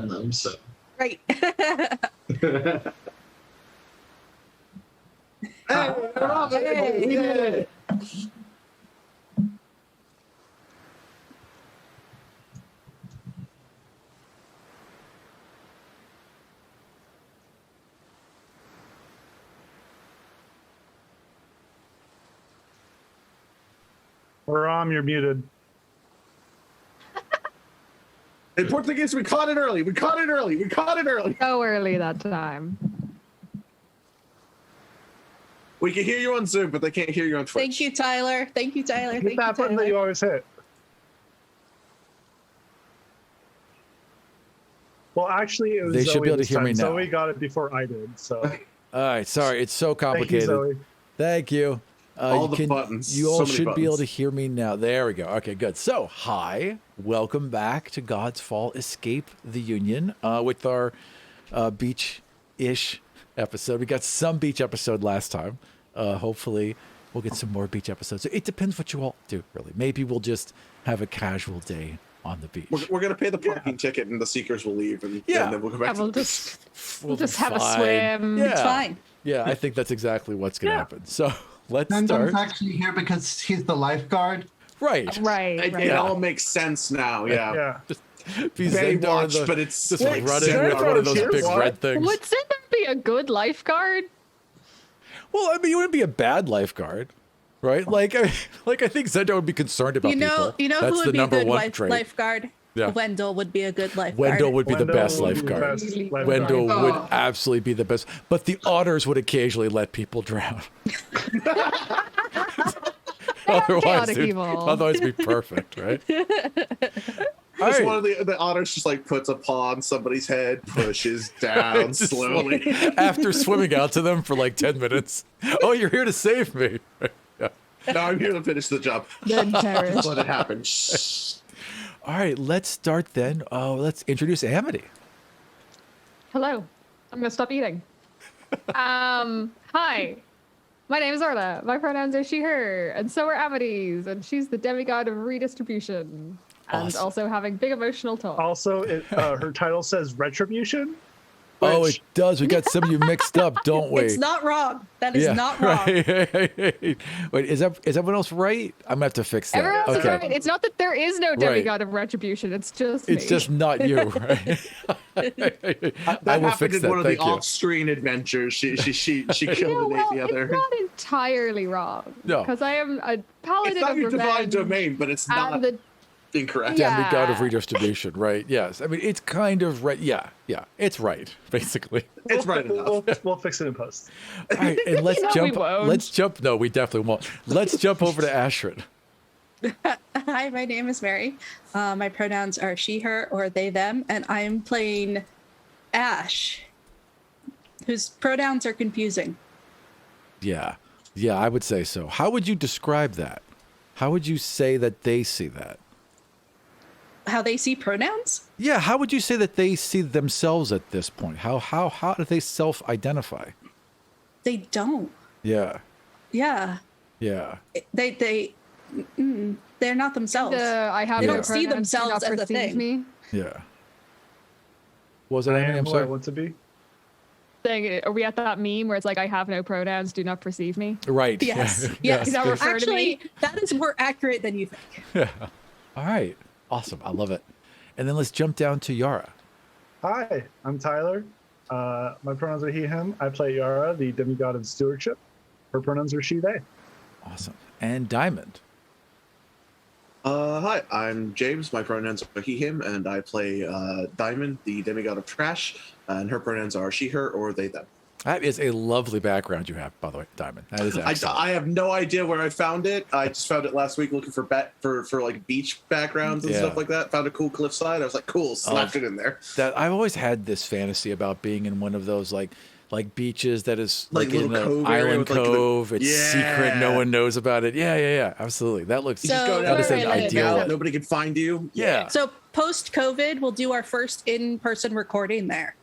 them, so. Right. Hey. Ram, you're muted. In Portuguese, we caught it early. We caught it early. We caught it early. So early that time. We can hear you on Zoom, but they can't hear you on Twitch. Thank you, Tyler. Thank you, Tyler. Hit Thank that you, button that you Tyler. always hit. Well, actually, it was They should Zoe be able to this hear me time. now. Zoe got it before I did, so. All right, sorry, it's so Thank you, complicated. Zoe. Thank you. All the buttons. You all So many should be able buttons. to hear me now. There we go. Okay, good. So, hi, welcome back to God's Fall Escape the Union with our beach-ish episode. We got some beach episode last time. Hopefully, we'll get some more beach episodes. So it depends what you all do, really. Maybe we'll just have a casual day on the beach. We're going to pay the parking ticket, and the Seekers will leave, and then we'll go back We'll to just have a Fine. swim. Yeah. It's fine. Yeah, I think that's exactly what's going to happen. So let's And start. Dom's actually here because he's the lifeguard. Right. Right, It, right. it all makes sense now, yeah. Yeah. Be They Zendar watch, the- but it's just like running Zendar with one of those here, big what? red things. Would Cinder be a good lifeguard? Well, I mean, you wouldn't be a bad lifeguard, right? Like I think Zendar would be concerned about people. You know That's who the would be a number good one trait. lifeguard? Yeah. Wendell would be a good lifeguard. Wendell would be the Wendell best would be the lifeguard. best lifeguard. Wendell Oh. would absolutely be the best. But the otters would occasionally let people drown. Chaotic evil. Otherwise, it'd be perfect, right? All Just right. one of the otters just like puts a paw on somebody's head, pushes down Just slowly. After swimming out to them for like 10 minutes. Oh, you're here to save me. Yeah. No, I'm here to finish the job. Then perish. Let it happen. Shh. All right, let's start then. Let's introduce Amity. Hello. I'm gonna stop eating. Hi. My name is Orla. My pronouns are she, her, and so are Amity's, and she's the demigod of redistribution. And Awesome. also having big emotional talk. Also, her title says Retribution. Oh, which- it does. We got some of you mixed up, don't we? It's not wrong. That is not wrong. Right. Wait, is everyone else right? I'm gonna have to fix that. Everyone else is okay. right. It's not that there is no demigod of retribution. It's just It's me. just not you, right? I That will happened fix in that. one of the Thank you. off-screen adventures. She killed Yeah, the well, the other. it's not entirely wrong. No. Because I am a paladin It's not of your divine revenge. domain, but it's not And the incorrect. Yeah. Demigod of redistribution, right? Yes. I mean, it's kind of right. Yeah, it's right, basically. It's right enough. We'll fix it in post. All right, and let's No, we jump. won't. Let's jump. No, we definitely won't. Let's jump over to Ashrin. Hi, my name is Mary. My pronouns are she, her, or they, them, and I'm playing Ash, whose pronouns are confusing. Yeah, I would say so. How would you describe that? How would you say that they see that? How they see pronouns? Yeah, how would you say that they see themselves at this point? How do they self-identify? They don't. Yeah, Yeah, yeah. they're not themselves. I have They no don't see pronouns, do themselves not as a perceive thing. Me. Yeah. What was that? I Amy? am I'm who I sorry. want to be. Saying, are we at that meme where it's like, I have no pronouns, do not perceive me? Right. Yes, Yeah. yes. Is that referred to me? Actually, that is more accurate than you think. All right. Awesome. I love it. And then let's jump down to Yara. Hi, I'm Tyler. My pronouns are he, him. I play Yara, the demigod of stewardship. Her pronouns are she, they. Awesome. And Diamond. Hi, I'm James. My pronouns are he, him, and I play Diamond, the demigod of trash, and her pronouns are she, her, or they, them. That is a lovely background you have, by the way, Diamond. That is excellent. I have no idea where I found it. I just found it last week looking for for like beach backgrounds and Yeah. stuff like that. Found a cool cliffside. I was like, cool, slapped it in there. That I've always had this fantasy about being in one of those like beaches that is Like like in little the cove area island with, like, the- cove. It's secret. No Yeah. one knows about it. Yeah. Absolutely. That looks. You just go So- down that is there an Wait, and wait, ideal. wait. nobody can find you. Yeah. So post-COVID, we'll do our first in-person recording there.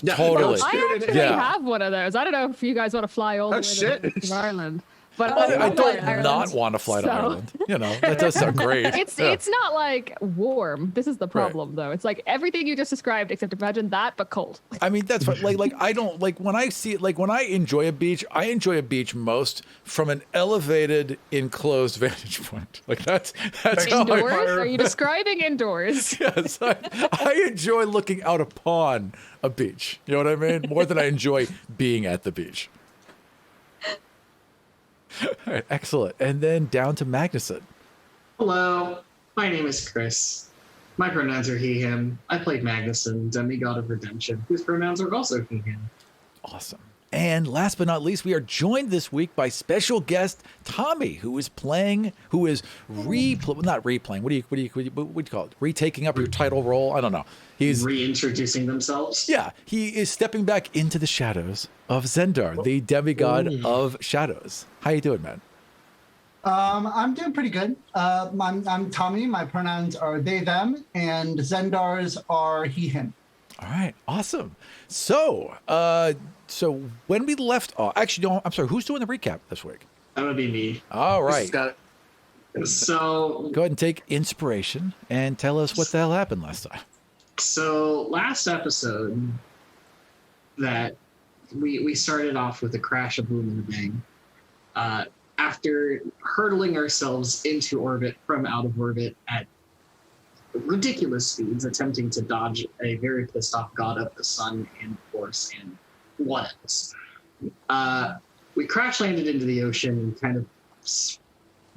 Yeah, Totally. no, I Dude, actually yeah. have one of those. I don't know if you guys want to fly all the Oh, way shit. to Ireland. But I love don't Ireland, not want to fly to so- Ireland. You know, that does sound great. It's Yeah. it's not like warm. This is the problem, though. It's like everything you just described, except imagine that, but cold. I mean, that's what, like I don't like when I see it, like when I enjoy a beach, I enjoy a beach most from an elevated, enclosed vantage point. Like that's how Indoors? I, Are you describing indoors? yes, I enjoy looking out upon a beach. You know what I mean? More than I enjoy being at the beach. All right, excellent. And then down to Magnuson. Hello, my name is Chris. My pronouns are he, him. I played Magnuson, demigod of redemption, whose pronouns are also he, him. Awesome. And last but not least, we are joined this week by special guest Tommy, who is playing, who is not replaying. What do you call it? Retaking up your title role? I don't know. He's Reintroducing themselves. yeah. He is stepping back into the shadows of Zendar, the demigod of shadows. How you doing, man? I'm doing pretty good. I'm Tommy. My pronouns are they, them, and Zendar's are he, him. All right, awesome. So, so when we left off, actually, no, I'm sorry. Who's doing the recap this week? That would be me. All right. Got it. So, Go ahead and take inspiration and tell us what the hell happened last time. so last episode, that we started off with a crash, a boom, and a bang. After hurtling ourselves into orbit from out of orbit at ridiculous speeds, attempting to dodge a very pissed off god of the sun and force and what else. We crash landed into the ocean and kind of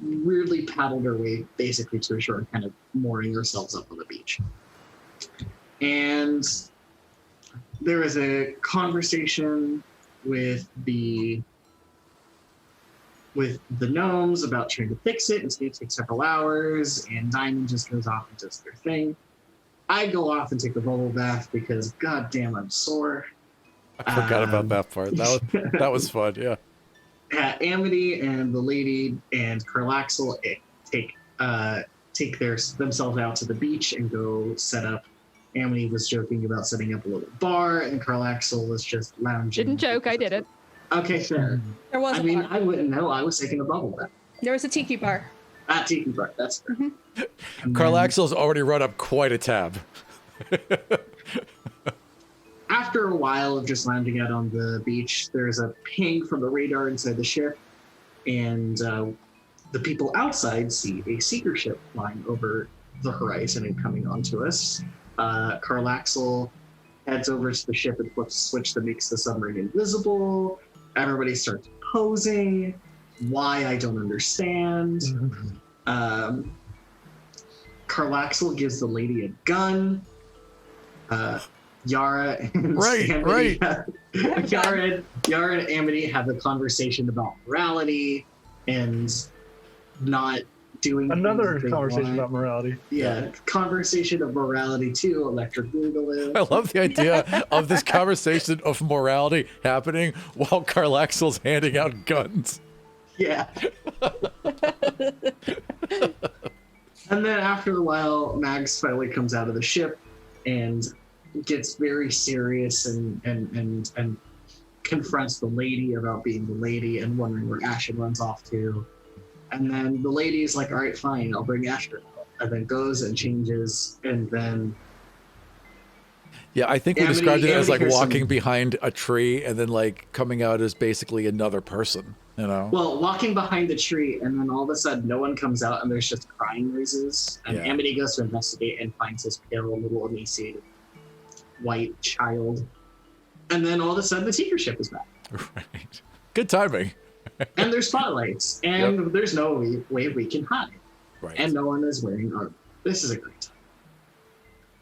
weirdly paddled our way basically to a shore, kind of mooring ourselves up on the beach. And there was a conversation with the gnomes about trying to fix it. It's going to take several hours, and Diamond just goes off and does their thing. I go off and take a bubble bath because, goddamn, I'm sore. I forgot about that part. That was fun. Yeah. Amity and the lady and Carlaxel take themselves out to the beach and go set up. Amity was joking about setting up a little bar, and Carlaxel was just lounging. Didn't joke, I did it. Okay, fair. There was I a mean, bar. I wouldn't know. I was taking a bubble bath. There was a tiki bar. Tiki bar. That's fair. And then Carlaxel's already run up quite a tab. After a while of just lounging out on the beach, there's a ping from the radar inside the ship, and the people outside see a seeker ship flying over the horizon and coming onto us. Carlaxel heads over to the ship and flips a switch that makes the submarine invisible. Everybody starts posing. Why, I don't understand. Carlaxel gives the lady a gun. Yara and Right, Amity right. Yara and Amity have a conversation about morality and not doing Another things they conversation want. about morality. Yeah, conversation of morality too. Electric Boogaloo. I love the idea of this conversation of morality happening while Carlaxel's handing out guns. Yeah. And then after a while, Mags finally comes out of the ship and gets very serious and confronts the lady about being the lady and wondering where Ashen runs off to. And then the lady's like, all right, fine, I'll bring Ashen. And then goes and changes, and then Yeah, I think we Amity- described it as like Amity walking Pearson. behind a tree and then like coming out as basically another person, you know? well, walking behind the tree, and then all of a sudden no one comes out and there's just crying noises. And Yeah. Amity goes to investigate and finds this pale little emaciated white child. And then all of a sudden the seeker ship is back. Right. Good timing. And there's spotlights. And there's no way we can hide. Right. And no one is wearing armor. This is a great time.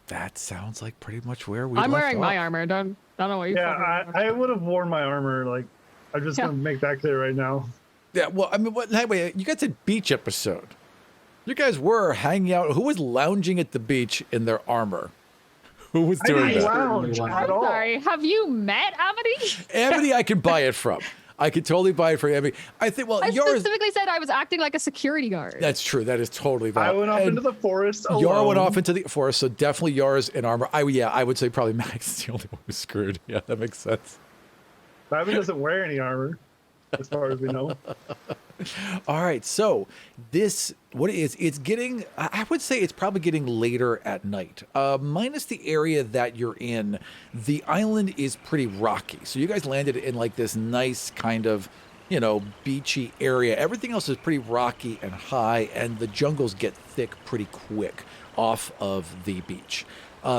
That sounds like pretty much where we I'm left wearing my off. armor. Don't know what you. Yeah, I would have worn my armor. Like, I'm just Yeah. gonna make that clear right now. Yeah, well, I mean, anyway, you guys said beach episode. You guys were hanging out. Who was lounging at the beach in their armor? Who was doing didn't that? lounge I'm at all. Sorry, have you met Amity? Amity, I can buy it from. I could totally buy it from Amity. I think, well, I yours. specifically said I was acting like a security guard. That's true. That is totally I valid. went off And into the forest alone. Yara went off into the forest, so definitely Yara's in armor. I would say probably Max is the only one who's screwed. Yeah, that makes sense. Diamond doesn't wear any armor, as far as we know. All right, so what it is, it's getting, I would say it's probably getting later at night. Minus the area that you're in, the island is pretty rocky. So you guys landed in like this nice kind of, beachy area. Everything else is pretty rocky and high, and the jungles get thick pretty quick off of the beach.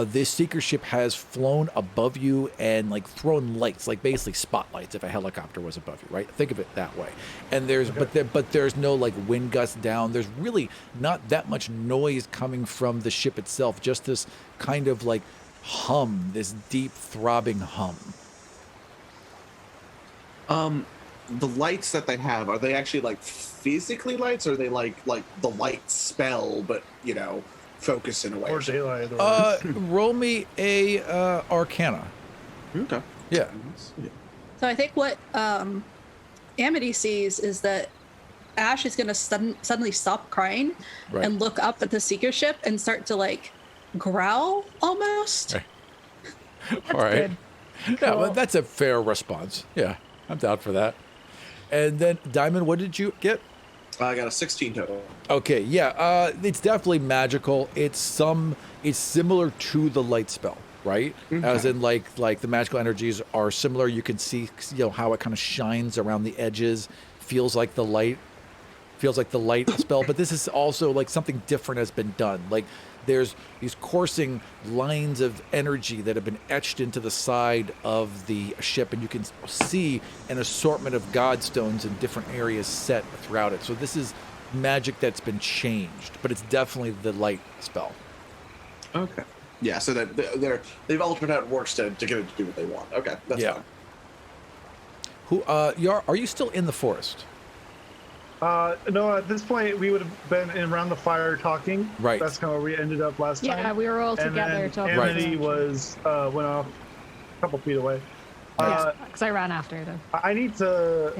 This seeker ship has flown above you and like thrown lights, like basically spotlights if a helicopter was above you, right? Think of it that way. And but there's no like wind gust down. There's really not that much noise coming from the ship itself, just this kind of like hum, this deep throbbing hum. The lights that they have, are they actually like physically lights, or are they like the light spell, but focus in a way? Or daylight. Or... Roll me a Arcana. Okay. Yeah. So I think what Amity sees is that Ash is going to suddenly stop crying Right. and look up at the seeker ship and start to like growl almost. Right. All right. good. Yeah, well, Cool. that's a fair response. Yeah, I'm down for that. And then Diamond, what did you get? I got a 16 total. Okay, yeah, it's definitely magical. It's similar to the light spell, right? As in like the magical energies are similar. You can see how it kind of shines around the edges, feels like the light spell, but this is also like something different has been done. Like there's these coursing lines of energy that have been etched into the side of the ship, and you can see an assortment of godstones in different areas set throughout it. So this is magic that's been changed, but it's definitely the light spell. Okay. Yeah, so that they've altered how it works to get it to do what they want. Okay, that's fine. Who are you still in the forest? No, at this point we would have been around the fire talking. Right. That's kind of where we ended up last time. Yeah, we were all And together then talking. Amity went off a couple feet away. Because I ran after them. I need to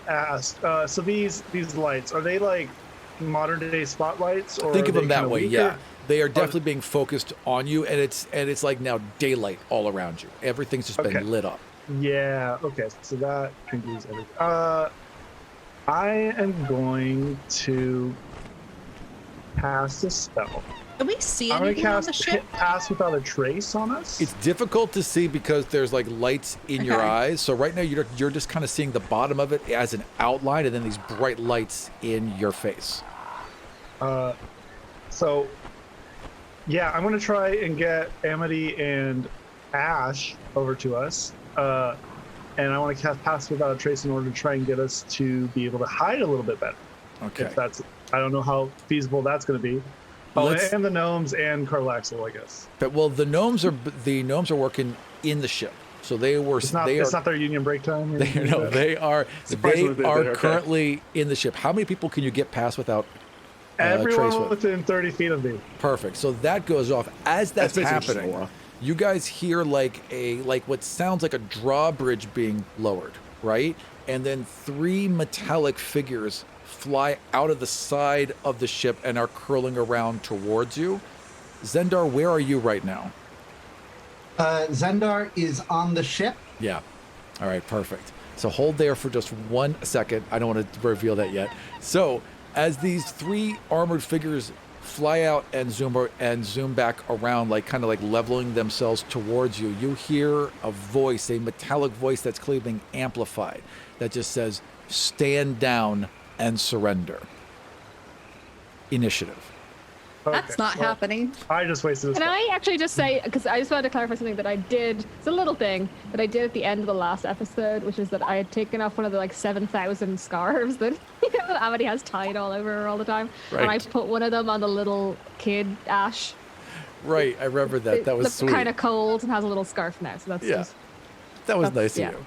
ask. So these lights, are they like modern day spotlights? Or Think are of them they that kinda way. weaker? Yeah, they are definitely being focused on you, and it's like now daylight all around you. Everything's just Okay. been lit up. Yeah. Okay. So that concludes everything. I am going to cast a spell. Can we see I'm going to anything on the cast ship? Pass Without a Trace on us. It's difficult to see because there's like lights in your Okay. eyes. So right now you're just kind of seeing the bottom of it as an outline, and then these bright lights in your face. So, yeah, I'm going to try and get Amity and Ash over to us. And I want to cast Pass Without a Trace in order to try and get us to be able to hide a little bit better. Okay. If that's, I don't know how feasible that's going to be. Oh, Let's- and the gnomes and Carlaxel, I guess. But well, the gnomes are working in the ship, so they were It's not, they it's are not their union break time. or they, anything no, like that? they they're are okay. currently in the ship. How many people can you get past without Everyone trace with? within 30 feet of me. Perfect. So that goes off as that's That's basically just happening. Nora. You guys hear like what sounds like a drawbridge being lowered, right? And then three metallic figures fly out of the side of the ship and are curling around towards you. Zendar, where are you right now? Zendar is on the ship. Yeah. All right, perfect. So hold there for just 1 second. I don't want to reveal that yet. So as these three armored figures fly out and zoom back around, like kind of like leveling themselves towards you, you hear a voice, a metallic voice that's clearly being amplified, that just says, "Stand down and surrender." Initiative. That's Okay, not well, happening. I just wasted a Can spell. I actually just say, because I just wanted to clarify something that I did, it's a little thing that I did at the end of the last episode, which is that I had taken off one of the like 7,000 scarves that that Amity has tied all over her all the time. And I Right. put one of them on the little kid, Ash. Right, I remember that. That was sweet. kind of cold and has a little scarf now, so that's Yeah. just... That was nice yeah. of you.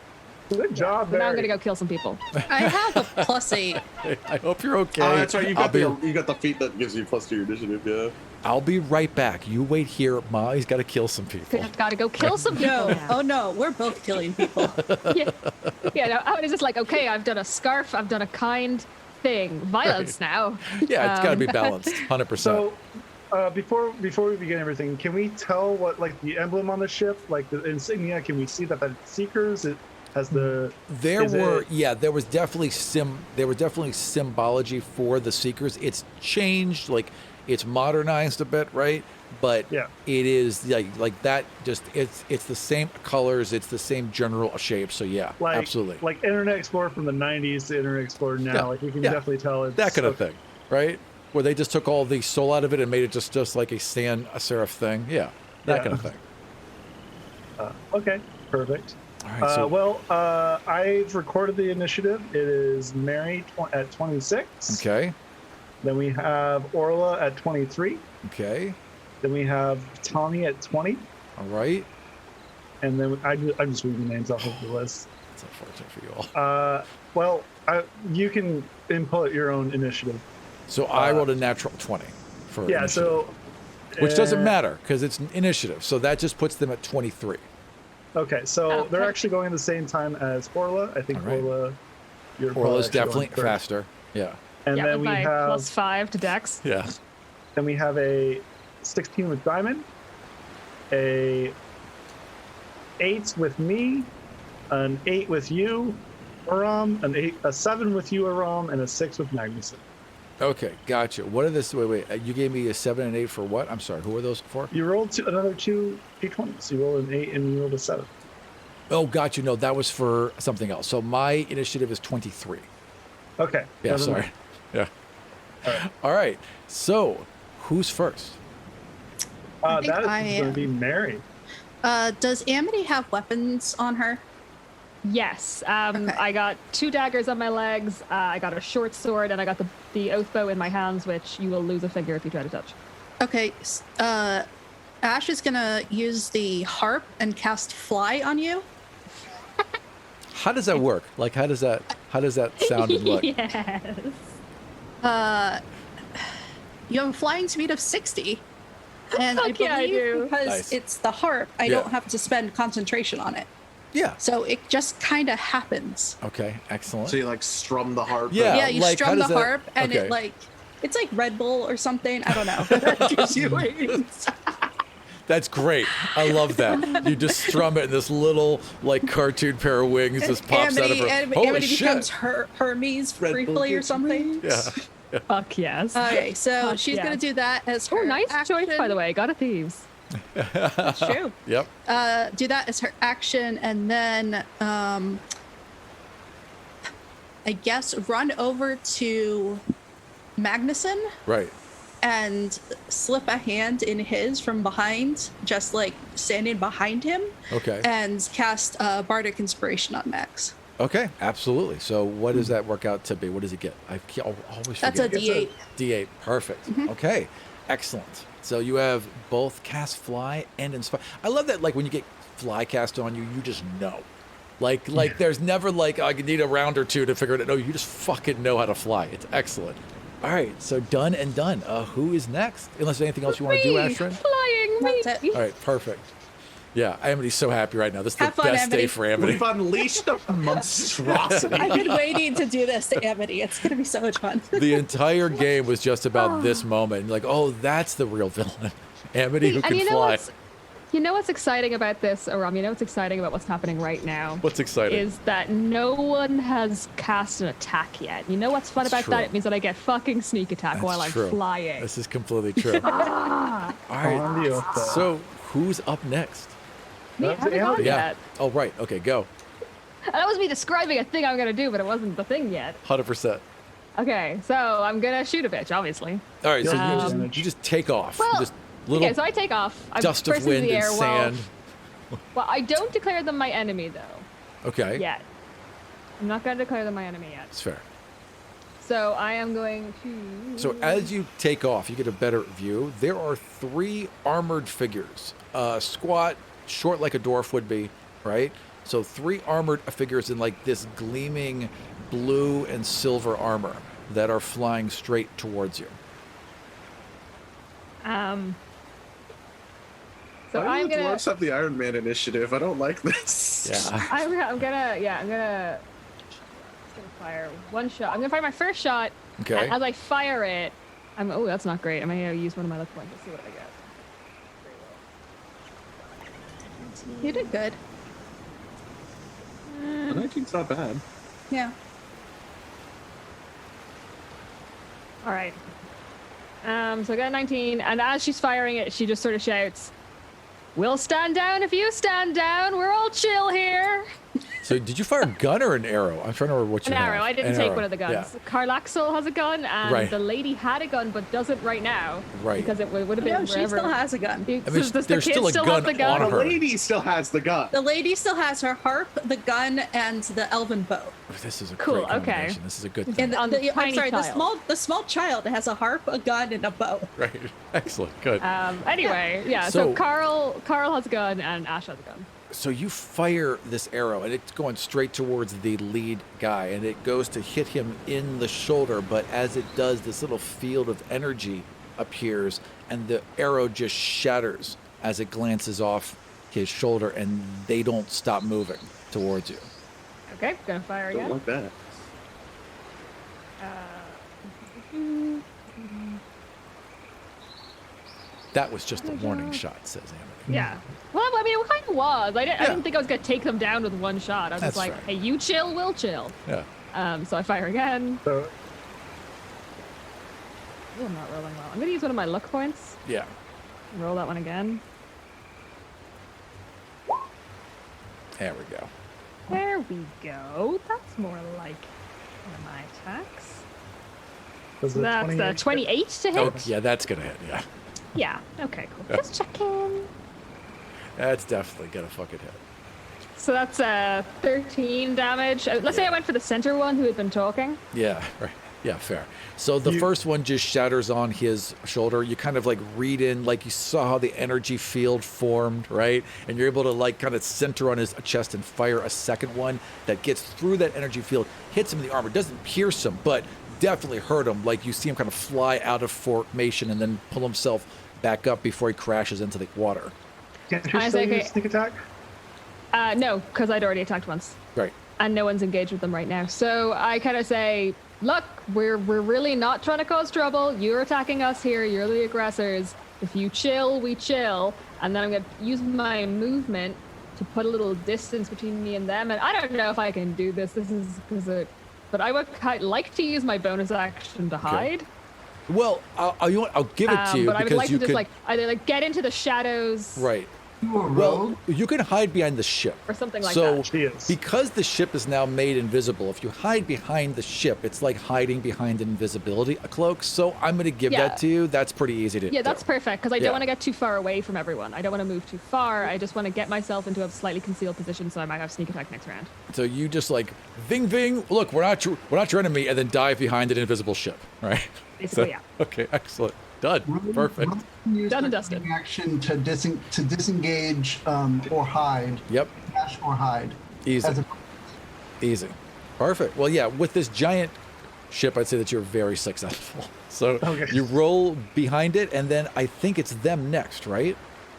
Good job, But now I'm Barry. gonna go kill some people. I have a +8. I hope you're okay. Oh, that's right. You I'll got be, the feat that gives you +2 initiative. Yeah. I'll be right back. You wait here. Molly's got to kill some people. Gotta go kill some people. No, now. oh no, we're both killing people. Yeah, no, I was just like, okay, I've done a scarf, I've done a kind thing. Violence now. Yeah, it's got to be balanced, 100%. So, before we begin everything, can we tell what like the emblem on the ship, like the insignia? Can we see that that's Seekers? Has the There is were it- there was definitely symbology for the Seekers. It's changed, like it's modernized a bit, right? But Yeah. it is like that. Just it's the same colors, it's the same general shape. So yeah, like absolutely like Internet Explorer from the 90s to Internet Explorer now. Yeah, Like you can yeah. definitely tell it's that kind of thing, right? Where they just took all the soul out of it and made it just like a serif thing. Yeah, that Yeah. kind of thing. Okay, perfect. All right, so I've recorded the initiative. It is Mary at 26. okay, Then we have Orla at 23. okay, Then we have Tommy at 20. all right. And then I'm just reading names off of the list. That's unfortunate for you all. You can input your own initiative. So I rolled a natural 20 for Yeah, initiative, so. which doesn't uh, matter because it's an initiative. So that just puts them at 23. Okay, so Oh, they're okay. actually going at the same time as Orla. I think All right. Orla. You're Orla's probably actually definitely going first. faster. Yeah. And yeah, then with we my have +5 to Dex. Yeah. then we have a 16 with Diamond, a 8 with me, an 8 with you, Aram, a 7 with you, Aram, and a 6 with Magnuson. Okay, gotcha. What are this? Wait. You gave me a 7 and 8 for what? I'm sorry. Who are those for? You rolled another 2 d20s. You rolled an 8 and you rolled a 7. Oh, gotcha. No, that was for something else. So my initiative is 23. Okay. Yeah, never sorry. mind. Yeah. All right. All right. So who's first? I think That is I going to am. be Mary. Does Amity have weapons on her? Yes. Okay. I got 2 daggers on my legs. I got a short sword, and I got the oath bow in my hands, which you will lose a finger if you try to touch. Okay. Ash is gonna use the harp and cast fly on you. How does that work? Like, how does that sound and look? Yes. You have a flying speed of 60. And I Fuck yeah, I believe do. because Nice. it's the harp, I Yeah. don't have to spend concentration on it. Yeah. So it just kind of happens. Okay. Excellent. So you like strum the harp. Yeah. Yeah, you like, how strum the does that- harp and okay. it like it's like Red Bull or something. I don't know. That gives you wings. That's great. I love that. You just strum it, and this little like cartoon pair of wings just pops out of her. Holy Amity shit! becomes Hermes Red Bull briefly or gives you something. Yeah. Fuck yes. Okay, so Fuck she's gonna yes. do that as her Oh, nice choice, by action. the way. Got a thieves. That's true. Yep. Do that as her action, and then I guess run over to Magnuson Right. and slip a hand in his from behind, just like standing behind him, Okay. and cast Bardic Inspiration on Max. Okay. Absolutely. So, what does that work out to be? What does it get? I always forget. That's a It's D8. D8. Perfect. Okay. Excellent. So you have both cast fly and inspire. I love that. Like when you get fly cast on you, you just know. Like there's never like I need a round or two to figure it out. No, you just fucking know how to fly. It's excellent. All right. So done and done. Who is next? Unless there's anything else you want to do, Me! Astrid. Flying me! That's it. All right. Perfect. Yeah, Amity's so happy right now. This is Have the fun, best day Amity. for Amity. We've unleashed a monstrosity. I've been waiting to do this to Amity. It's gonna be so much fun. The entire game was just about this moment. Like, oh, that's the real villain. Amity who And can you know fly. what's exciting about this, Aram? You know what's exciting about what's happening right now? What's exciting? Is that no one has cast an attack yet. You know what's fun That's about true. that? It means that I get fucking sneak attack That's while I'm true. flying. This is completely true. Ah, All right. On the oath bow. So who's up next? me, That's haven't gone Amity. Yeah. yet. Oh, right. Okay, go. That was me describing a thing I'm gonna do, but it wasn't the thing yet. 100%. Okay, so I'm gonna shoot a bitch, obviously. All right, so Um, you just take off. well, You just little Okay, so I take off. I'm dust of first into wind the and air sand. Well, I don't declare them my enemy though. Okay, Yet. I'm not gonna declare them my enemy yet. it's fair. So I am going to. So as you take off, you get a better view. There are 3 armored figures. Squat, short like a dwarf would be, right? So 3 armored figures in like this gleaming blue and silver armor that are flying straight towards you. So Why I'm do the gonna. dwarves have the Iron Man initiative? I don't like this. Yeah. I'm gonna fire one shot. I'm gonna fire my first shot. Okay. And as I fire it, oh, that's not great. I'm gonna use one of my luck points to see what I get. You did good. 19's not bad. Yeah. All right. So I got a 19, and as she's firing it, she just sort of shouts, "We'll stand down if you stand down. We're all chill here." So did you fire a gun or an arrow? I'm trying to remember what you An have. arrow. I didn't An take arrow. one of the guns. Yeah. Carlaxel has a gun, and Right. the lady had a gun, but doesn't right now. Right. Because it would have been No, she wherever. still has a gun. I mean, Does the there's kid still a still gun have the gun? on The her. lady still has the gun. The lady still has her harp, the gun, and the elven bow. This is a Cool, great okay. combination. This is a good thing. And On the I'm tiny sorry, child. the small child has a harp, a gun, and a bow. Right. Excellent. Good. Anyway, yeah. So- So Carl has a gun, and Ash has a gun. So you fire this arrow, and it's going straight towards the lead guy, and it goes to hit him in the shoulder. But as it does, this little field of energy appears, and the arrow just shatters as it glances off his shoulder, and they don't stop moving towards you. Okay, gonna fire Don't again. like that. That was just a warning shot, says Amity. Yeah. Well, I mean, it kind of was. I Yeah. didn't think I was gonna take them down with one shot. I was That's just like, fair. "Hey, you chill, we'll chill." Yeah. So I fire again. So Ooh, I'm not rolling well. I'm gonna use one of my luck points. Yeah. Roll that one again. There we go. There we go. That's more like one of my attacks. does So the that's 28 28 to hit. Oh, yeah, that's gonna hit. Yeah. Yeah. Okay. Cool. Just checking. That's definitely gonna fucking hit. So that's 13 damage. Let's say I went for the center one who had been talking. Yeah, right. Yeah, fair. So the You- first one just shatters on his shoulder. You kind of like read in, like you saw how the energy field formed, right? And you're able to like kind of center on his chest and fire a second one that gets through that energy field, hits him in the armor, doesn't pierce him, but definitely hurt him. Like you see him kind of fly out of formation and then pull himself back up before he crashes into the water. Can't you I still say, use sneak attack? No, because I'd already attacked once. Right. And no one's engaged with them right now. So I kind of say, look, we're really not trying to cause trouble. You're attacking us here. You're the aggressors. If you chill, we chill. And then I'm going to use my movement to put a little distance between me and them. And I don't know if I can do this. But I would like to use my bonus action to hide. Well, you know what? I'll give it to you But I would because like you to just could. like either like get into the shadows Right. You a Well, rogue? you can hide behind the ship. or something like So that. She is. because the ship is now made invisible, if you hide behind the ship, it's like hiding behind invisibility, a cloak. So I'm going to give Yeah. that to you. That's pretty easy to do. Yeah, that's perfect because I Yeah. don't want to get too far away from everyone. I don't want to move too far. I just want to get myself into a slightly concealed position so I might have sneak attack next round. So you just like ving ving. Look, we're not your enemy, and then dive behind an invisible ship, right? Basically, yeah. Okay, excellent. Done. Rogue- Perfect. rogue can use Done and their dusted. Action to disengage or hide, Yep. dash or hide. Easy. As a, Easy. Perfect. Well, yeah, with this giant ship, I'd say that you're very successful. So Okay. you roll behind it, and then I think it's them next, right?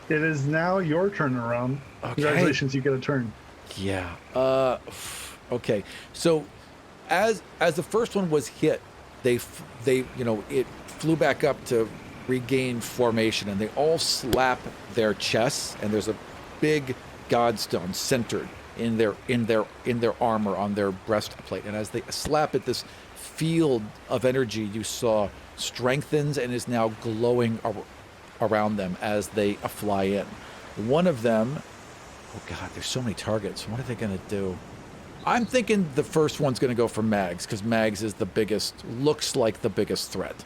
It is now your turn around. Okay. Congratulations, you get a turn. Yeah. Okay. So as the first one was hit, they it flew back up to regain formation, and they all slap their chests, and there's a big godstone centered in their armor on their breastplate. And as they slap it, this field of energy you saw strengthens and is now glowing around them as they fly in. One of them, oh god, there's so many targets. What are they gonna do? I'm thinking the first one's gonna go for Mags, because Mags is looks like the biggest threat.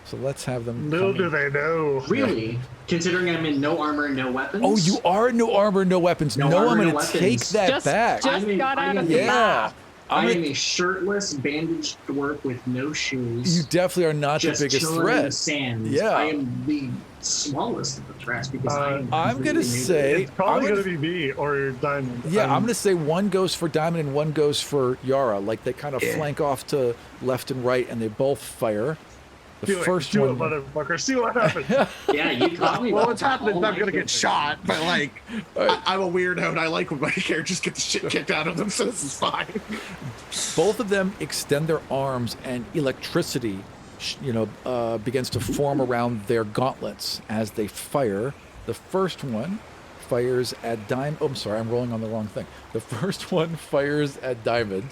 So let's have them. Little come do in. they know. Really? Considering I'm in no armor, no weapons? Oh, you are no armor, no weapons. No No, armor, I'm no gonna weapons. take that Just- back. just- got out of the yeah. map. I'm I am gonna- a shirtless, bandaged dwarf with no shoes. You definitely are not the just biggest chilling in the threat. sand. Yeah. I am the smallest of the threats because I'm I'm gonna completely say- naked. It's probably I'm going gonna- to be me or Diamond. Yeah, I'm gonna say one goes for Diamond and one goes for Yara. Like they kind of Yeah. flank off to left and right, and they both fire. The do first it, one. motherfucker. See what happens. Yeah, you caught me. Well, with what's happening is all I'm my gonna get filters. shot, but like, I'm a weirdo and I like when my characters get the shit kicked out of them, so this is fine. Both of them extend their arms, and electricity, begins to form around their gauntlets as they fire. The first one fires at Diamond. Oh, I'm sorry, I'm rolling on the wrong thing. The first one fires at Diamond.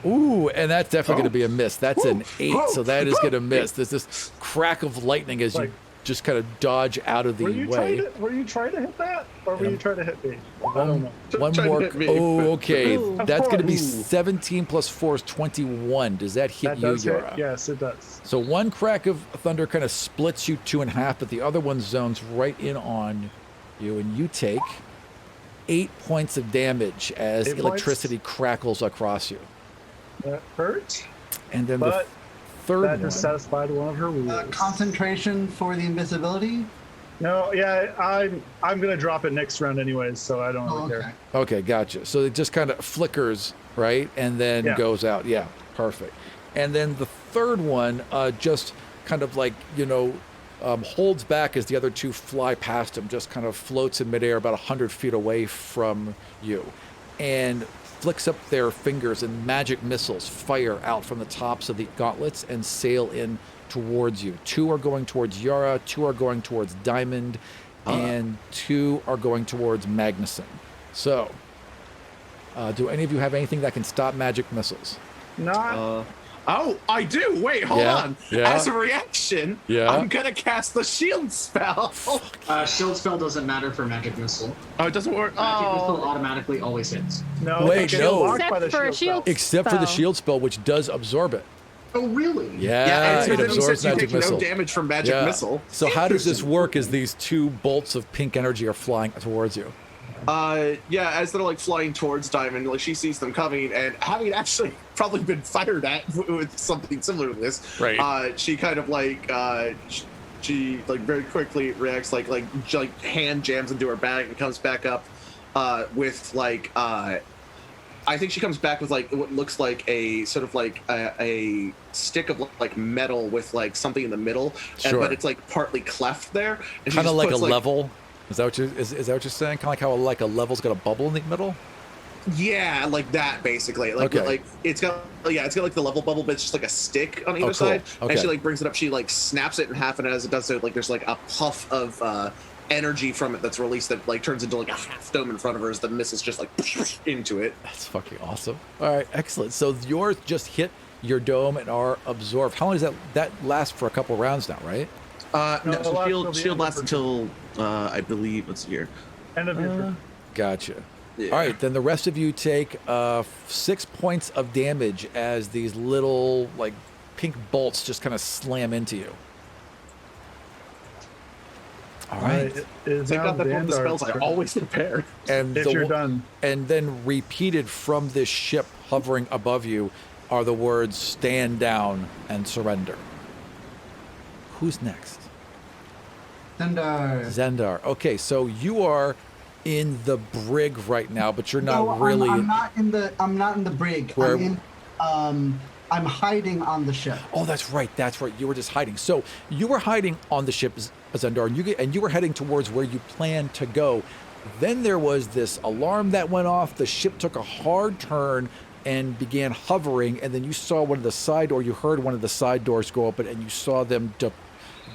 Ooh, and that's definitely going to be a miss. That's an 8, so that is going to miss. There's this crack of lightning as you just kind of dodge out of the way. Were you trying to hit that, or were you trying to hit me? I don't know. One Trying to more. hit me, Oh, but- okay. Ooh. That's going to be Ooh. 17 plus 4 is 21. Does that hit That you, does hit. Yura? Yes, it does. So one crack of thunder kind of splits you 2 in half, but the other one zones right in on you, and you take 8 points of damage as 8 points? electricity crackles across you. That hurt, And then but the third that one. just satisfied one of her rules. Concentration for the invisibility. No, yeah, I'm gonna drop it next round anyways, so I don't really Oh, okay. care. Okay, gotcha. So it just kind of flickers, right? And then Yeah. goes out. Yeah, perfect. And then the third one just kind of like, holds back as the other two fly past him, just kind of floats in midair about 100 feet away from you. And flicks up their fingers, and magic missiles fire out from the tops of the gauntlets and sail in towards you. 2 are going towards Yara, 2 are going towards Diamond, and 2 are going towards Magnuson. So, do any of you have anything that can stop magic missiles? Not Oh, I do. Wait, hold Yeah, on. yeah. As a reaction, Yeah. I'm gonna cast the shield spell. Shield spell doesn't matter for magic missile. Oh, it doesn't work. Magic missile Oh, automatically always hits. no. Wait, it gets no. blocked by Except the for a shield shield spell. Except for the spell. shield spell, which does absorb it. Oh, really? Yeah, and it then he absorbs says you magic take missiles. no damage from magic Yeah. missile. So how does this Interesting. work as these 2 bolts of pink energy are flying towards you? Yeah, as they're like flying towards Diamond, like she sees them coming, and having actually probably been fired at with something similar to this, Right. she kind of like she like very quickly reacts like hand jams into her bag and comes back up with like I think she comes back with like what looks like a sort of like a stick of like metal with like something in the middle, Sure. but it's like partly cleft there. And she Kind of just like a puts, level. Is that what you're saying? Kind of like how like a level's got a bubble in the middle? Yeah, like that basically. Like Okay. like it's got like the level bubble, but it's just like a stick on either cool. side. Okay. And she like brings it up. She like snaps it in half, and as it does so, like there's like a puff of energy from it that's released that like turns into like a half dome in front of her as the missiles just like into it. That's fucking awesome. All right, excellent. So yours just hit your dome and are absorbed. How long does that last for? A couple rounds now, right? No, No, so it'll shield last till the shield end lasts of until I believe let's see here. End of your turn. Gotcha. Yeah. All right, then the rest of you take 6 points of damage as these little like pink bolts just kind of slam into you. All right, It is Thank now God that's one of the Xandar's spells I turn. always prepare. and If you're done. and then repeated from this ship hovering above you are the words "Stand down and surrender." Who's next? Zendar. Zendar. Okay, so you are in the brig right now, but you're not No, really. I'm not in the brig. Where- I'm hiding on the ship. Oh, that's right. That's right. You were just hiding. So you were hiding on the ship, Zendar, and you were heading towards where you planned to go. Then there was this alarm that went off. The ship took a hard turn and began hovering. And then you saw one of the side, or you heard one of the side doors go open, and you saw them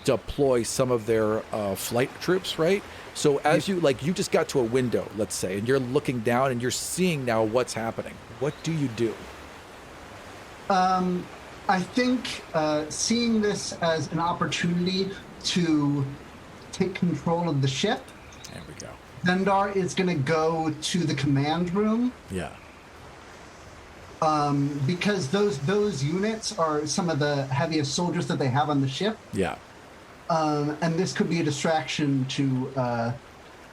deploy some of their flight troops. Right. So as you just got to a window, let's say, and you're looking down and you're seeing now what's happening. What do you do? I think seeing this as an opportunity to take control of the ship, There we go. Zendar is going to go to the command room Yeah. because those units are some of the heaviest soldiers that they have on the ship, Yeah. and this could be a distraction to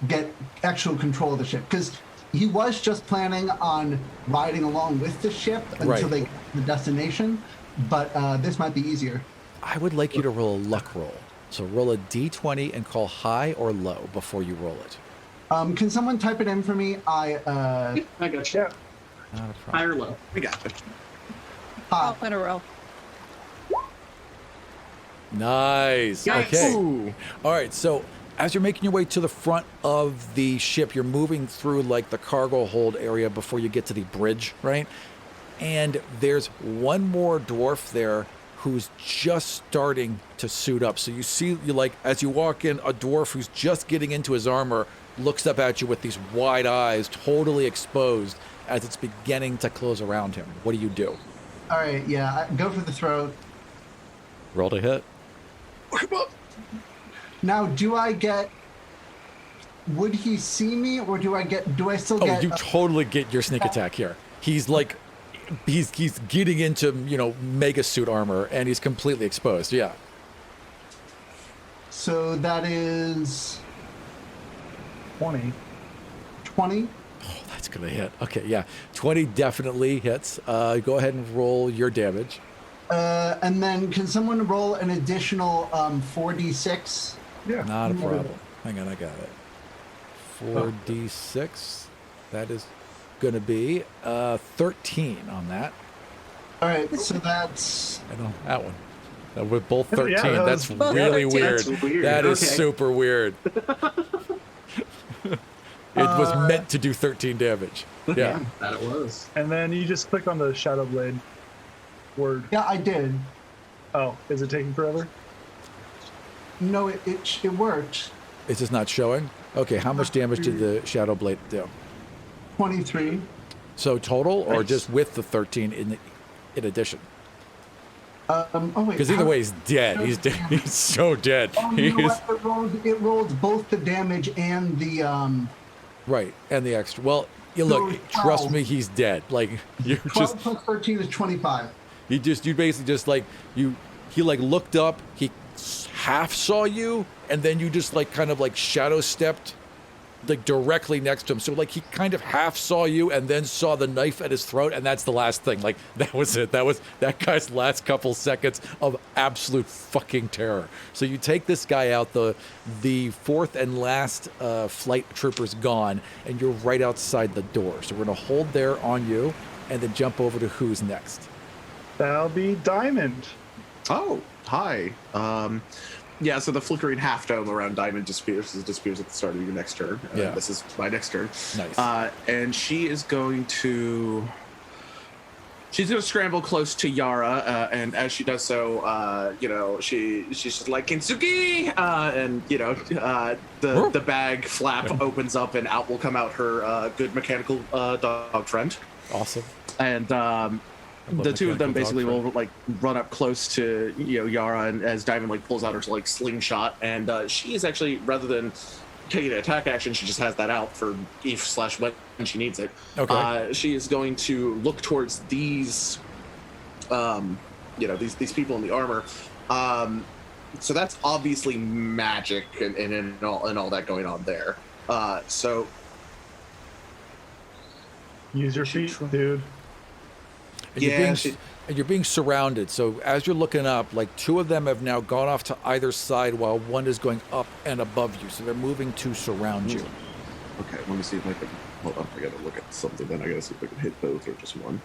get actual control of the ship because he was just planning on riding along with the ship until Right. they get to the destination, but this might be easier. I would like you to roll a luck roll. So roll a d20 and call high or low before you roll it. Can someone type it in for me? I got you. Yeah. Not a High problem. or low? We got it. All in a row. Nice. Nice. Okay. Ooh. All right. So as you're making your way to the front of the ship, you're moving through like the cargo hold area before you get to the bridge, right? And there's one more dwarf there who's just starting to suit up. So you see, as you walk in, a dwarf who's just getting into his armor looks up at you with these wide eyes, totally exposed as it's beginning to close around him. What do you do? All right, yeah, go for the throat. Roll to hit. Now, do I get? Would he see me, or do I get? Do I still Oh, get? you totally get your sneak attack here. He's like, he's getting into mega suit armor, and he's completely exposed. Yeah. So that is 20. 20. Oh, that's gonna hit. Okay, yeah, 20 definitely hits. Go ahead and roll your damage. And then can someone roll an additional 4d6? Yeah. Not a problem. Hang on, I got it. 4d6. That is gonna be 13 on that. All right, so that's I know that one. With both Yeah, 13, that that's was- really Yeah, weird. that's weird. That is Okay. super weird. It was meant to do 13 damage. Yeah. That it was. And then you just click on the Shadow Blade word. yeah, I did. Oh, is it taking forever? No, it worked. Is this not showing? Okay, how much damage did the Shadow Blade do? 23. So total, or Nice. just with the 13 in addition? Oh wait. Because either how- way, he's dead. He's dead. He's so dead. Oh, you know He's what? It rolled both the damage and the right, and the extra. Well, you look. So Trust 12. me, he's dead. Like you're 12 just. plus 13 is 25. You basically just like he like looked up, he half saw you, and then you just like kind of like shadow stepped like directly next to him. So like he kind of half saw you and then saw the knife at his throat, and that's the last thing. Like that was it. That was that guy's last couple seconds of absolute fucking terror. So you take this guy out, the fourth and last flight trooper's gone, and you're right outside the door. So we're gonna hold there on you and then jump over to who's next. That'll be Diamond. Oh, hi. Yeah, so the flickering half dome around Diamond disappears at the start of your next turn. Yeah. This is my next turn. Nice. And she is going to. She's going to scramble close to Yara, and as she does so, she's just like Kintsugi, and the bag flap opens up, and out will come out her good mechanical dog friend, Awesome. and the two of them basically will like run up close to Yara, and as Diamond like pulls out her like slingshot, and she is actually, rather than taking an attack action, she just has that out for if/when she needs it. Okay. She is going to look towards these, these people in the armor. So that's obviously magic and all that going on there. So Use your feet, dude. And Yeah, you're being surrounded. So as you're looking up, like two of them have now gone off to either side while one is going up and above you. So they're moving to surround you. okay, let me see if I can. Hold on, I gotta look at something. Then I gotta see if I can hit both or just one.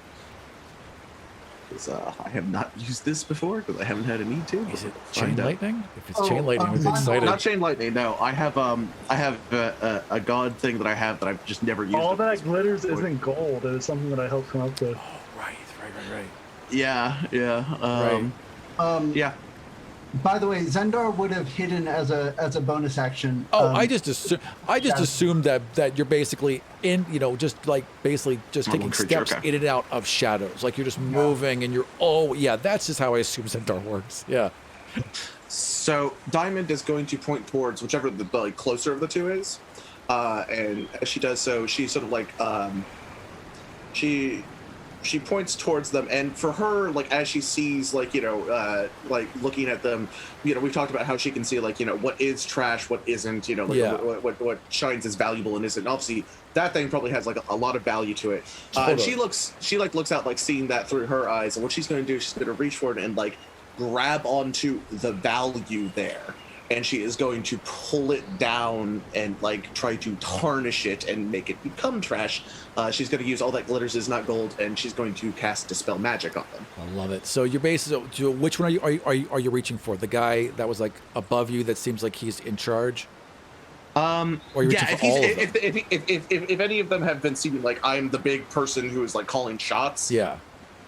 Because I have not used this before because I haven't had a need to. Is it Find chain out. lightning? If it's Oh, chain lightning, it's not- exciting. Not chain lightning. No, I have a god thing that I have that I've just never used. All up that this glitters before. isn't gold. It is something that I helped come up with. Oh, right. Yeah. Right. Yeah. By the way, Zendar would have hidden as a bonus action. Oh, I just assumed that you're basically in, just like basically just Normal taking creature, steps okay. in and out of shadows. Like you're just moving and that's just how I assume Zendar works. Yeah. So Diamond is going to point towards whichever the like closer of the two is, and as she does so, she sort of like she points towards them, and for her, like as she sees like like looking at them, we've talked about how she can see like what is trash, what isn't, like Yeah. what shines as valuable and isn't. Obviously, that thing probably has like a lot of value to it. And Totally. she looks out like seeing that through her eyes, and what she's going to do, she's going to reach forward and like grab onto the value there, and she is going to pull it down and like try to tarnish it and make it become trash. She's going to use all that glitters is not gold, and she's going to cast Dispel Magic on them. I love it. So you're basically, so which one are you reaching for? The guy that was like above you that seems like he's in charge? Or you're reaching Yeah, for all of them? if any of them have been seeming like I'm the big person who is like calling shots, Yeah.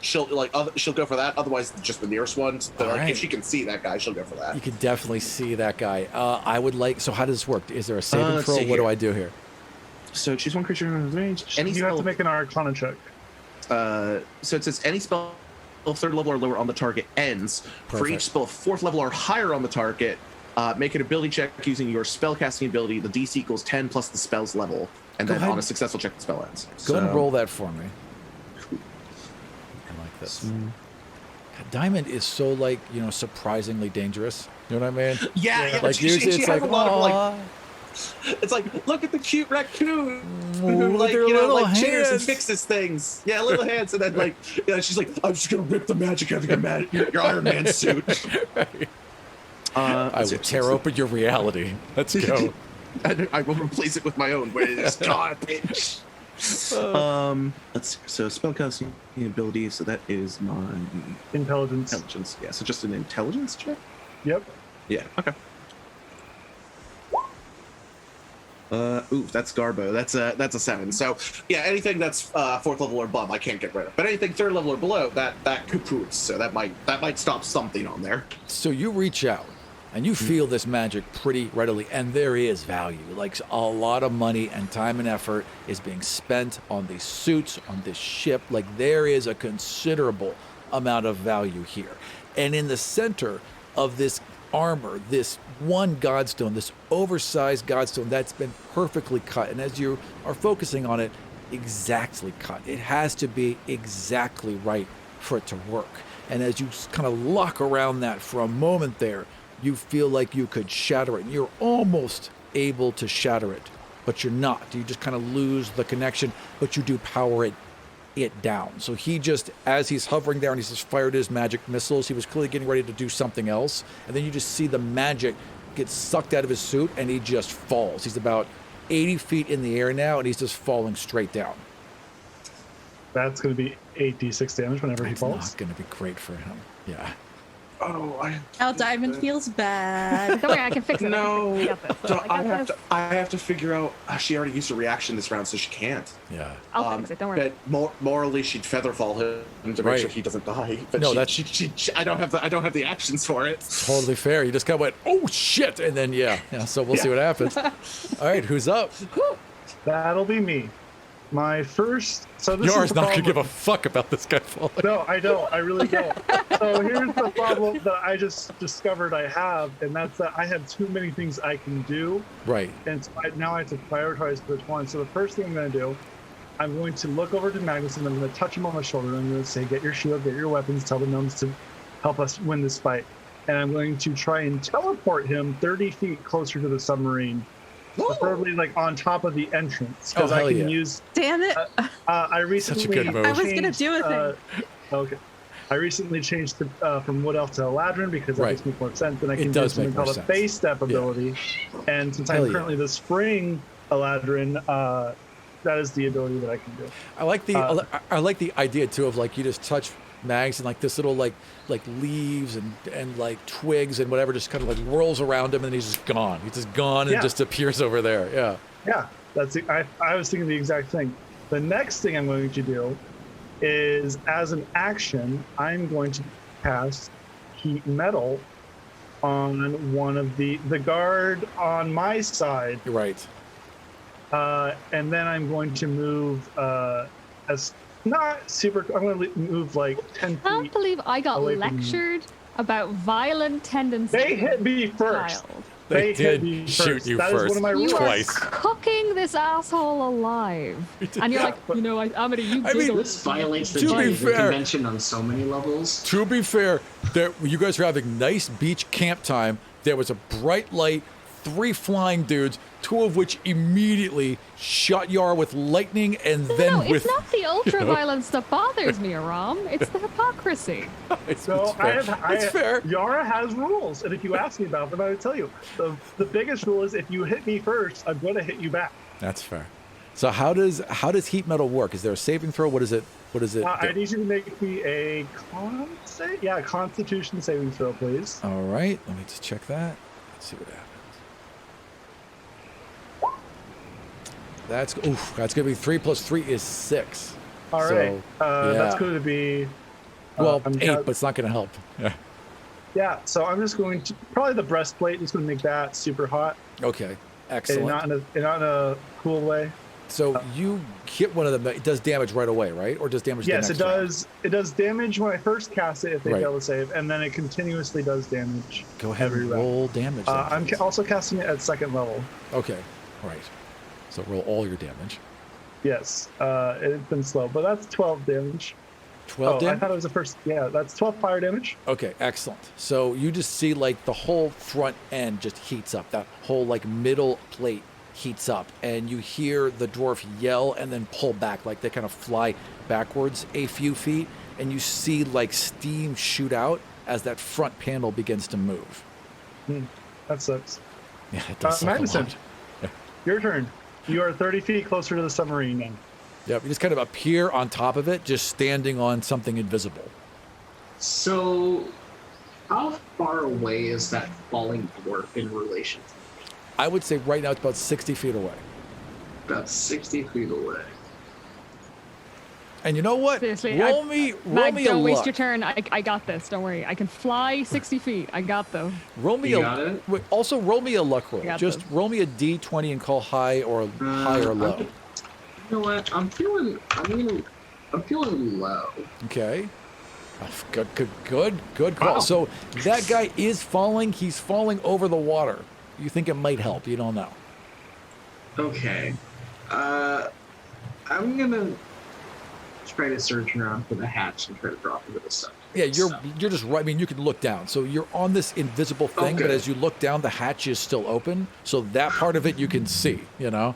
she'll she'll go for that. Otherwise, just the nearest one. But All right. if she can see that guy, she'll go for that. You can definitely see that guy. I would like. So how does this work? Is there a saving Let's throw? see What do here. I do here? So choose one creature in range. Any You spell, have to make an Arcana check. so it says any spell of 3rd level or lower on the target ends. For Perfect. each spell of 4th level or higher on the target, make an ability check using your spellcasting ability. The DC equals 10 plus the spell's level, and Go then ahead. on a successful check, the spell ends. Go ahead and roll that for me. I like this. God, Diamond is so like surprisingly dangerous. You know what I mean? Yeah, Like she usually has it's a like, lot of like. "Aw." It's like, look at the cute raccoon Ooh, who, like, their little like cheers and hands. fixes things. Yeah, little hands, and then like, she's like, I'm just gonna rip the magic out of your Iron Man suit. Right. Uh, I will tear open your reality. Let's go. and I will replace it with my own ways. God, bitch. Let's see. So spellcasting ability. So that is my Intelligence. intelligence. Yeah. So just an intelligence check. Yep. Yeah. Okay. Ooh, that's Garbo. That's a 7. So yeah, anything that's 4th level or above, I can't get rid of. But anything 3rd level or below, that kapoots. So that might stop something on there. So you reach out and you feel this magic pretty readily, and there is value. Like a lot of money and time and effort is being spent on these suits, on this ship. Like there is a considerable amount of value here. And in the center of this armor, this one godstone, this oversized godstone that's been perfectly cut. And as you are focusing on it, exactly cut. It has to be exactly right for it to work. And as you kind of lock around that for a moment there, you feel like you could shatter it. You're almost able to shatter it, but you're not. You just kind of lose the connection, but you do power it down. So he just, as he's hovering there and he's just fired his magic missiles, he was clearly getting ready to do something else. And then you just see the magic get sucked out of his suit and he just falls. He's about 80 feet in the air now and he's just falling straight down. That's going to be 8d6 damage whenever he It's falls. not going to be great for him. Yeah. Oh, Now Diamond feels bad. Don't worry, I can fix it. No. I got this. So I got this. I have to figure out. She already used a reaction this round, so she can't. Yeah. I'll fix it. Don't worry. But morally, she'd featherfall him to make Right. sure he doesn't die. But No, she, that's- I don't have the actions for it. Totally fair. You just kind of went, oh shit. And then, yeah. So we'll see what happens. All right. Who's up? That'll be me. My first. So this Yours is the not going to problem. give a fuck about this guy falling. No, I don't. I really don't. So here's the problem that I just discovered I have, and that's that I have too many things I can do, Right. and so now I have to prioritize which one. So the first thing I'm going to do, I'm going to look over to Magnus and I'm going to touch him on the shoulder. And I'm going to say, "Get your shield, get your weapons. Tell the gnomes to help us win this fight." And I'm going to try and teleport him 30 feet closer to the submarine, preferably like on top of the entrance, because Oh, I hell can yeah. use. Damn it. I recently. good move. I was gonna changed, do a thing. Okay. I recently changed from Wood Elf to Eladrin because that Right. makes more sense. And I It can do does something make more called a sense. phase step Yeah. ability. And since Hell I'm yeah. currently the spring Eladrin, that is the ability that I can do. I like the I like the idea too of like you just touch Mags and like this little like leaves and like twigs and whatever just kind of like whirls around him and he's just gone. He's just gone and Yeah. just appears over there. Yeah. Yeah, that's it. I was thinking the exact thing. The next thing I'm going to do is, as an action, I'm going to cast Heat Metal on one of the guard on my side. You're right. And then I'm going to move as not super. I'm going to move like 10 I can't feet. believe I got away from you. lectured about violent tendencies. They hit me first. Child. They hit did me shoot first. you That is first. one of my You rules. Twice. are cooking this asshole alive, and you're like, you know, Amity, you I mean, giggle. This violates the To be Geneva fair- Convention on so many levels. To be fair, you guys were having nice beach camp time. There was a bright light, 3 flying dudes, 2 of which immediately shot Yara with lightning and then No, with it's not the ultra violence that bothers me, Aram. It's the hypocrisy. it's So fair. It's fair. Yara has rules, and if you ask me about them, I would tell you. The biggest rule is if you hit me first, I'm going to hit you back. That's fair. So how does heat metal work? Is there a saving throw? What is it? I need you to make me a Constitution saving throw, please. All right, let me just check that. Let's see what happens. That's gonna be 3 + 3 is 6. All So, right, that's yeah. going to be Well, I'm 8, but it's not going to help. Yeah. Yeah, so I'm just going to probably the breastplate. Just going to make that super hot, Okay. and Excellent. not in a cool way. So you hit one of them. It does damage right away, right? Or does damage? Yes, the it next round? does. It does damage when I first cast it if they Right. fail to save, and then it continuously does damage. Go ahead every and round. roll damage. then, I'm please. also casting it at second level. Okay. Right. So roll all your damage. Yes, it's been slow, but that's 12 damage. 12 I damage. thought it was the first. Yeah, that's 12 fire damage. Okay, excellent. So you just see like the whole front end just heats up. That whole like middle plate heats up, and you hear the dwarf yell and then pull back, like they kind of fly backwards a few feet, and you see like steam shoot out as that front panel begins to move. That sucks. Yeah, it does suck a Magnuson, lot. your turn. You are 30 feet closer to the submarine now. Yep, you just kind of appear on top of it, just standing on something invisible. So, how far away is that falling dwarf in relation to me? I would say right now it's about 60 feet away. About 60 feet away. And you know what? Seriously, roll me a don't waste luck. your turn. I got this. Don't worry. I can fly 60 feet. I got them. Roll me You a got it? wait, also roll me a luck roll. I got Just this. roll me a d20 and call high or low. You know what? I'm feeling low. Okay. Oh, good call. Wow. So that guy is falling. He's falling over the water. You think it might help? You don't know. Okay. I'm gonna try to search around for the hatch and try to drop into the stuff. Yeah, you're just right. I mean, you can look down. So you're on this invisible thing, but Okay. as you look down, the hatch is still open. So that part of it you can see. You know.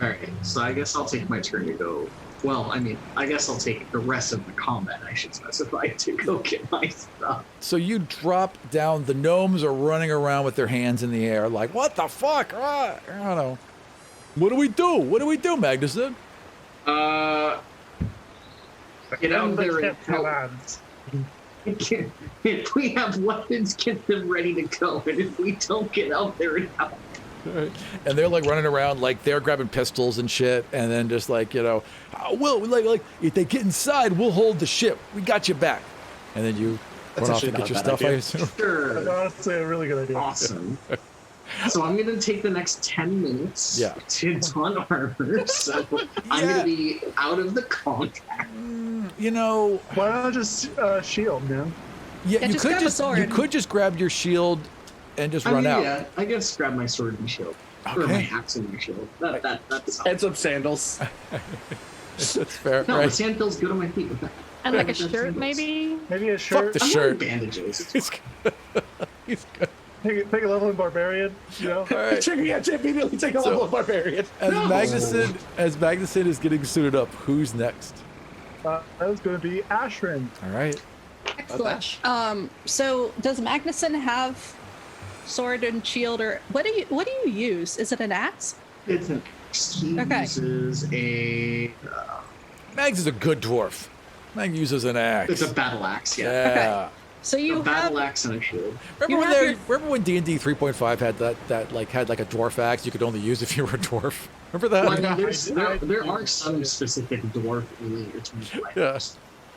All right. So I guess I'll take my turn to go. Well, I mean, I guess I'll take the rest of the combat. I should specify to go get my stuff. So you drop down. The gnomes are running around with their hands in the air, like, "What the fuck?" Ah, I don't know. What do we do? What do we do, Magnuson? Get out there and Can't help. lads. If we have weapons, get them ready to go. And if we don't, get out there and help. And they're like running around, like they're grabbing pistols and shit, and then just like, you know, "We'll like if they get inside, we'll hold the ship. We got you back." And then you That's run off actually and get not your a bad stuff. I idea. assume. That's Sure. honestly a really good idea. Awesome. So I'm going to take the next 10 minutes Yeah. to don armor. So I'm Yeah. going to be out of the contact. You know, Why not just shield, man? yeah, Yeah, you just could grab a just sword. you could just grab your shield and just run out. Yeah, I guess grab my sword and shield. Or my Okay. axe and my shield. That's And some sandals. That's fair, No, the right? sand feels good on my feet with that. And like a That's shirt, sandals. maybe? Maybe a Fuck shirt. the I'm shirt. wearing bandages. He's good. He's good. Take a level in barbarian. You know. All right. Immediately take a level of barbarian. As No. Magnuson is getting suited up, who's next? That was going to be Ashrin. All right. Excellent. So does Magnuson have sword and shield, or what do you use? Is it an axe? It's an he Okay. uses a Mags is a good dwarf. Mag uses an axe. it's a battle axe, yeah. Yeah. So A you have battle axe and a shield. Remember have when, your- remember when D&D 3.5 had that like had like a dwarf axe you could only use if you were a dwarf? Remember that? Well, I mean, I- there are some specific dwarf related Yeah.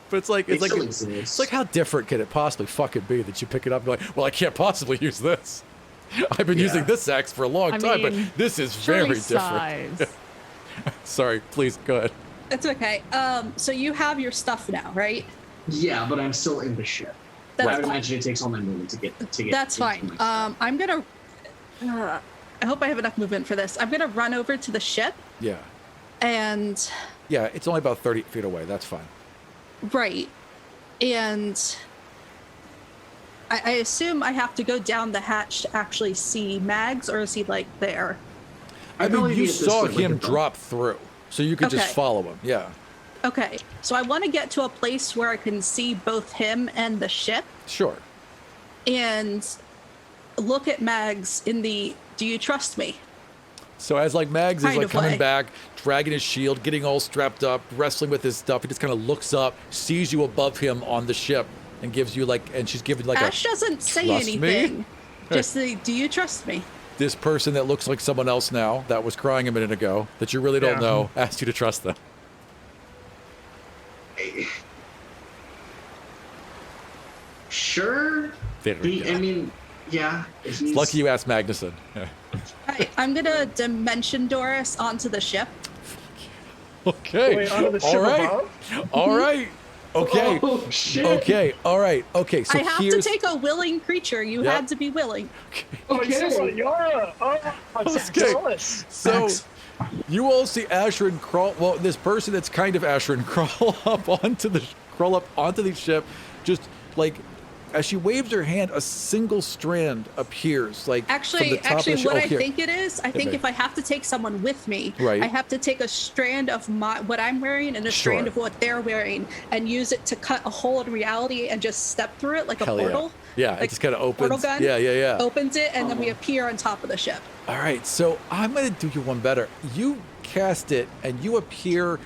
But it's like It it's like still it's exists. like how different can it possibly fucking be that you pick it up and go like, well, I can't possibly use this. I've been Yeah. using this axe for a long I time, mean, but this is Surely very different. size. Sorry, please go ahead. It's okay. So you have your stuff now, right? Yeah, but I'm still in the ship. That's I would fine. imagine it takes all my movement to get That's into fine. my stuff. I'm gonna. I hope I have enough movement for this. I'm gonna run over to the ship Yeah. and Yeah, it's only about 30 feet away. That's fine. right, and I assume I have to go down the hatch to actually see Mags, or is he like there? I I'd mean, probably you be at this saw point, like, him a dog. drop through, so you could just Okay. follow him. Yeah, Okay, so I want to get to a place where I can see both him and the ship, sure. and look at Mags in the "Do you trust me?" So as like Mags is Kind like of coming way. back, dragging his shield, getting all strapped up, wrestling with his stuff, he just kind of looks up, sees you above him on the ship, and gives you like, and she's giving like Ash doesn't say "Trust me?" anything. Just the "Do you trust me?" this person that looks like someone else now that was crying a minute ago that you really don't Yeah. know asked you to trust them. sure. There we go. I mean, yeah. It's lucky you asked Magnuson. Yeah. Right, I'm gonna dimension Doris onto the ship. Okay. Wait, onto the ship All right. above? All right. Okay. Oh shit. Okay. All right. Okay. So I have to here's. take a willing creature. You Yep. had to be willing. Oh, Yara! Oh, I'm Okay. jealous. So Max. you all see Ashrin crawl. Well, this person that's kind of Ashrin crawl up onto the ship, just like as she waves her hand, a single strand appears, like from Actually, the top of the ship. what Oh, I here. think it is, I think me. if I have to take someone with me, Right. I have to take a strand of what I'm wearing and a strand Sure. of what they're wearing, and use it to cut a hole in reality and just step through it like a Hell portal. Yeah, it Like just kind of portal opens. gun. Yeah. Opens it, and then we appear on top of the ship. All right, so I'm gonna do you one better. You cast it, and you appear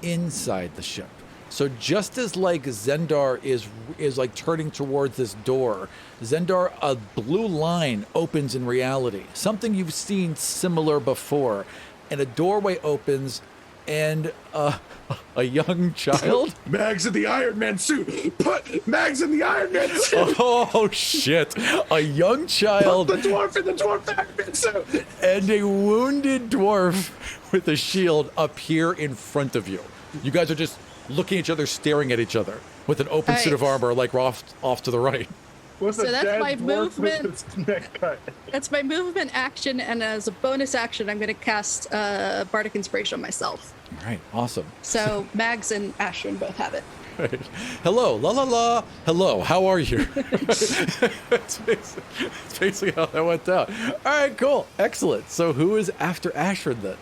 inside the ship. So just as like Zendar is like turning towards this door, Zendar, a blue line opens in reality. Something you've seen similar before, and a doorway opens, and a young child. Mags in the Iron Man suit. Put Mags in the Iron Man suit. Oh shit! A young child. Put the dwarf in the dwarf Iron Man suit. And a wounded dwarf with a shield appear in front of you. You guys are just looking at each other, staring at each other with an open suit of Alright. armor, like off to the right. With So a that's dead my dwarf with movement. its neck cut. That's my movement action, and as a bonus action, I'm going to cast Bardic Inspiration on myself. All right, awesome. So Mags and Ashwin both have it. Right. Hello, la la la. Hello, how are you? That's basically how that went down. All right, cool, excellent. So who is after Ashford then?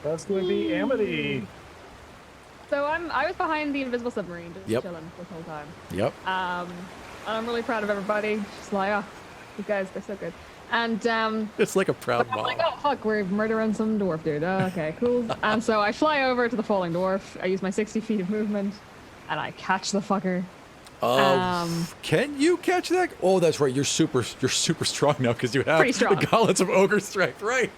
That's going to be Amity. So I was behind the invisible submarine, just Yep. chilling this whole time. Yep. And I'm really proud of everybody. Just like, oh, you guys, they're so good. And It's like a proud I'm mom. like, oh fuck, we're murdering some dwarf dude. Okay, cool. And so I fly over to the falling dwarf. I use my 60 feet of movement, and I catch the fucker. Can you catch that? Oh, that's right. You're super strong now because you have Pretty strong. the gauntlets of ogre strength, right?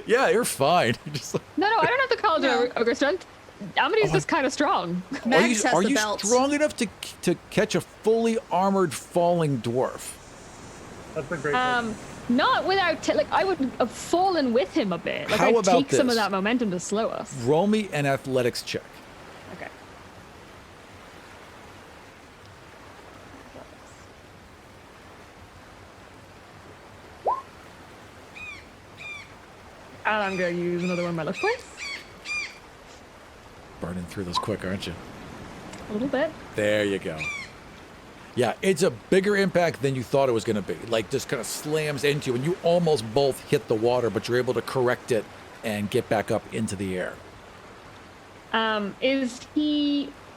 Yeah, you're fine. You're just like, No, I don't have the college No. of ogre strength. Amity's just kind of strong. Mags has are the you belt. strong enough to catch a fully armored falling dwarf? That's a great one. Not without, like, I would have fallen with him a bit. Like, How I'd about take some of this? that momentum to slow us. Roll me an athletics check. Okay. And I'm gonna use another one of my luck points. Burning through those quick, aren't you? A little bit. There you go. Yeah, it's a bigger impact than you thought it was going to be. Like, just kind of slams into you, and you almost both hit the water, but you're able to correct it and get back up into the air.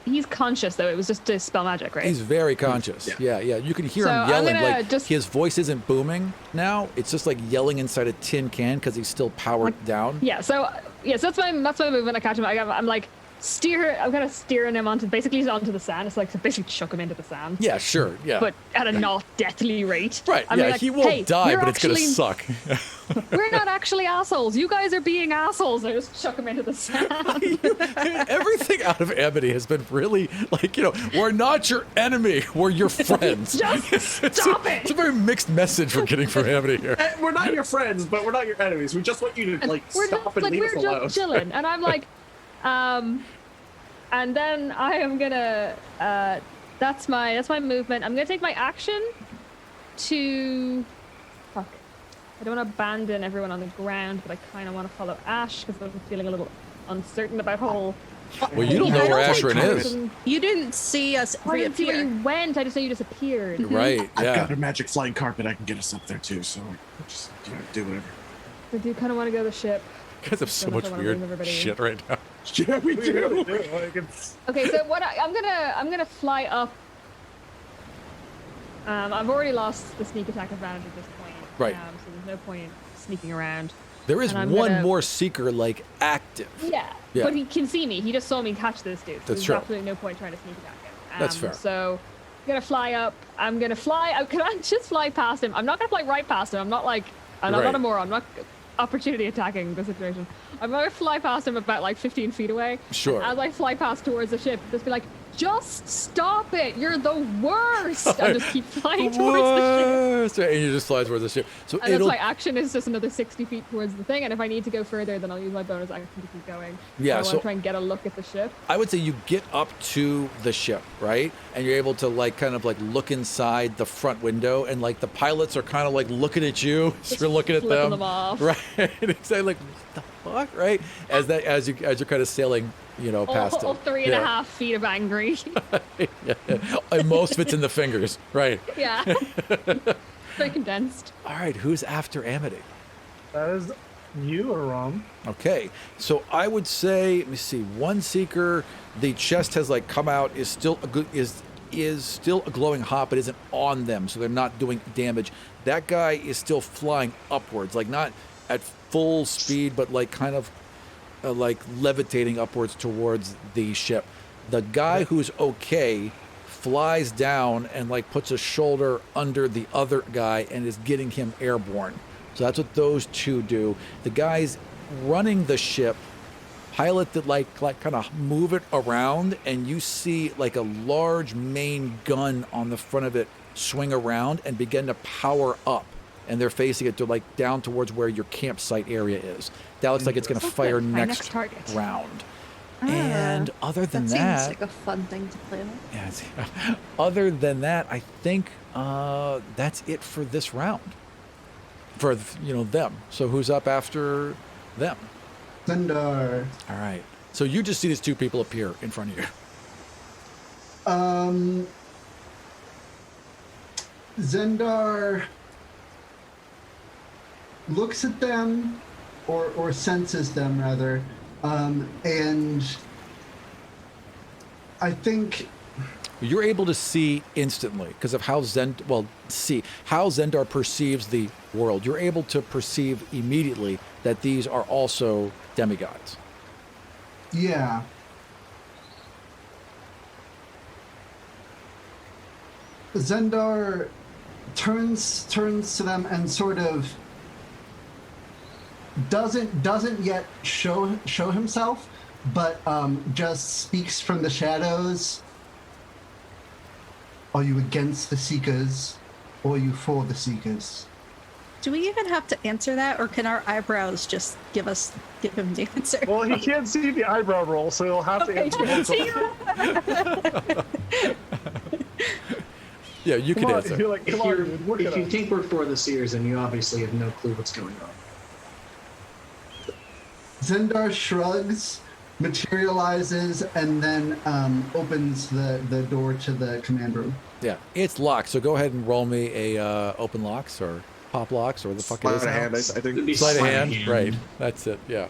He's conscious though? It was just to spell magic, right? He's very conscious. Yeah. You can hear So him I'm yelling. gonna Like, just- his voice isn't booming now. It's just like yelling inside a tin can because he's still powered down. Yeah, so that's my movement. I catch him. I'm like I'm kind of steering him onto the sand. It's like to basically chuck him into the sand. Yeah, sure. Yeah. But at a not deathly rate. right. I'm Yeah, like, he won't hey, die, we're but it's going to actually- suck. We're not actually assholes. You guys are being assholes. I just chuck him into the sand. Everything out of Amity has been really like, we're not your enemy, we're your friends. Just stop it. It's a very mixed message we're getting from Amity here. We're not your friends, but we're not your enemies. We just want you to like We're stop just and like leave we're us alone. just chilling, and I'm like, and then I am gonna. That's my movement. I'm gonna take my action to. Fuck. I don't want to abandon everyone on the ground, but I kind of want to follow Ash because I'm feeling a little uncertain about whole. Well, you don't Yeah, know I where don't Ashrin think is. You didn't see us I didn't see where reappear. you went. I just know you disappeared. Right, I've yeah. got a magic flying carpet. I can get us up there too. So just do whatever. I do kind of want to go to the ship. You guys have so Don't know if much I wanna weird leave everybody. shit right now. Yeah, we We really do. do. Like, it's, Okay, so what I'm gonna fly up. I've already lost the sneak attack advantage at this point. Right. So there's no point sneaking around. There is And I'm one gonna- more seeker, like, active. Yeah. Yeah. But he can see me. He just saw me catch this dude. So That's there's true. absolutely no point trying to sneak attack him. That's fair. So I'm gonna fly up. I'm gonna fly. Can I just fly past him? I'm not gonna fly right past him. I'm not like. I'm Right. not a moron. I'm not opportunity attacking the situation. I'm gonna fly past him about like 15 feet away. Sure. And as I fly past towards the ship, just be like, just stop it. You're the worst. I just keep flying towards the ship. And you just fly towards the ship. So And that's it'll my action is just another 60 feet towards the thing. And if I need to go further, then I'll use my bonus action to keep going. Yeah, I want so- to try and get a look at the ship. I would say you get up to the ship, right? And you're able to like kind of like look inside the front window, and like the pilots are kind of like looking at you. Just You're looking at flipping them. them off. Right. Exactly, like what the fuck, right? As you're kind of sailing, past All it. 3.5 feet of angry. Yeah. And most of it's in the fingers, right? Yeah. Very condensed. All right, who's after Amity? That is you are wrong. Okay, so I would say, let me see, one seeker, the chest has like come out, is still a good, is still a glowing hot, but isn't on them, so they're not doing damage. That guy is still flying upwards, like not at full speed, but like kind of like levitating upwards towards the ship. The guy who's okay flies down and like puts a shoulder under the other guy and is getting him airborne. So that's what those two do. The guys running the ship, pilot that like kind of move it around, and you see like a large main gun on the front of it swing around and begin to power up. And they're facing it to like down towards where your campsite area is. That looks like it's going to fire My next target. round. And other than that that, seems like a fun thing to play with. yeah, other than that, I think that's it for this round. For them. So who's up after them? Zendar. All right. So you just see these two people appear in front of you. Zendar looks at them, or senses them rather, and I think You're able to see instantly because of how Zendar perceives the world. You're able to perceive immediately that these are also demigods. yeah. Zendar turns to them and sort of doesn't yet show himself, but just speaks from the shadows. Are you against the Seekers, or are you for the Seekers? Do we even have to answer that, or can our eyebrows just give him the answer? Well, he can't see the eyebrow roll, so he'll have to answer both. Yeah, you can answer. You're like, come on, dude, look If at you us. think we're for the Seers, then you obviously have no clue what's going on. Zendar shrugs, materializes, and then opens the door to the command room. Yeah, it's locked. So go ahead and roll me a open locks or pop locks or the fuck it Sleight is. of now. hand, I It'd think. be Sleight of sleight hand, right? That's it. Yeah.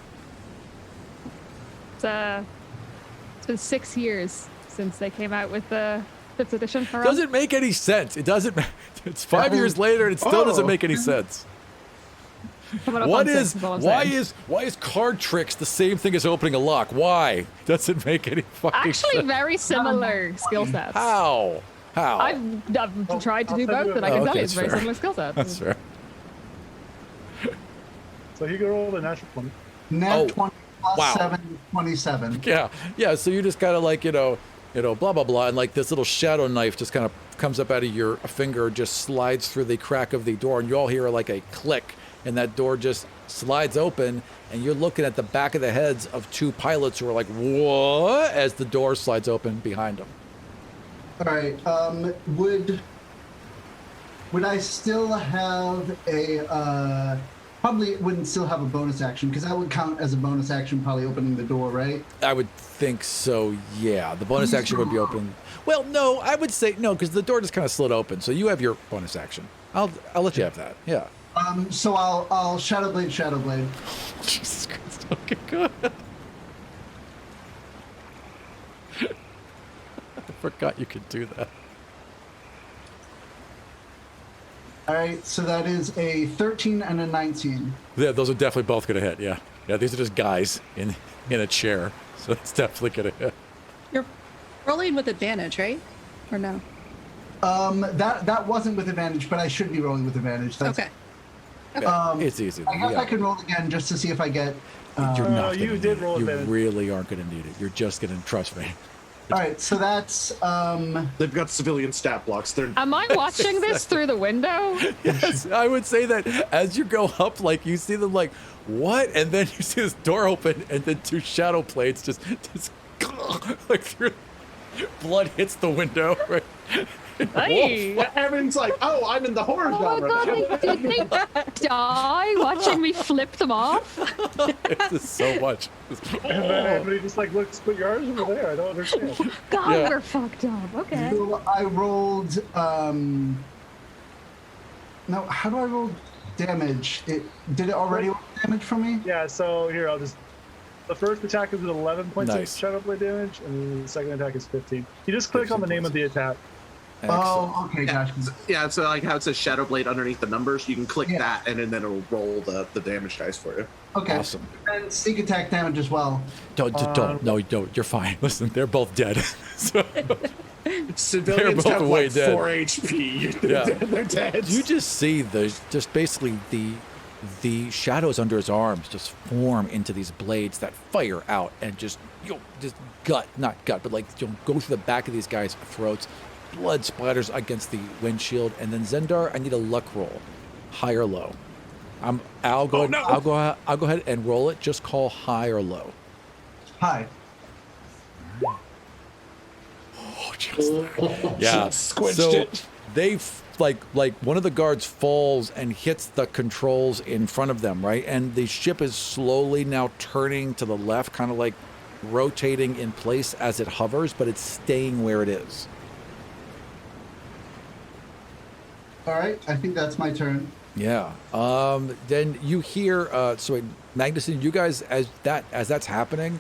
It's been 6 years since they came out with the 5th edition. around. Doesn't make any sense. It doesn't. It's 5 years later, and it still doesn't make any sense. Coming up What on is 6 all I'm saying. why is card tricks the same thing as opening a lock? Why doesn't make any fucking Actually sense? very similar skill sets. How? I've tried to I'll do send both, you a- and I can Oh, tell okay, you it's very fair. similar skill sets. That's fair. So he can roll the natural 20. Nat Oh, 20 plus wow. 7, 27. Yeah. So you just kind of like blah blah blah, and like this little shadow knife just kind of comes up out of your finger, just slides through the crack of the door, and you all hear like a click, and that door just slides open, and you're looking at the back of the heads of two pilots who are like, what? As the door slides open behind them. All right. Would I still have a probably wouldn't still have a bonus action, because that would count as a bonus action, probably opening the door, right? I would think so, yeah. The bonus action would be open. Well, no, I would say no, because the door just kind of slid open, so you have your bonus action. I'll let you have that, yeah. So I'll Shadow Blade. Jesus Christ, okay, good. I forgot you could do that. All right, so that is a 13 and a 19. Yeah, those are definitely both gonna hit, yeah. Yeah, these are just guys in a chair, so it's definitely gonna hit. You're rolling with advantage, right? Or no? That wasn't with advantage, but I should be rolling with advantage. That's, Okay. It's easy. I guess I can roll again just to see if I get. You're not you gonna did need it. roll You advantage. really aren't gonna need it. You're just gonna trust me. All right, so that's They've got civilian stat blocks. They're Am I watching this through the window? Yes, I would say that as you go up, like you see them like, what? And then you see this door open and then two shadow blades just like through, blood hits the window. Right? Hey. Evan's like, oh, I'm in the horror Oh my genre. god, did they die watching me flip them off? It's just so much. And then everybody just like looks, but your arms over there. I don't understand. God, Yeah. we're fucked up. Okay. so I rolled. No, how do I roll damage? Did it already roll damage for me? Yeah, so here, I'll just. The first attack is at 11 points Nice. of Shadow Blade damage, and the second attack is 15. You just click on the name of the attack. Oh, okay, Yeah. gotcha. Yeah, so like how it says Shadow Blade underneath the numbers, you can click Yeah. that, and then it'll roll the damage dice for you. Okay. Awesome. And sneak attack damage as well. Don't. No, don't. You're fine. Listen, they're both dead. So, Civilians both have way like dead. 4 HP. Yeah. They're dead. you just see just basically the shadows under his arms just form into these blades that fire out and just not gut, but like go through the back of these guys' throats. Blood splatters against the windshield, and then Zendar, I need a luck roll, high or low. I'll go. Oh, ahead, no. I'll go ahead and roll it. Just call high or low. Hi. Oh, just yeah. Squinched So it. they like one of the guards falls and hits the controls in front of them, right? And the ship is slowly now turning to the left, kind of like rotating in place as it hovers, but it's staying where it is. All right, I think that's my turn. Yeah. Then you hear. So Magnuson, you guys, as that's happening,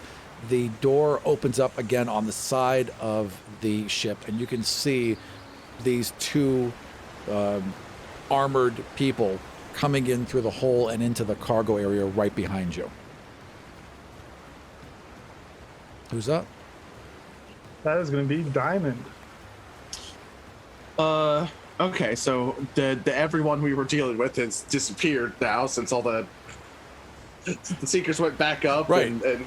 the door opens up again on the side of the ship, and you can see these two armored people coming in through the hole and into the cargo area right behind you. Who's up? That is going to be Diamond. Okay, so the everyone we were dealing with has disappeared now since all the Seekers went back up, Right. and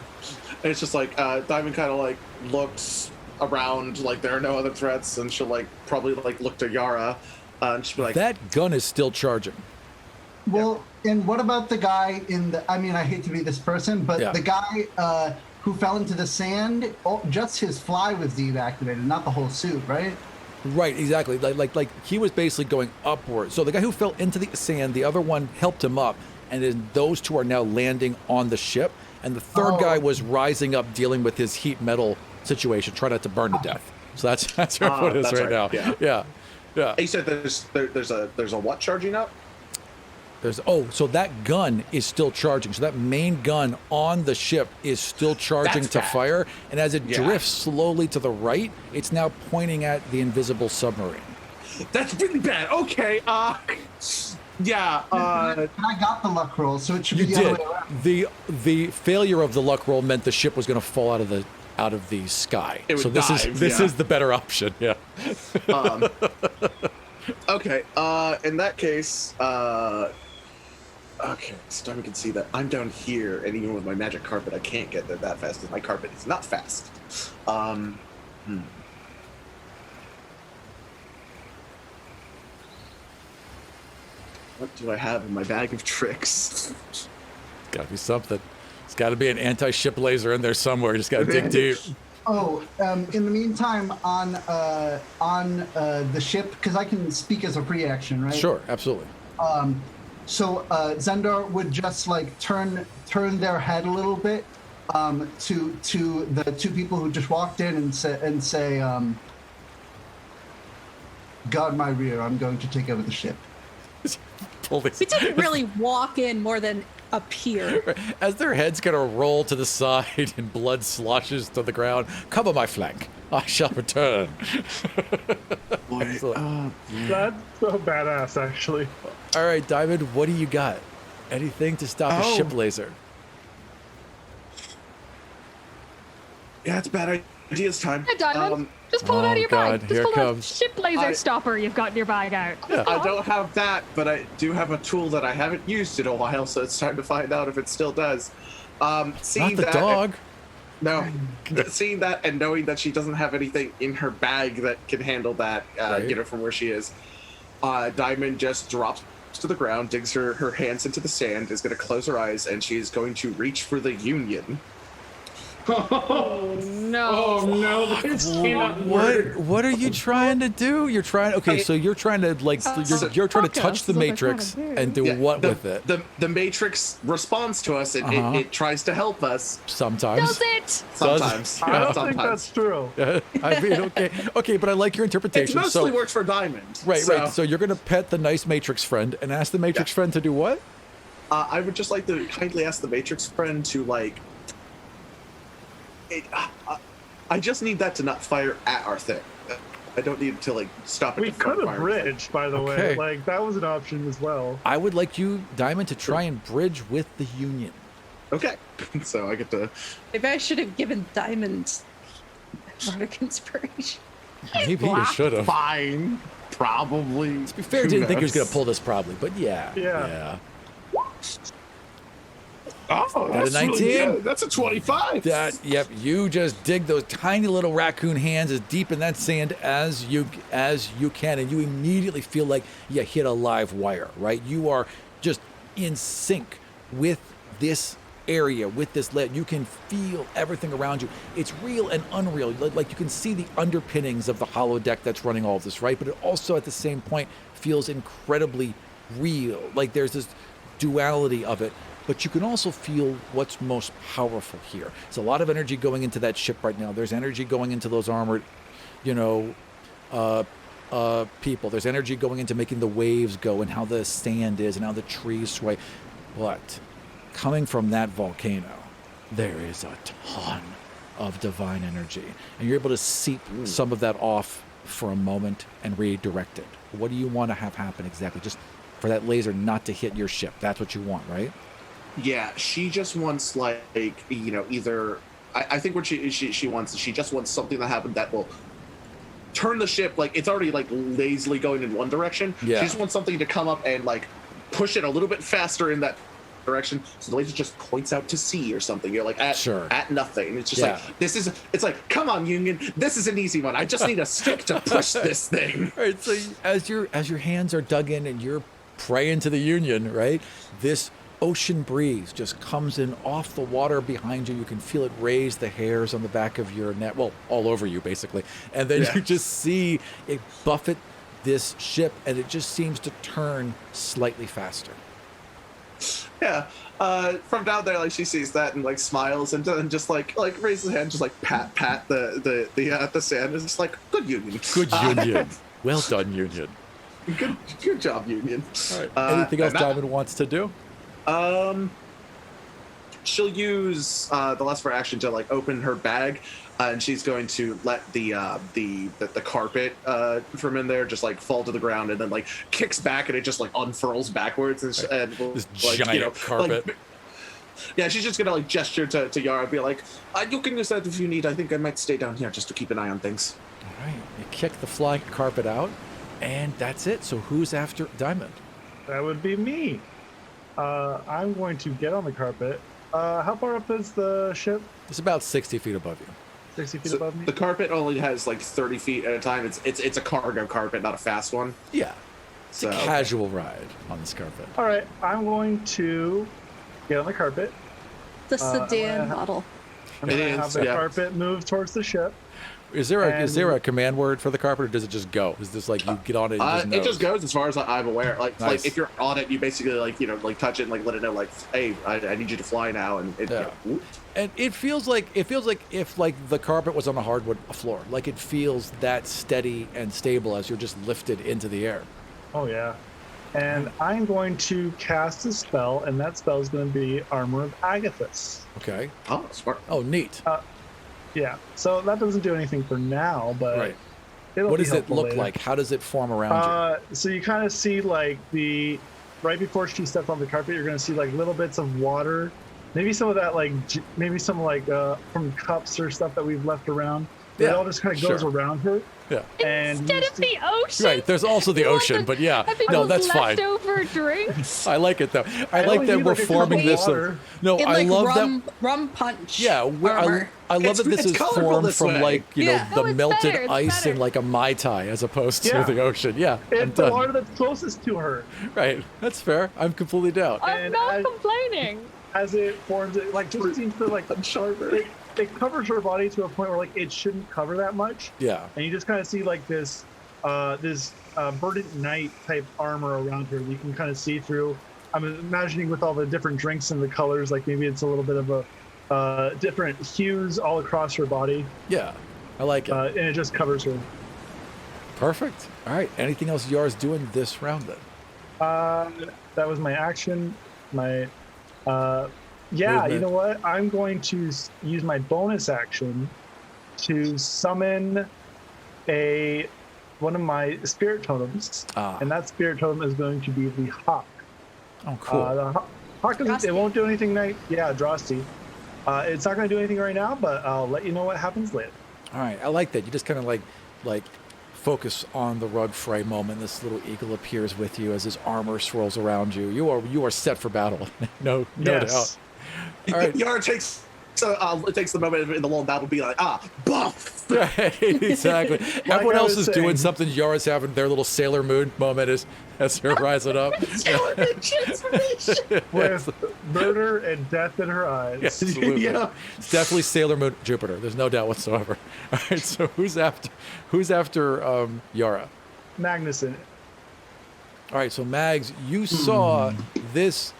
it's just like Diamond kind of like looks around, like there are no other threats, and she'll like probably like look to Yara, and she'll be like, That gun is still charging. Well, and what about the guy in the? I mean, I hate to be this person, but Yeah. the guy who fell into the sand, just his fly was deactivated, not the whole suit, right? Right, exactly. Like he was basically going upward. So the guy who fell into the sand, the other one helped him up, and then those two are now landing on the ship. And the third guy was rising up, dealing with his heat metal situation, trying not to burn to death. So that's where it is that's right right, now. yeah. Yeah. "You said there's a what charging up?" So that gun is still charging. So that main gun on the ship is still charging That's to bad. fire. And as it Yeah. drifts slowly to the right, it's now pointing at the invisible submarine. That's really bad. Okay, yeah, And I got the luck roll, so it should You be the other did. way around. The failure of the luck roll meant the ship was going to fall out of the sky. It would So this dive, is yeah. the better option. Yeah. okay. In that case, okay, so we can see that I'm down here, and even with my magic carpet, I can't get there that fast because my carpet is not fast. What do I have in my bag of tricks? Got to be something. It's got to be an anti-ship laser in there somewhere. Just got to dig deep. Oh, in the meantime, on the ship, because I can speak as a free action, right? Sure, absolutely. So Zendar would just like turn their head a little bit to the two people who just walked in and say, "Guard my rear. I'm going to take over the ship." Pull these- We didn't really walk in more than appear. As their heads kind of roll to the side and blood sloshes to the ground, cover my flank. I shall return. Excellent. That's so badass, actually. All right, Diamond, what do you got? Anything to stop a Oh. ship laser? Yeah, it's bad ideas time. Hey, Diamond, just pull it out of oh, your God, bag. here Just pull comes. that ship laser stopper you've got in your bag out. I don't have that, but I do have a tool that I haven't used in a while, so it's time to find out if it still does. See Not the that dog. No, seeing that and knowing that she doesn't have anything in her bag that can handle that, Right. get her from where she is, Diamond just drops to the ground, digs her hands into the sand, is going to close her eyes, and she is going to reach for the Union. Oh no. Oh no, this cannot work. What are you trying to do? You're trying. Okay, so you're trying to like you're trying to touch the Focus is what they're Matrix trying to do. and do Yeah, what the, with it? The Matrix responds to us. It tries to help us. Sometimes. Does it? Sometimes. I don't Sometimes. think that's true. I mean, okay, but I like your It interpretation. mostly So works for Diamond. right. So you're gonna pet the nice Matrix friend and ask the Matrix friend to do what? I would just like to kindly ask the Matrix friend to I just need that to not fire at our thing. I don't need to stop it. We could have bridged, by the Okay. way. Like that was an option as well. I would like you, Diamond, to try and bridge with the Union. Okay, so I get to. Maybe I should have given Diamond bardic inspiration. Maybe you should have. Fine, probably. To be fair, didn't think he was gonna pull this probably, but yeah. Yeah. Oh, Got a that's really 19? good. That's a 25. Yep. You just dig those tiny little raccoon hands as deep in that sand as you can, and you immediately feel like you hit a live wire. Right? You are just in sync with this area, with this lead. You can feel everything around you. It's real and unreal. Like you can see the underpinnings of the holodeck that's running all of this, right? But it also at the same point feels incredibly real. Like there's this duality of it. But you can also feel what's most powerful here. There's a lot of energy going into that ship right now. There's energy going into those armored, people. There's energy going into making the waves go and how the sand is and how the trees sway. But coming from that volcano, there is a ton of divine energy. And you're able to seep some of that off for a moment and redirect it. What do you want to have happen exactly? Just for that laser not to hit your ship. That's what you want, right? Yeah, she just wants either. I think what she wants is she just wants something to happen that will turn the ship it's already lazily going in one direction. Yeah. She just wants something to come up and push it a little bit faster in that direction, so the laser just points out to sea or something. You're at nothing. It's just it's like, come on, Union, this is an easy one. I just need a stick to push this thing. All right, so as your hands are dug in and you're praying to the Union, right? This ocean breeze just comes in off the water behind you. You can feel it raise the hairs on the back of your neck, well, all over you basically. And then you just see it buffet this ship, and it just seems to turn slightly faster. Yeah. From down there, she sees that and smiles and then just raises a hand, just pat the sand. It's just good Union. Good Union. Well done, Union. Good job, Union. All right. Anything else Diamond wants to do? She'll use the last of her action to open her bag, and she's going to let the carpet from in there just fall to the ground, and then kicks back, and it just unfurls backwards, and will, This giant carpet. Yeah, she's just gonna gesture to Yara, and be like, "You can use that if you need. I think I might stay down here just to keep an eye on things." All right. You kick the flying carpet out, and that's it. So who's after Diamond? That would be me. I'm going to get on the carpet. How far up is the ship? It's about 60 feet above you. 60 feet So above me? the carpet only has 30 feet at a time. It's a cargo carpet, not a fast one. Yeah. It's So a casual ride on this carpet. All right, I'm going to get on the carpet. The sedan model. I'm going to It have is, the yeah. carpet move towards the ship. Is there a command word for the carpet, or does it just go? Is this you get on it and it just goes as far as I'm aware. Nice. If you're on it, you basically touch it and let it know hey, I need you to fly now, and it. Yeah. And it feels like if the carpet was on a hardwood floor. It feels that steady and stable as you're just lifted into the air. Oh, yeah. And I'm going to cast a spell, and that spell is going to be Armor of Agathis. Okay. Oh, smart. Oh, neat. Yeah, so that doesn't do anything for now, but Right. it'll What be does it helpful look later. like? How does it form around you? So you kind of see right before she steps on the carpet, you're going to see little bits of water maybe some of that maybe some from cups or stuff that we've left around. It Yeah, all just kind of goes sure. around her. Yeah. And Instead of the ocean. Right. There's also the You want ocean, but yeah. I think No, those that's fine. leftover drinks. I like it though. I I like only that need, we're like, a cup forming of this. water. No, In I like love rum, that. rum punch. Yeah, armor. I love that this It's is colorful formed this from way. like Yeah. the No, it's melted better, it's ice in better. like a Mai Tai as opposed to Yeah. the ocean. Yeah, I'm It's the done. water that's closest to her. Right, that's fair. I'm completely down. I'm And not I- complaining. As it forms, it just seems to it covers her body to a point where like it shouldn't cover that much, Yeah, and you just kind of see like this verdant night type armor around her that you can kind of see through. I'm imagining with all the different drinks and the colors, like maybe it's a little bit of a different hues all across her body, yeah, I like it. and it just covers her. Perfect. All right. Anything else yours doing this round then? That was my action. My yeah, you Movement. know what? I'm going to use my bonus action to summon one of my spirit totems, and that spirit totem is going to be the hawk. Oh, cool. The hawk doesn't, it won't do anything. Drosty. It's not going to do anything right now, but I'll let you know what happens later. All right, I like that. You just kind of like focus on the rug fray moment. This little eagle appears with you as his armor swirls around you. You are set for battle. no Yes. doubt. All right. Yara takes the moment in the lull battle to be like, buff. Right, exactly. Everyone I else was is doing saying. something. Yara's having their little Sailor Moon moment as they're rising up. With murder and death in her eyes. Yes, absolutely. Yeah. It's definitely Sailor Moon Jupiter. There's no doubt whatsoever. All right, so who's after Yara? Magnuson. All right, so Mags, you saw this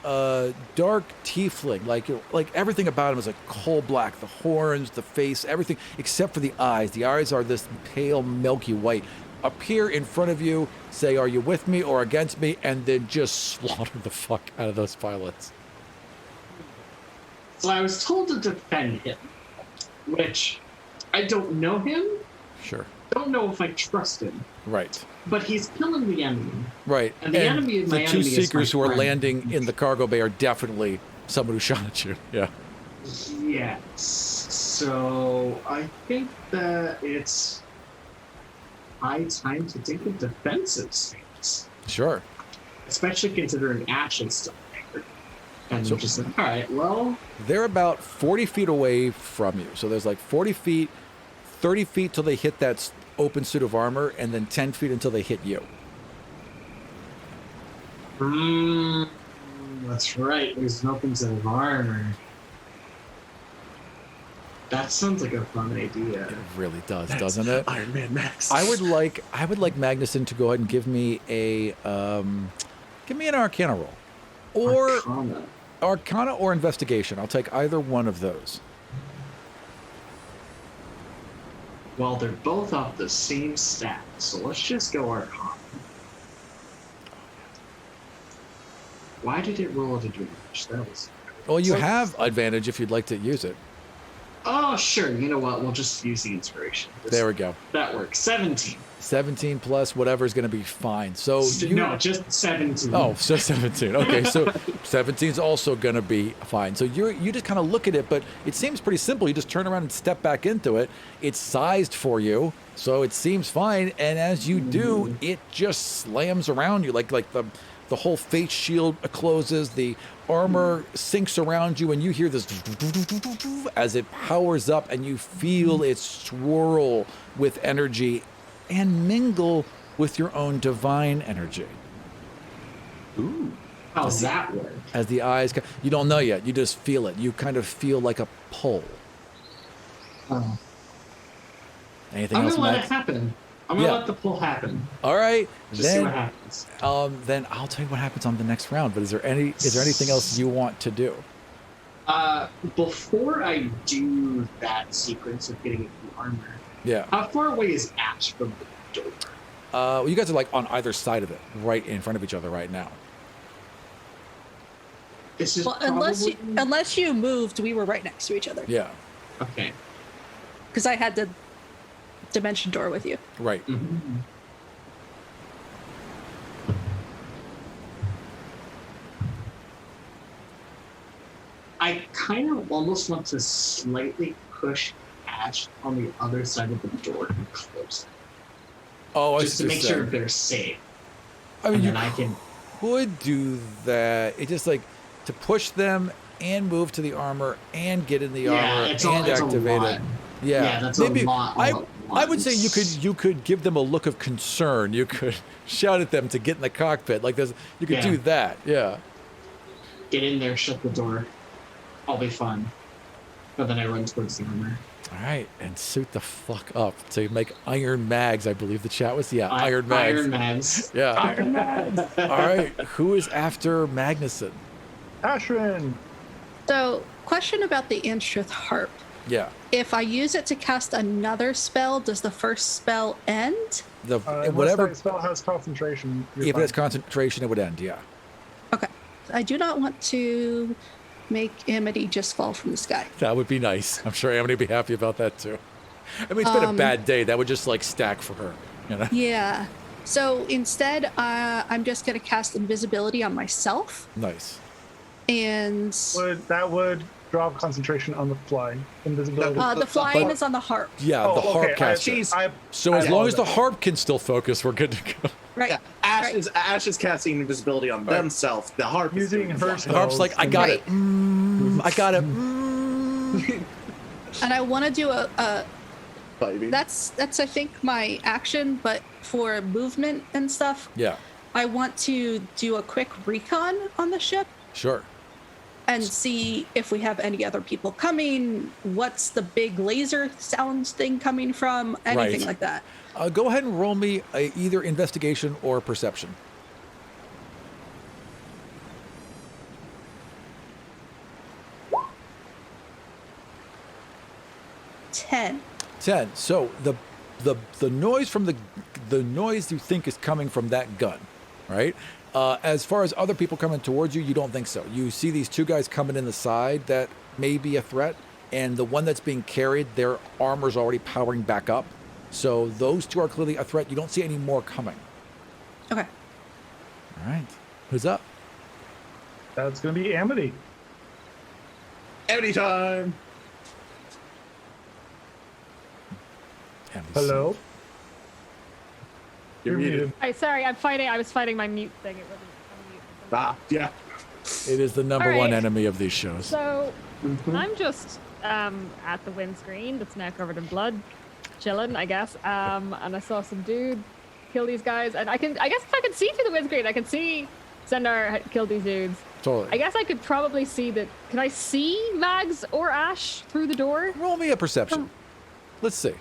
dark tiefling, like everything about him is like coal black, the horns, the face, everything except for the eyes. The eyes are this pale milky white. Appear in front of you, say, "Are you with me or against me?" and then just slaughter the fuck out of those pilots. So I was told to defend him, which I don't know him. Sure. Don't know if I trust him, Right. but he's killing the enemy. Right. And the enemy of the my two enemy is seekers my who are friend. landing in the cargo bay are definitely someone who shot at you. Yeah. Yes. So I think that it's high time to take a defensive stance, Sure. especially considering Ash is still there. And So- just like, all right, well, They're about 40 feet away from you. So there's like 40 feet, 30 feet till they hit that open suit of armor, and then 10 feet until they hit you. that's right. There's an open set of armor. That sounds like a fun idea. It really does, doesn't it? Iron Man Max. I would like Magnuson to go ahead and give me an Arcana roll, or Arcana. Arcana or Investigation. I'll take either one of those. Well, they're both off the same stat, so let's just go Arcana. Why did it roll at advantage? That was. Well, you So- have advantage if you'd like to use it. Oh, sure. You know what? We'll just use the inspiration. There we go. That works. 17. 17 plus whatever is going to be fine. So you, No, just 17. Oh, so 17. Okay, so 17 is also going to be fine. So you just kind of look at it, but it seems pretty simple. You just turn around and step back into it. It's sized for you, so it seems fine. And as you do, it just slams around you like the whole face shield closes, the armor sinks around you, and you hear this as it powers up, and you feel it swirl with energy and mingle with your own divine energy. Ooh. How's that work? As the eyes, you don't know yet. You just feel it. You kind of feel like a pull. Oh. Anything I'm else, gonna let Max? it happen. I'm gonna Yeah. let the pull happen. All right, Just see what happens. then I'll tell you what happens on the next round. But is there anything else you want to do? Before I do that sequence of getting the armor, Yeah. how far away is Ash from the door? Well, you guys are like on either side of it, right in front of each other right now. This is Well, unless you moved, we were right next to each other. Yeah. Okay. Because I had the dimension door with you. Right. Mhm. I kind of almost want to slightly push Ash on the other side of the door and close it. Oh, I Just see to what make you're sure saying. they're safe. I mean, And you then I can. could do that. It just like to push them and move to the armor and get in the Yeah, armor it's and a activate lot. it. Yeah, Yeah, that's a lot all at I would say once. you could give them a look of concern. You could shout at them to get in the cockpit. Like there's you could do Yeah. that. Yeah. Get in there, shut the door. I'll be fine. But then I run towards the armor. All right, and suit the fuck up to make Iron Mags. I believe the chat was Iron Mags. Iron Mags. Yeah. Iron Man. All right, who is after Magnuson? Ashrin. So, question about the Instrith Harp. Yeah. If I use it to cast another spell, does the first spell end? The Unless whatever that spell has concentration. you're if it has fine. concentration, it would end. Yeah. Okay. I do not want to make Amity just fall from the sky. That would be nice. I'm sure Amity would be happy about that too. I mean, it's been a bad day. That would just like stack for her. You know? Yeah. So instead, I'm just going to cast invisibility on myself. Nice. And That would drop concentration on the fly. Invisibility. the flying But- is on the harp. Yeah, the Oh, harp okay, caster. So as I long as the apologize. harp can still focus, we're good to go. Right. Yeah, Ash right. is casting invisibility on themselves. The harp is Using doing her flying. The harp's like, I got Right. it. I got it. And I want to do a Baby. that's I think my action, but for movement and stuff, Yeah, I want to do a quick recon on the ship sure. and see if we have any other people coming. What's the big laser sounds thing coming from? Anything Right. like that. Go ahead and roll me either investigation or perception. 10. 10. So the noise from the noise you think is coming from that gun, right? As far as other people coming towards you, you don't think so. You see these two guys coming in the side that may be a threat, and the one that's being carried, their armor's already powering back up. So those two are clearly a threat. You don't see any more coming. Okay. All right. Who's up? That's going to be Amity. Anytime. Hello? You're muted. Sorry, I was fighting my mute thing. It wasn't unmute. Ah, yeah. It is the number All one right. enemy of these shows. So I'm just at the windscreen that's now covered in blood, chilling, I guess. And I saw some dude kill these guys, and I guess if I can see through the windscreen, I can see Zendar had killed these dudes. Totally. I guess I could probably see that. Can I see Mags or Ash through the door? Roll me a perception. Let's see.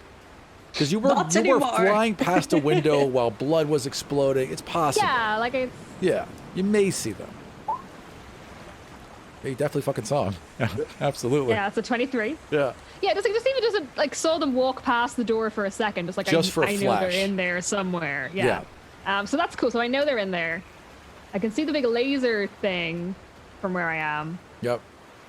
Because you were Not anymore. flying past a window while blood was exploding. It's possible. Yeah, like it's. Yeah, you may see them. Yeah, you definitely fucking saw them. Yeah, absolutely. Yeah, it's a 23. Yeah. Yeah, just even just like saw them walk past the door for a second, just like Just for a I know flash. they're in there somewhere. Yeah. So that's cool. So I know they're in there. I can see the big laser thing from where I am. Yep.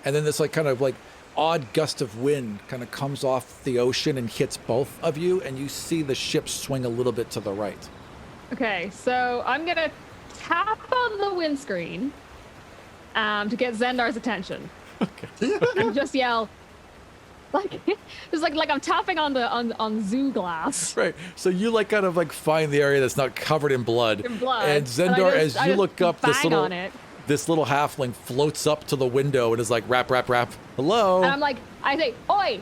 And then this like kind of like odd gust of wind kind of comes off the ocean and hits both of you, and you see the ship swing a little bit to the right. Okay, so I'm gonna tap on the windscreen to get Zendar's attention. Okay. And just yell, like, it's like I'm tapping on the on zoo glass. Right. So you like kind of like find the area that's not covered in blood. In blood. And Zendar, I as you just look up, bang on it. this little halfling floats up to the window and is like, rap, rap, rap. Hello. And I'm like, I say, oi,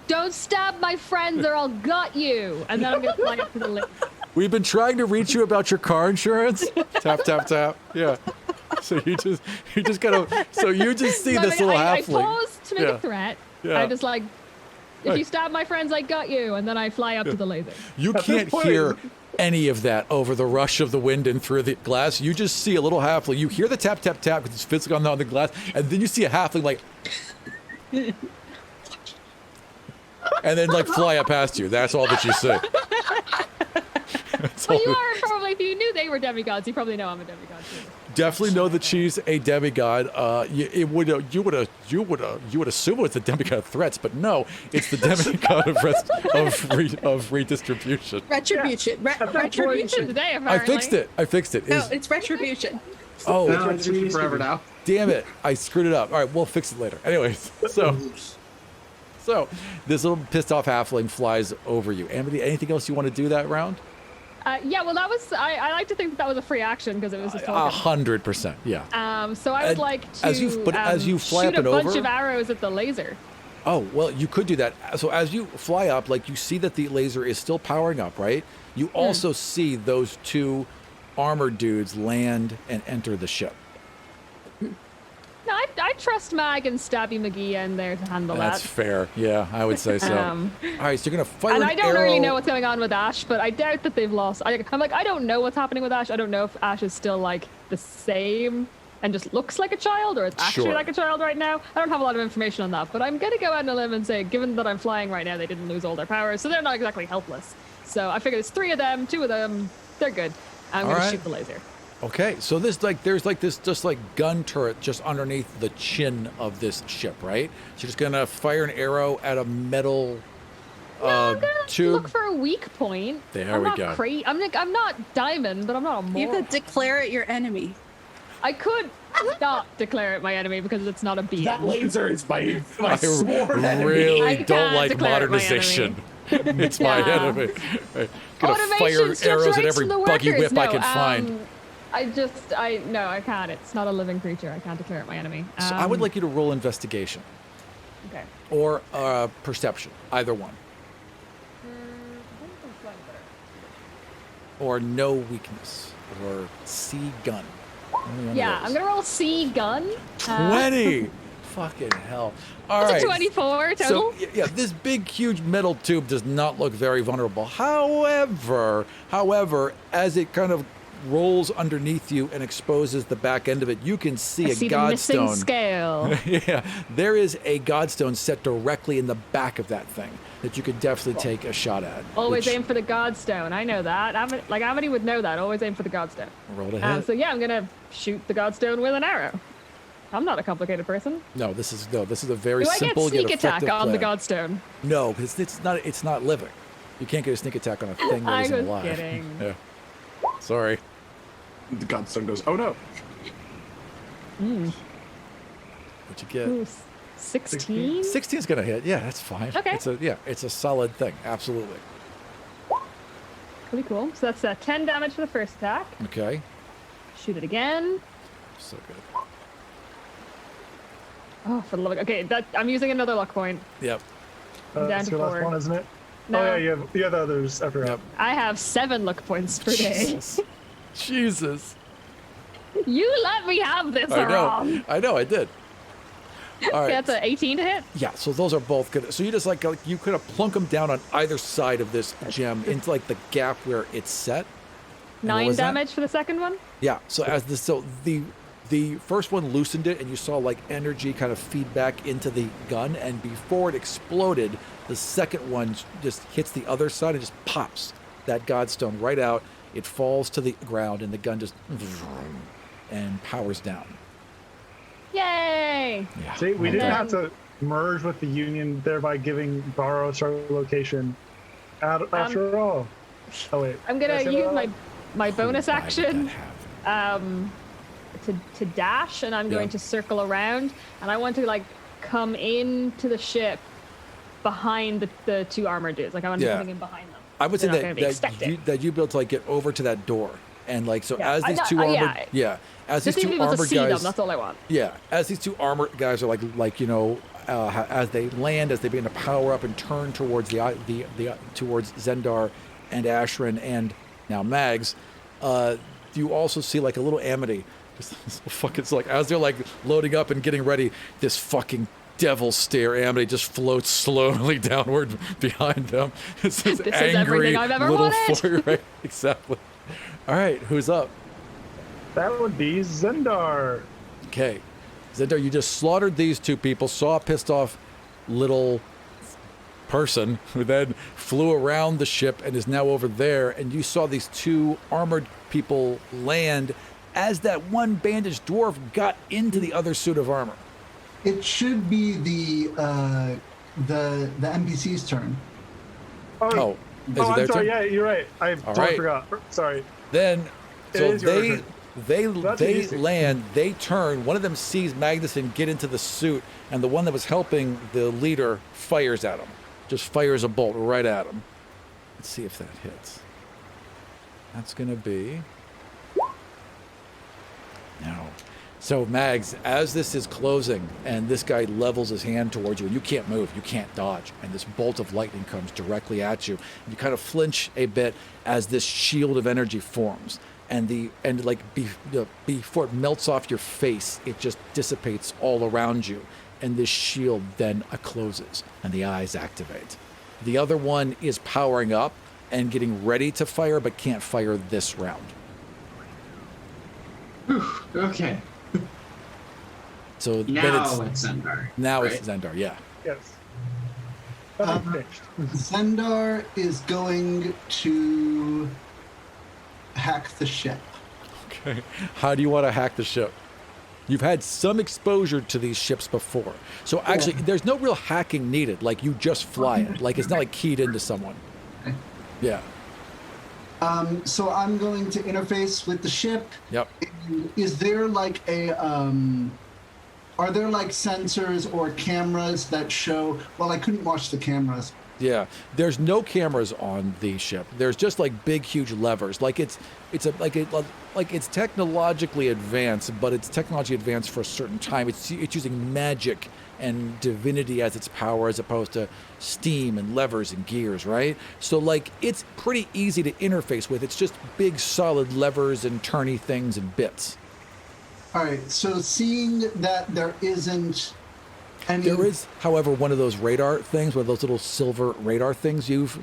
don't stab my friends or I'll gut you. And then I'm gonna fly up to the lip. We've been trying to reach you about your car insurance. Tap, tap, tap. Yeah. So you just kind of, so you just see So this little I halfling. pause to make Yeah. a threat. Yeah. I'm just like, if Right. you stab my friends, I got you. And then I fly up to the laser. You At this can't point- hear any of that over the rush of the wind and through the glass. You just see a little halfling. You hear the tap, tap, tap because it's physically on the glass, and then you see a halfling like, and then like fly up past you. That's all that you see. That's Well, all you that- are probably, if you knew they were demigods, you probably know I'm a demigod too. Definitely know that she's a demigod. You would assume it's the demigod of threats, but no, it's the demigod of redistribution. Retribution. Retribution today, I apparently. fixed it. No, it's retribution. Oh, No, it's been forever now. damn it, I screwed it up. All right, we'll fix it later. Anyways, so this little pissed off halfling flies over you. Amity, anything else you want to do that round? Yeah, well, that was. I like to think that was a free action because it was a token. 100%, yeah. So I would like to as you fly shoot up and a bunch over, of arrows at the laser. Oh, well, you could do that. So as you fly up, like you see that the laser is still powering up, right? You also see those two armored dudes land and enter the ship. No, I trust Mag and Stabby McGee in there to handle That's that. fair. Yeah, I would say so. All right, so you're going to fire And an I don't arrow. really know what's going on with Ash, but I doubt that they've lost. I'm like, I don't know what's happening with Ash. I don't know if Ash is still like the same and just looks like a child or is actually Sure. like a child right now. I don't have a lot of information on that, but I'm going to go out on a limb and say, given that I'm flying right now, they didn't lose all their powers, so they're not exactly helpless. So I figure there's 3 of them, 2 of them, they're good. I'm going to shoot the laser. Okay, so there's this just like gun turret just underneath the chin of this ship, right? So you're just gonna fire an arrow at a metal I'm gonna tube. look for a weak point. There we go. I'm not diamond, but I'm not a moron. You could declare it your enemy. I could not declare it my enemy because it's not a being. That laser is my I sworn enemy. really I don't can't like declare it my modernization. It's my Yeah. enemy. I'm gonna Automation, fire structure arrows at rates every from the buggy workers. whip I No, can find. I can't. It's not a living creature. I can't declare it my enemy. So I would like you to roll investigation Okay. or perception, either one, or no weakness, or C gun. Only one Yeah, of I'm those. gonna roll C gun. 20. Fucking hell. All That's right. a 24 total. So yeah, this big, huge metal tube does not look very vulnerable. However, as it kind of rolls underneath you and exposes the back end of it, you can see I a see the missing godstone. scale. Yeah, there is a godstone set directly in the back of that thing that you could definitely take a shot at. Always which- aim for the godstone. I know that. Amity would know that. Always aim for the godstone. Roll to hit. So yeah, I'm gonna shoot the godstone with an arrow. I'm not a complicated person. No, this is a very Do I get simple sneak yet attack effective on the plan. godstone? No, because it's not living. You can't get a sneak attack on a thing that I isn't was alive. kidding. Yeah. Sorry. The godstone goes, oh no. What'd you get? Ooh, 16? 16 is gonna hit. Yeah, that's fine. Okay. It's a solid thing. Absolutely. Pretty cool. So that's 10 damage for the first attack. Okay. Shoot it again. So good. Oh, for the love of okay, I'm using another luck point. Yep. Down That's to your last 4. one, isn't it? No. Oh yeah, you have the others. I forgot. Yep. I have 7 luck points per day. Jesus. Jesus. You let me have this, Aram. I know. I did. All right. That's an 18 to hit. Yeah. So those are both good. So you just like you could have plunk them down on either side of this gem into like the gap where it's set. And what 9 was that? damage for the second one. Yeah. So the first one loosened it, and you saw like energy kind of feed back into the gun, and before it exploded, the second one just hits the other side and just pops that godstone right out. It falls to the ground, and the gun just and powers down. Yay! Yeah. See, we well didn't done. have to merge with the Union, thereby giving Baros our location. After all. Oh wait. I'm gonna Did I say use that? my bonus Why did action that happen? to dash, and I'm going Yeah. to circle around, and I want to like come into the ship behind the 2 armored dudes. Like I want to be Yeah. coming in behind them. I would say They're not gonna be that expected. you be able to like get over to that door, and like so Yeah, as I these know- two armored yeah. as Just these need to two be able to armored see them. guys That's all I want. as these two armored guys are like you know as they land, as they begin to power up and turn towards the towards Zendar and Ashran and now Mags, you also see like a little Amity. It's like as they're like loading up and getting ready, this fucking devil stare Amity just floats slowly downward behind them. It's this This is angry everything I've ever little wanted. four, right? Exactly. All right, who's up? That would be Zendar. Okay. Zendar, you just slaughtered these 2 people, saw a pissed off little person who then flew around the ship and is now over there, and you saw these 2 armored people land as that one bandaged dwarf got into the other suit of armor. It should be the NPC's turn. Oh, is it I'm their sorry. turn? Yeah, you're right. I All totally right. forgot. Sorry. Then, It so is your they turn. That's they easy. land, they turn, one of them sees Magnuson get into the suit, and the one that was helping the leader fires at him. Just fires a bolt right at him. Let's see if that hits. That's gonna be... No. So Mags, as this is closing and this guy levels his hand towards you and you can't move, you can't dodge, and this bolt of lightning comes directly at you, you kind of flinch a bit as this shield of energy forms, and before it melts off your face, it just dissipates all around you, and this shield then closes and the eyes activate. The other one is powering up and getting ready to fire, but can't fire this round. Whew, okay. So then Now it's Zendar. now right? it's Zendar, yeah. Yes. That finished. Zendar is going to hack the ship. Okay. How do you want to hack the ship? You've had some exposure to these ships before. So actually, there's no real hacking needed. Like, you just fly it. Like, it's not like keyed into someone. Okay. Yeah. So I'm going to interface with the ship. Yep. And is there like a are there like sensors or cameras that show? Well, I couldn't watch the cameras. Yeah. There's no cameras on the ship. There's just like big, huge levers. Like it's technologically advanced, but it's technology advanced for a certain time. It's using magic and divinity as its power, as opposed to steam and levers and gears, right? So like it's pretty easy to interface with. It's just big, solid levers and turny things and bits. All right. So seeing that there isn't any. There is, however, one of those radar things, one of those little silver radar things you've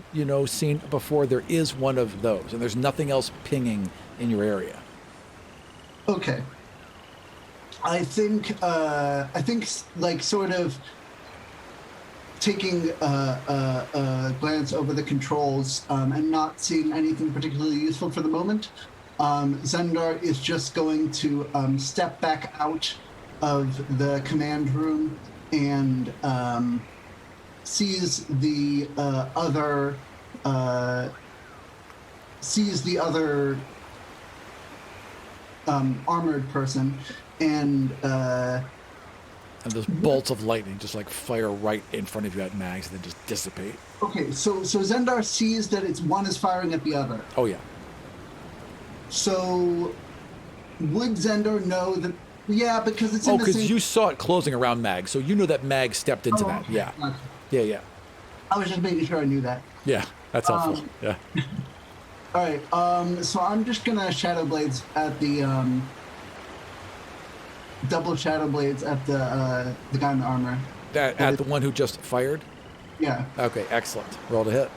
seen before. There is one of those, and there's nothing else pinging in your area. Okay. I think like sort of taking a glance over the controls and not seeing anything particularly useful for the moment. Zendar is just going to step back out of the command room and sees the other armored person, and those bolts of lightning just like fire right in front of you at Mags and then just dissipate. okay, so Zendar sees that one is firing at the other. Oh yeah. So would Zendar know that? Yeah, because it's in the because same. you saw it closing around Mag, so you know that Mag stepped into that. Okay, Yeah. gotcha. Yeah. I was just making sure I knew that. Yeah. That's helpful. Yeah. All right. So I'm just gonna Shadow Blades at the double Shadow Blades at the guy in the armor. At the one who just fired? Yeah. Okay, excellent. Roll to hit.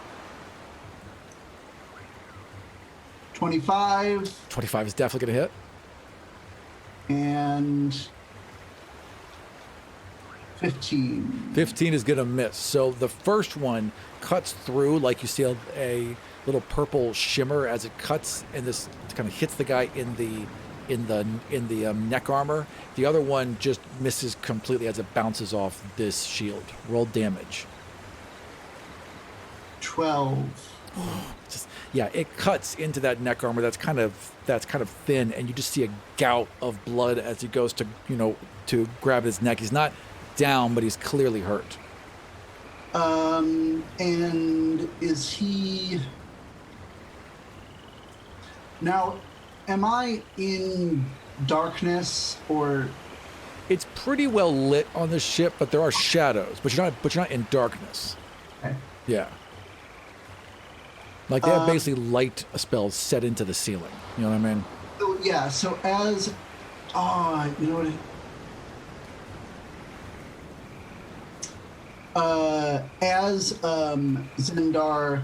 25 25 is definitely going to hit. and 15. 15 is going to miss. So the first one cuts through, like you see a little purple shimmer as it cuts, and this kind of hits the guy in the neck armor. The other one just misses completely as it bounces off this shield. Roll damage. 12. Yeah, it cuts into that neck armor that's kind of thin, and you just see a gout of blood as he goes to grab his neck. He's not down, but he's clearly hurt. And is he now? Am I in darkness or? It's pretty well lit on the ship, but there are shadows. But you're not in darkness. Okay. Yeah. Like they have basically light spells set into the ceiling. You know what I mean? So, yeah. So as, you know what? As Zendar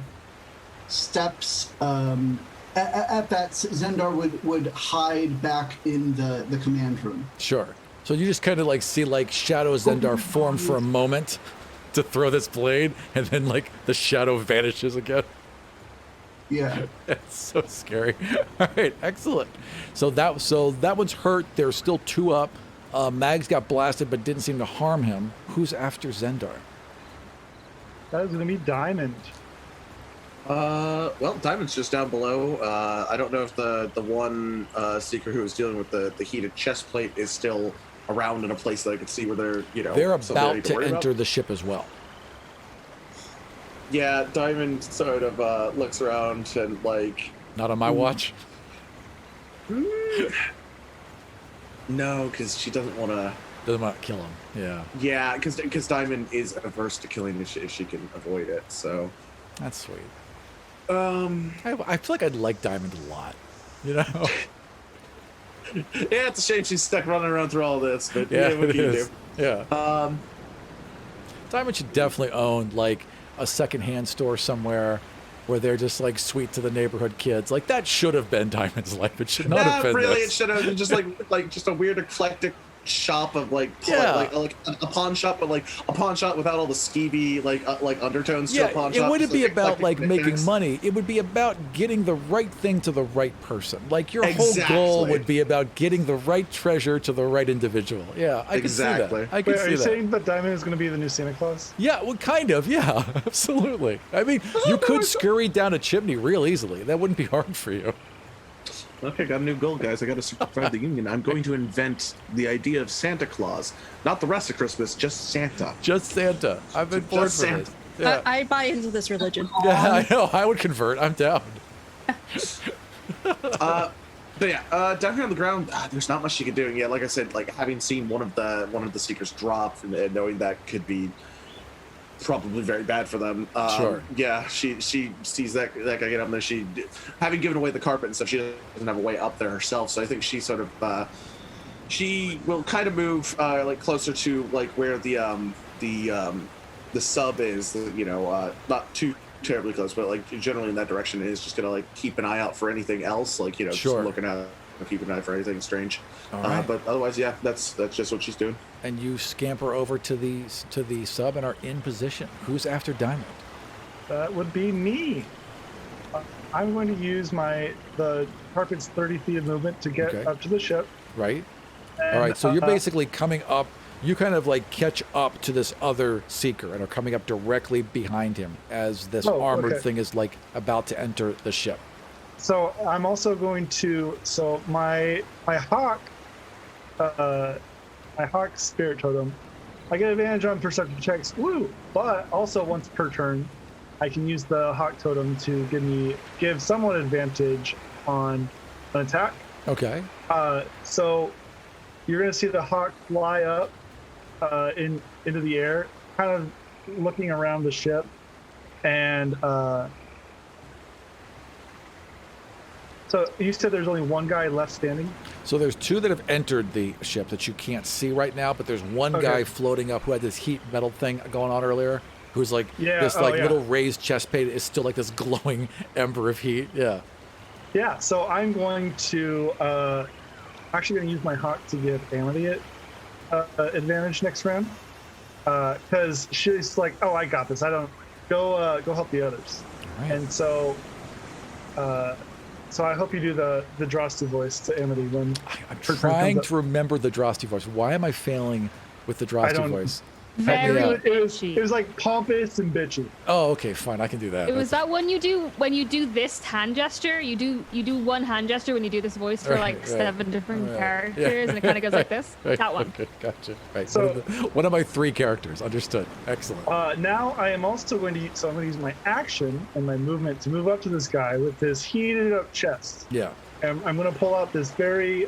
steps at that, Zendar would hide back in the command room. Sure. So you just kind of like see like Shadow Zendar form for a moment to throw this blade, and then like the shadow vanishes again. Yeah. It's so scary. All right, excellent. So that one's hurt. There's still two up. Mags got blasted, but didn't seem to harm him. Who's after Zendar? That is going to be Diamond. Well, Diamond's just down below. I don't know if the one seeker who was dealing with the heated chest plate is still around in a place that I could see where they're, They're something I about need to worry enter about. the ship as well. Yeah, Diamond sort of looks around and like. Not on my watch. No, because she doesn't want to. Doesn't want to kill him. Yeah. Yeah, because Diamond is averse to killing if she can avoid it. So. That's sweet. Yeah, I feel like I'd like Diamond a lot. You know? it's a shame she's stuck running around through all this, but Yeah, what it can you is. do? Yeah. Diamond should definitely own like a secondhand store somewhere where they're just like sweet to the neighborhood kids. Like that should have been Diamond's life. It should not have been really. this. It should have been just like just a weird eclectic shop of like a pawn shop, but like a pawn shop without all the skeevy like undertones to a pawn shop. It wouldn't Just, be like, about eclectic like making knickknacks. money. It would be about getting the right thing to the right person. Like your whole Exactly. goal would be about getting the right treasure to the right individual. Yeah, I can see Exactly. that. I can Wait, are see you that. saying that Diamond is going to be the new Santa Claus? Yeah, well, kind of. Yeah, absolutely. I mean, you could scurry down a chimney real easily. That wouldn't be hard for you. Okay, got a new goal, guys. I got to survive the Union. I'm going to invent the idea of Santa Claus, not the rest of Christmas, just Santa. Just Santa. I've been bored Just for Santa. this. Yeah. I buy into this religion. Yeah, I know. I would convert. I'm down. But yeah, down here on the ground, there's not much she can do. And yeah, like I said, like having seen one of the seekers drop and knowing that could be probably very bad for them. Sure. Yeah, she sees that guy get up there. She, having given away the carpet and stuff, she doesn't have a way up there herself. So I think she sort of she will kind of move like closer to like where the sub is. Not too terribly close, but like generally in that direction. Is just gonna like keep an eye out for anything else, like Sure. just looking out, keep an eye for anything strange. All right. But otherwise, yeah, that's just what she's doing. And you scamper over to the sub and are in position. Who's after Diamond? That would be me. I'm going to use the carpet's 30 feet of movement to get Okay. up to the ship. Right? And, All right, so you're basically coming up. You kind of like catch up to this other seeker and are coming up directly behind him as this armored okay. thing is like about to enter the ship. So I'm also going to. So my hawk, my hawk spirit totem, I get advantage on perception checks. Woo! But also once per turn, I can use the hawk totem to give someone advantage on an attack. Okay. So you're going to see the hawk fly up into the air, kind of looking around the ship, and so you said there's only one guy left standing? So there's two that have entered the ship that you can't see right now, but there's one Okay. guy floating up who had this heat metal thing going on earlier, who's like Yeah, this oh, like yeah. little raised chest plate is still like this glowing ember of heat. Yeah. Yeah, so I'm going to actually going to use my hawk to give Amity advantage next round, because she's like, oh, I got this. I don't go help the others. All right. And so I hope you do the Drosty voice to Amity when I'm her turn trying comes to remember the Drosty voice. Why am I failing with the I Drosty don't- voice? Very Yeah. up. It was bitchy. like pompous and bitchy. Oh, okay, fine. I can do that. It was that when you do this hand gesture, you do one hand gesture when you do this voice for Right, like right, 7 different right. characters, and it kind of goes like this. Right, That one. Okay, gotcha. Right. So- one of my 3 characters. Understood. Excellent. Now I am also going to I'm going to use my action and my movement to move up to this guy with his heated up chest. Yeah. And I'm going to pull out this very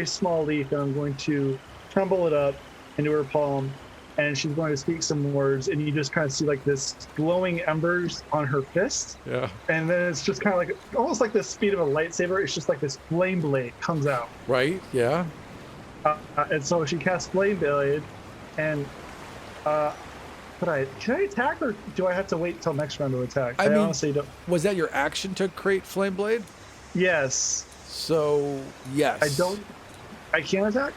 small leaf, and I'm going to crumble it up into her palm, and she's going to speak some words, and you just kind of see like this glowing embers on her fist, Yeah. and then it's just kind of like almost like the speed of a lightsaber. It's just like this flame blade comes out, Right? Yeah. and so she casts flame blade, and can I attack, or do I have to wait till next round to attack? I mean- honestly don't. Was that your action to create Flame Blade? Yes, So, yes. I can't attack.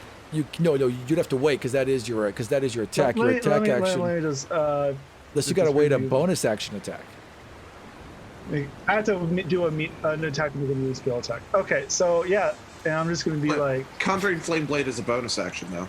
No, you'd have to wait because that is your attack. Your attack action. Let me just. Unless you just got to wait a review. bonus action attack. I have to do an attack with a melee skill attack. Okay, so yeah, and I'm just going to be But like, Conjuring Flame Blade is a bonus action, though.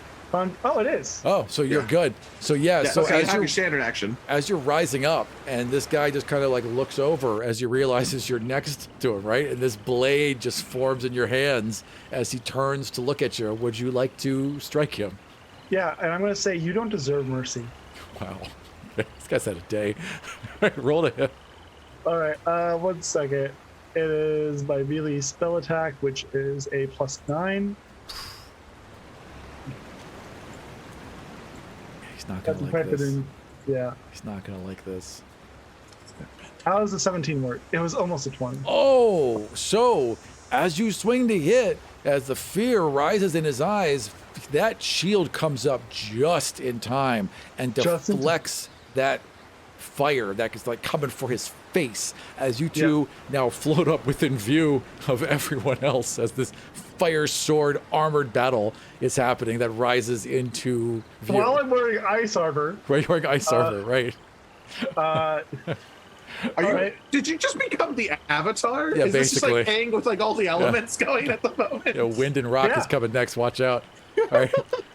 Oh, it is. Oh, so you're Yeah. good. So yeah, Yeah, so okay, as have you're your standard action. as you're rising up, and this guy just kind of like looks over as he realizes you're next to him, right? And this blade just forms in your hands as he turns to look at you. Would you like to strike him? Yeah, and I'm going to say you don't deserve mercy. Wow, this guy's had a day. Roll to hit. All right, 1 second. It is my melee spell attack, which is a +9. He's not That's gonna like affected this. in. Yeah. He's not gonna like this. How does the 17 work? It was almost a 20. Oh, so as you swing to hit, as the fear rises in his eyes, that shield comes up just in time and Just in time. deflects that fire that is like coming for his face as you two now float up within view of everyone else as this fire sword armored battle is happening that rises into view. While I'm wearing ice armor, Right, you're wearing ice armor, right? uh, Are you? Alright. Did you just become the Avatar? Yeah, Is this just like basically. hang with like all the elements going at the moment? You know, wind and rock Yeah. is coming next. Watch out. All right,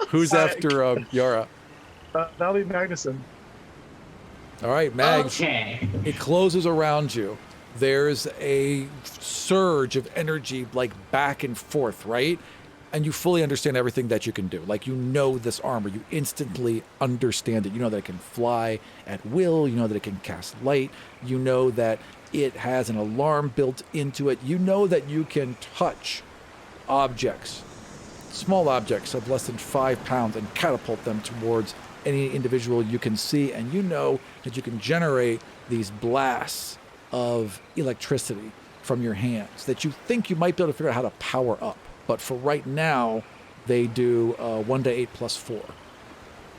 who's after Yara? that'll be Magnuson. All right, Mags. Okay. It closes around you. There's a surge of energy, like back and forth, right? And you fully understand everything that you can do. Like, you know this armor. You instantly understand it. You know that it can fly at will. You know that it can cast light. You know that it has an alarm built into it. You know that you can touch objects, small objects of less than 5 pounds, and catapult them towards any individual you can see. And you know that you can generate these blasts of electricity from your hands that you think you might be able to figure out how to power up. But for right now, they do 1d8 + 4.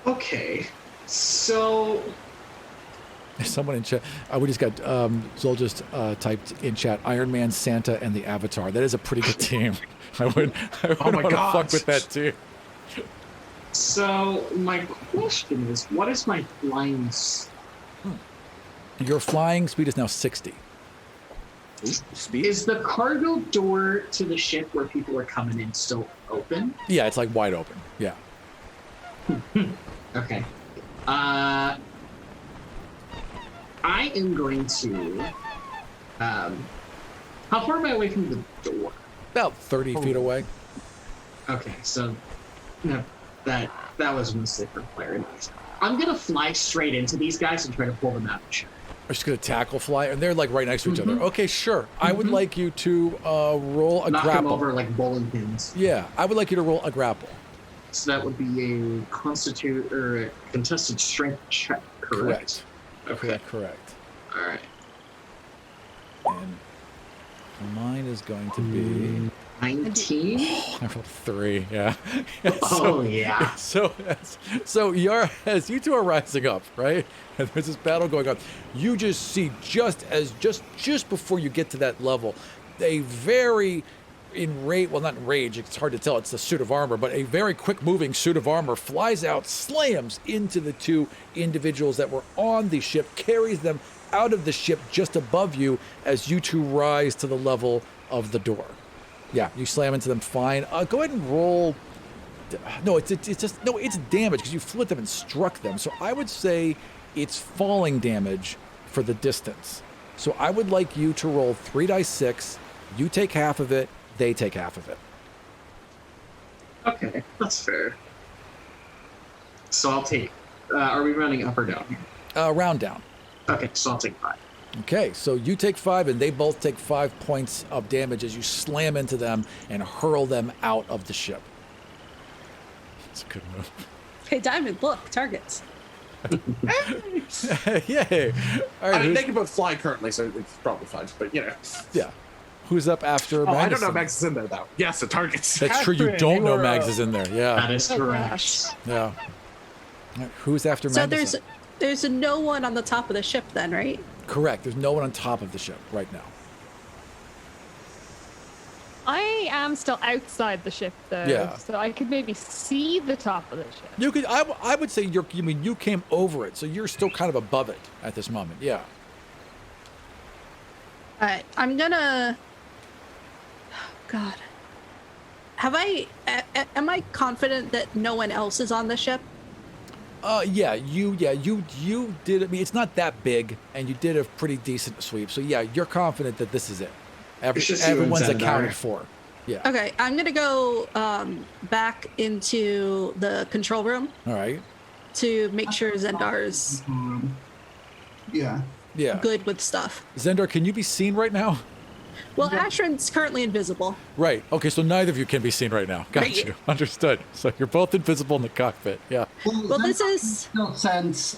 Okay. So Someone in chat, we just got Zol just typed in chat Iron Man, Santa, and the Avatar. That is a pretty good team. I would my want to God. fuck with that too. So my question is, what is my flying? Your flying speed is now 60. Speed? Is the cargo door to the ship where people are coming in still open? Yeah, it's like wide open. Yeah. Okay. I am going to. How far am I away from the door? About 30 feet away. Okay, so no, that was mostly for clarity. I'm gonna fly straight into these guys and try to pull them out of the ship. I'm just gonna tackle fly, and they're like right next to each other. Mhm. Okay, sure. I would like you to roll a Knock them grapple. over like bowling pins. Yeah, I would like you to roll a grapple. So that would be a constitute or a contested strength check, correct? Okay. Correct. All right. And mine is going to be 19. I rolled 3. Yeah. Oh yeah. So you're as you two are rising up, right? And there's this battle going on. You just see just before you get to that level, a very well, not enraged, it's hard to tell, it's a suit of armor, but a very quick moving suit of armor flies out, slams into the two individuals that were on the ship, carries them out of the ship just above you as you two rise to the level of the door. Yeah, you slam into them fine. Go ahead and roll. No, it's damage because you flipped them and struck them. So I would say it's falling damage for the distance. So I would like you to roll 3 dice 6. You take half of it. They take half of it. Okay, that's fair. So I'll take. Are we running up or down here? Round down. Okay, so I'll take 5. Okay, so you take 5 and they both take 5 points of damage as you slam into them and hurl them out of the ship. It's a good move. Hey, Diamond, look, targets. Yay! All right, I mean, who's- they can both fly currently, so it's probably fine. But you know. yeah. Who's up after Oh, I don't know. Magnuson? Max is in there though. Yes, the targets. That's true. You Catherine, don't you know were, Mags is in there. Yeah. That is Oh, correct. gosh. Yeah. All right, who's after So Magnuson? there's no one on the top of the ship then, right? Correct. There's no one on top of the ship right now. I am still outside the ship though, Yeah. so I could maybe see the top of the ship. You could. I would say you came over it, so you're still kind of above it at this moment. Yeah. All right, I'm gonna. Oh, God, have I am I confident that no one else is on the ship? You did. I mean, it's not that big, and you did a pretty decent sweep. So yeah, you're confident that this is it. It's just you and Everyone's Zendar. accounted for. Yeah. Okay, I'm gonna go back into the control room All right. to make sure Zendar's Yeah. Yeah. good with stuff. Zendar, can you be seen right now? Well, Ashrin's currently invisible. Right. Okay, so neither of you can be seen right now. Got Right. you. Understood. So you're both invisible in the cockpit. Yeah. Well, this is no sense.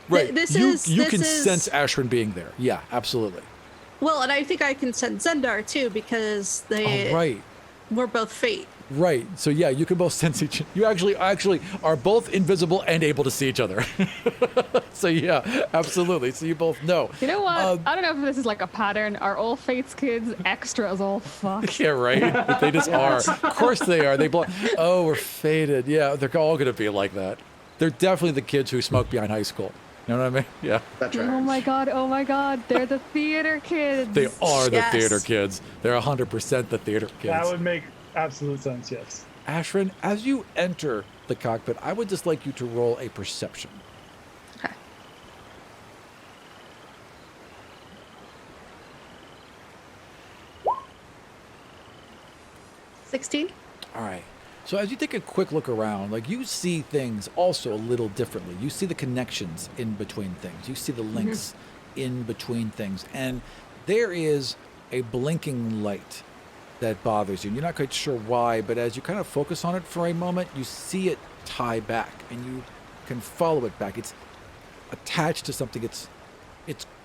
Right. this you is- you this can is- sense Ashrin being there. Yeah, absolutely. well, and I think I can sense Zendar too because they Oh, right. we're both fate. Right. So yeah, you can both sense each. You actually are both invisible and able to see each other. So yeah, absolutely. So you both know. You know what? I don't know if this is like a pattern. Are all Fate's kids extra as all fuck? Yeah, right. They just are. Of course they are. Oh, we're fated. Yeah, they're all gonna be like that. They're definitely the kids who smoke behind high school. You know what I mean? Yeah. That's right. Oh my god, they're the theater kids. They are the Yes. theater kids. They're 100% the theater kids. That would make absolute sense. Yes. Ashrin, as you enter the cockpit, I would just like you to roll a perception. Okay. $16. All right. So as you take a quick look around, like you see things also a little differently. You see the connections in between things. You see the links in between things. And there is a blinking light that bothers you. And you're not quite sure why, but as you kind of focus on it for a moment, you see it tie back and you can follow it back. It's attached to something. It's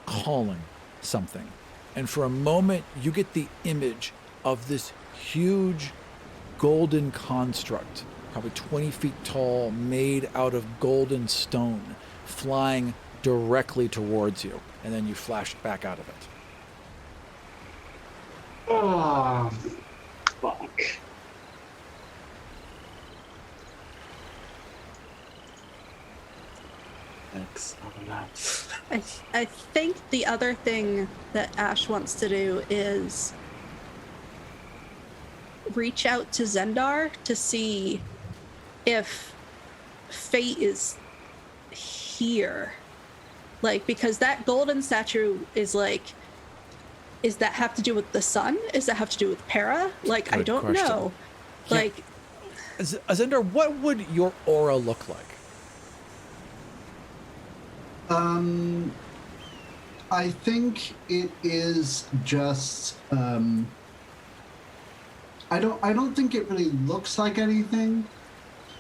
calling something. And for a moment, you get the image of this huge golden construct, probably 20 feet tall, made out of golden stone, flying directly towards you. And then you flash back out of it. Oh, fuck. X. Oh, no. I think the other thing that Ash wants to do is reach out to Zendar to see if Fate is here. Like, because that golden statue is like, is that have to do with the sun? Does that have to do with Para? Like, I Good don't question. know. Yeah. Like, Zendar, what would your aura look like? I think it is just. I don't think it really looks like anything.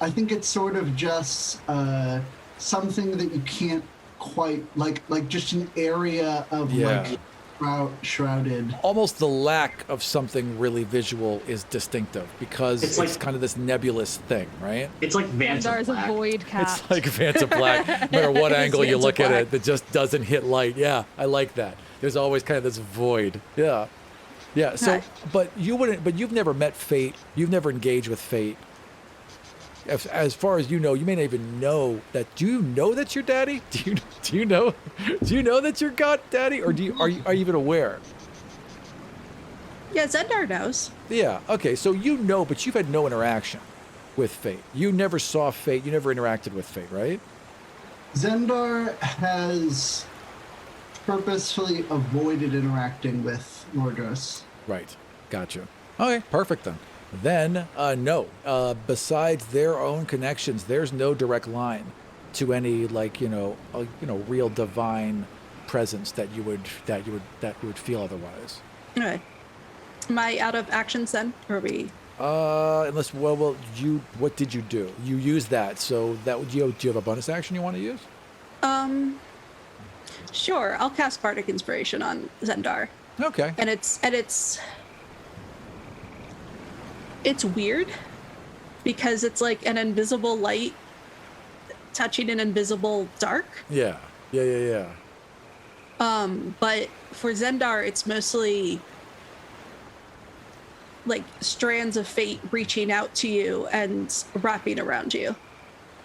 I think it's sort of just something that you can't quite like just an area of like shrouded. Almost the lack of something really visual is distinctive because it's like- kind of this nebulous thing, right? It's like Vanta Zandar's a Black. void cat. It's like Vanta Black. No matter what It's angle you Vanta look at Black. it, that just doesn't hit light. Yeah, I like that. There's always kind of this void. Yeah. Yeah. So, Right. but you've never met Fate. You've never engaged with Fate. As far as you know, you may not even know that. Do you know that's your daddy? Do you know that you're God daddy, or are you even aware? yeah, Zendar knows. Yeah. Okay. So you know, but you've had no interaction with Fate. You never saw Fate. You never interacted with Fate, right? Zendar has purposefully avoided interacting with Mordros. Right. Gotcha. Okay. Perfect then. Then no. Besides their own connections, there's no direct line to any real divine presence that you would feel otherwise. Anyway, am I out of actions then? Or are we? Unless what did you do? You used that, so that would do you have a bonus action you want to use? Sure. I'll cast Bardic Inspiration on Zendar, Okay. and it's weird because it's like an invisible light touching an invisible dark. Yeah. But for Zendar, it's mostly like strands of fate reaching out to you and wrapping around you.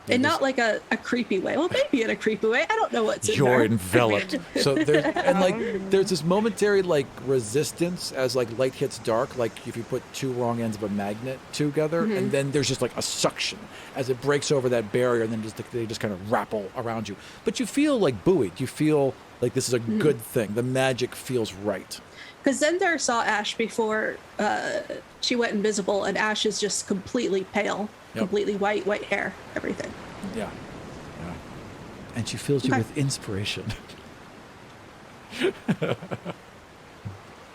and not like a creepy way. Well, maybe in a creepy way. I don't know what's in You're there. enveloped. So there's and like there's this momentary like resistance as like light hits dark, like if you put two wrong ends of a magnet together, and then there's just like a suction as it breaks over that barrier, and then they just kind of wrapple around you. But you feel like buoyed. You feel like this is a good thing. The magic feels right. Because Zendar saw Ash before she went invisible, and Ash is just completely pale, completely white hair, everything. Yeah. And she fills you with inspiration.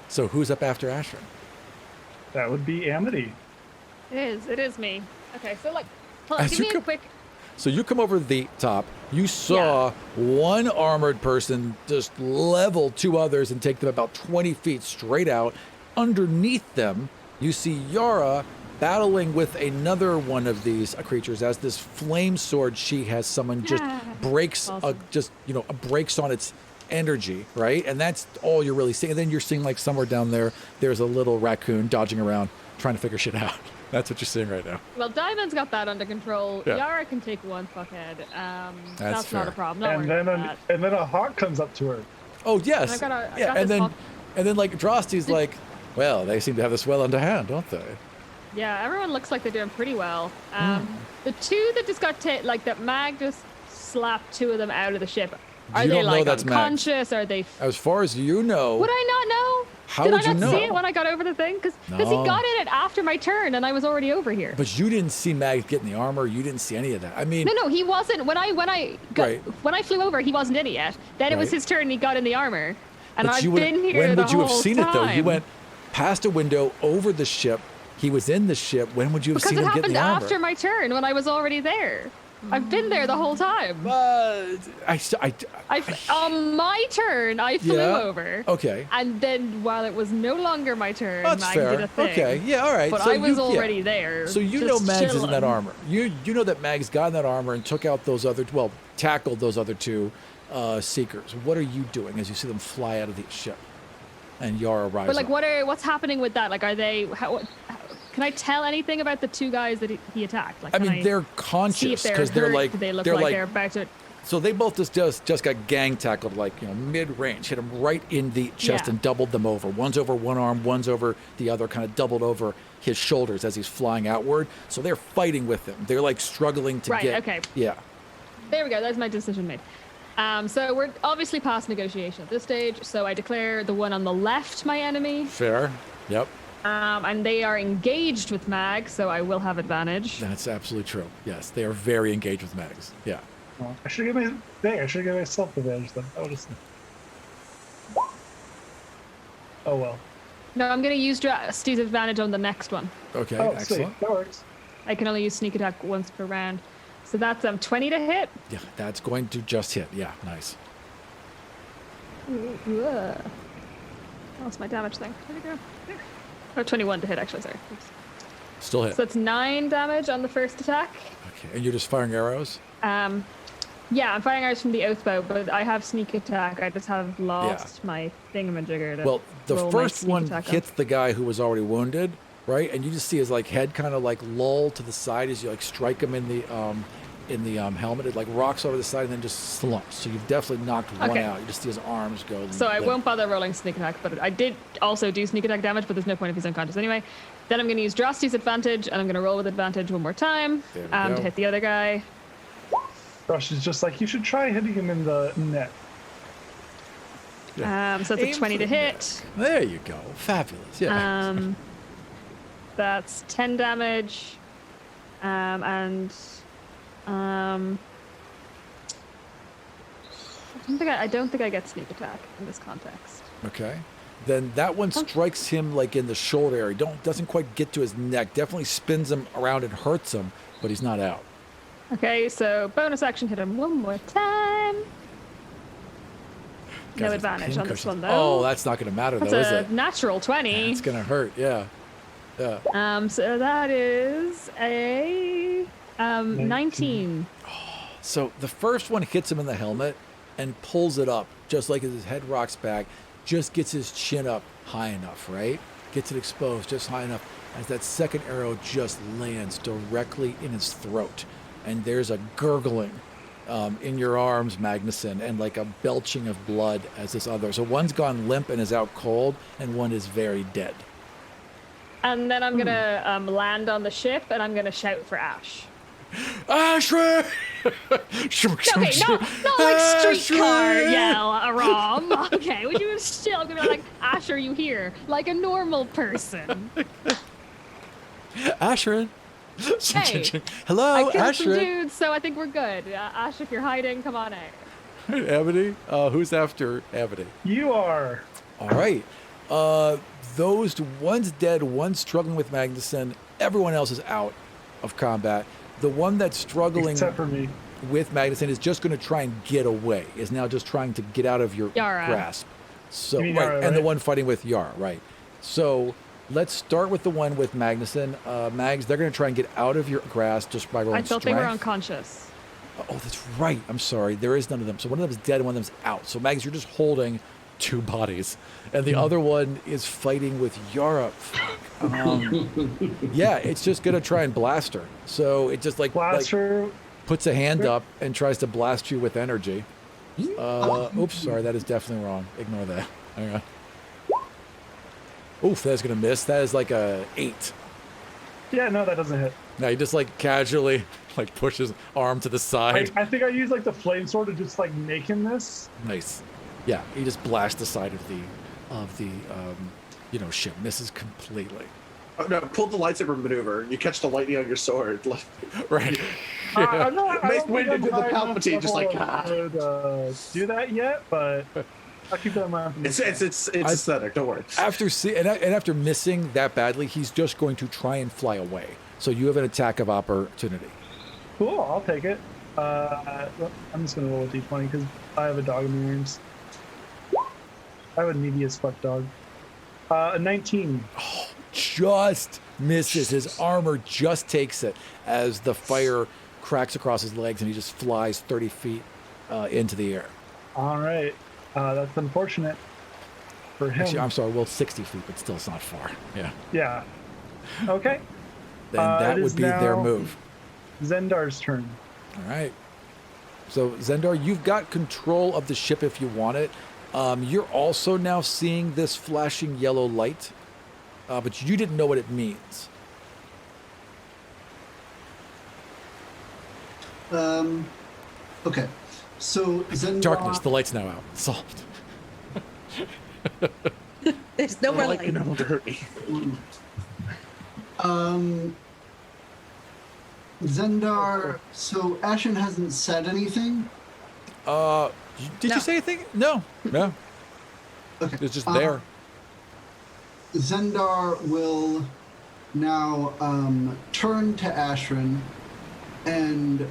So who's up after Asher? That would be Amity. It is me. Okay, so like, As give you me a come- quick. So you come over the top. You saw one armored person just level two others and take them about 20 feet straight out. Underneath them, you see Yara battling with another one of these creatures as this flame sword she has summoned just breaks, Awesome. breaks on its energy, right? And that's all you're really seeing. And then you're seeing like somewhere down there, there's a little raccoon dodging around trying to figure shit out. That's what you're seeing right now. Well, Diamond's got that under control. Yeah. Yara can take one fuckhead. That's fair. not a problem. Not And worried then about and then a hawk comes up to her. Oh yes, I got yeah, this hawk. and then like Drosty's like, well, they seem to have this well under hand, don't they? that. Yeah, everyone looks like they're doing pretty well. Hmm. The two that just got like that Mag just slapped two of them out of the ship. Are You they don't know like that's Mag. unconscious? Are they? As far as you know, Would I not know? How Did would I you not see know? it when I got over the thing? Because No. he got in it after my turn, and I was already over here. but you didn't see Mag get in the armor. You didn't see any of that. I mean, No, he wasn't. When I Right. when I flew over, he wasn't in it yet. Then it was Right. his turn. And he got in the armor, and but I've you would- been here when the would you have whole seen it though? You time. went past a window over the ship. He was in the ship. When would you have Because seen it him get in happened the armor? after my turn when I was already there. I've been there the whole time. On my turn, I flew Yeah. over. Okay. And then while it was no longer my turn, That's Mag fair. did a thing. Okay. Yeah. All right. But so I was you, already there. So you just know Mags is in that chilling. armor. You know that Mags got in that armor and took out those other, well, tackled those other two seekers. What are you doing as you see them fly out of the ship? And Yara arrives. But like, up. what's happening with that? Like, are they? Can I tell anything about the two guys that he attacked? Like, I can mean, they're see conscious if they're because they're hurt? like Do they look they're like like they're about to. so they both just got gang tackled like mid range, hit them right in the chest Yeah. and doubled them over. One's over one arm, one's over the other, kind of doubled over his shoulders as he's flying outward. So they're fighting with him. They're like struggling to Right, get. okay. Yeah. There we go. That's my decision made. So we're obviously past negotiation at this stage. So I declare the one on the left my enemy, Fair. Yep. and they are engaged with Mag, so I will have advantage. That's absolutely true. Yes, they are very engaged with Mags. Yeah. Well, I should give myself advantage then. I would have. Oh well. No, I'm going to use Steve's advantage on the next one. Okay. Oh, Excellent. sweet. That works. I can only use sneak attack once per round. So that's 20 to hit. Yeah, that's going to just hit. Yeah, nice. Ugh. What's my damage thing? Where'd it go? Oh, 21 to hit, actually, sorry. Oops. Still hit. So it's 9 damage on the first attack. Okay, and you're just firing arrows? Yeah, I'm firing arrows from the Oathbow, but I have sneak attack. I just have lost my thingamajigger. To Well, the roll my first sneak one attack on. hits the guy who was already wounded, right? And you just see his like head kind of like loll to the side as you like strike him in the helmet. It like rocks over the side and then just slumps. So you've definitely knocked one Okay. out. You just see his arms go. So I limp. won't bother rolling sneak attack, but I did also do sneak attack damage, but there's no point if he's unconscious anyway. Then I'm going to use Drosty's advantage, and I'm going to roll with advantage one more time There we go. to hit the other guy. Rush is just like, you should try hitting him in the neck. So that's Aim a 20 for to the hit. There you go. Fabulous. Yeah. That's 10 damage. And I don't think I get sneak attack in this context. Okay. Then that one strikes him like in the shoulder area. Doesn't quite get to his neck. Definitely spins him around and hurts him, but he's not out. Okay, so bonus action, hit him one more time. Guys, No it's advantage on this pincushion. one though. Oh, that's not going to matter That's though, is a it? natural 20. It's going to hurt. Yeah. Yeah. So that is a 19. So the first one hits him in the helmet and pulls it up, just like as his head rocks back, just gets his chin up high enough, right? Gets it exposed just high enough as that second arrow just lands directly in his throat. and there's a gurgling in your arms, Magnuson, and like a belching of blood as this other. So one's gone limp and is out cold, and one is very dead. And then I'm gonna land on the ship, and I'm gonna shout for Ash. Ashray! Okay, not like streetcar yell, Aram. Okay, would you still gonna be like, Ash, are you here? Like a normal person. Ashrin. Hey, Hello, I killed some Ashrin. dudes, so I think we're good. Ash, if you're hiding, come on out. Amity? Who's after Amity? You are. All right. Those one's dead, one's struggling with Magnuson. Everyone else is out of combat. The one that's struggling Except for me. with Magnuson is just going to try and get away. Is now just trying to get out of your Yara. grasp. So You mean right, Yara, and the right? one fighting with Yara, right? So let's start with the one with Magnuson. Mags, they're going to try and get out of your grasp just by rolling I thought strength. they were unconscious. Oh, that's right. I'm sorry. There is none of them. So one of them's dead and one of them's out. So Mags, you're just holding two bodies, and the other one is fighting with Yara. Yeah, it's just gonna try and blast her. So it just like Blaster. puts a hand up and tries to blast you with energy. Oops, sorry, that is definitely wrong. Ignore that. Hang on. Oof, that's gonna miss. That is like a 8. Yeah, no, that doesn't hit. Now he just like casually like pushes arm to the side. I think I used like the flame sword to just like make him this. Nice. Yeah, he just blasts the side of the ship. Misses completely. Oh, no, pull the lightsaber maneuver. You catch the lightning on your sword. Right. I'm not, I Mace don't Windu think did the I'm high enough Palpatine, just like, level to do that yet, but I'll keep that in mind. It's aesthetic. Don't worry. After missing that badly, he's just going to try and fly away. So you have an attack of opportunity. Cool, I'll take it. I'm just gonna roll a d20 because I have a dog in the arms. I have a needy as fuck dog. A 19. Just misses. His armor just takes it as the fire cracks across his legs and he just flies 30 feet into the air. All right, that's unfortunate for him. Actually, I'm sorry, well, 60 feet, but still it's not far. Yeah. Yeah. Okay. Then that it would is be their now move. Zendar's turn. All right. So, Zendar, you've got control of the ship if you want it. You're also now seeing this flashing yellow light, but you didn't know what it means. Okay. So Zendar, Darkness, the light's now out. Solved. There's no more like light. no dirty. Zendar. So Ashen hasn't said anything. Did No. you say anything? No. No. Okay. It's just there. Zendar will now turn to Ashrin and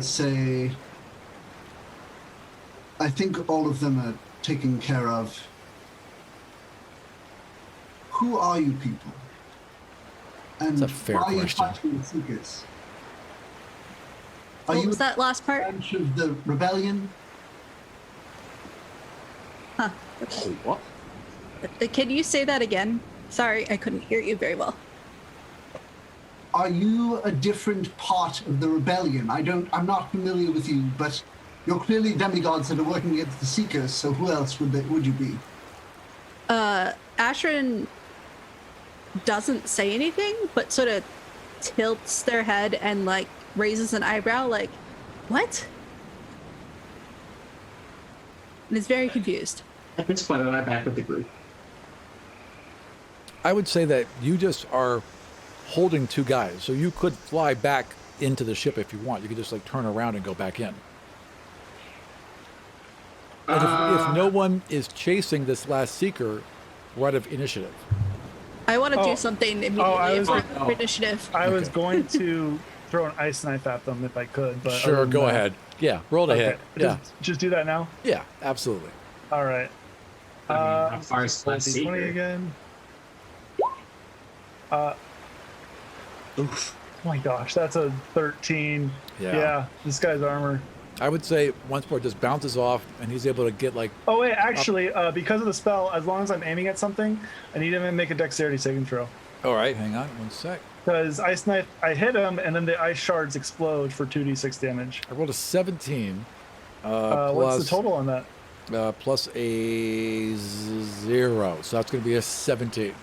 say, I think all of them are taken care of. Who are you people? And That's a fair why are you question. fighting the Seekers? Are What you was that last a part? branch of the rebellion? Huh. What? Can you say that again? Sorry, I couldn't hear you very well. Are you a different part of the rebellion? I'm not familiar with you, but you're clearly demigods that are working against the Seekers, so who else would you be? Ashrin doesn't say anything, but sort of tilts their head and like raises an eyebrow, like, what? And is very confused. At this point, I'm back with the group. I would say that you just are holding two guys, so you could fly back into the ship if you want. You could just like turn around and go back in. And if no one is chasing this last seeker, we're out of initiative. I want to Oh. do something immediately I was- for initiative. I was Okay. going to throw an ice knife at them if I could, but Sure, other than go that- ahead. Yeah, roll to Okay. hit. Yeah, Just do that now. yeah, absolutely. All right. I mean, how far is roll last D20 secret? again. Oh my gosh, that's a 13. Yeah. This guy's armor. I would say once more, it just bounces off, and he's able to get like. Oh wait, actually, because of the spell, as long as I'm aiming at something, I need him to make a dexterity saving throw. All right, hang on one sec. Because ice knife, I hit him, and then the ice shards explode for 2d6 damage. I rolled a 17. What's the total on that? Plus a 0, so that's going to be a 17.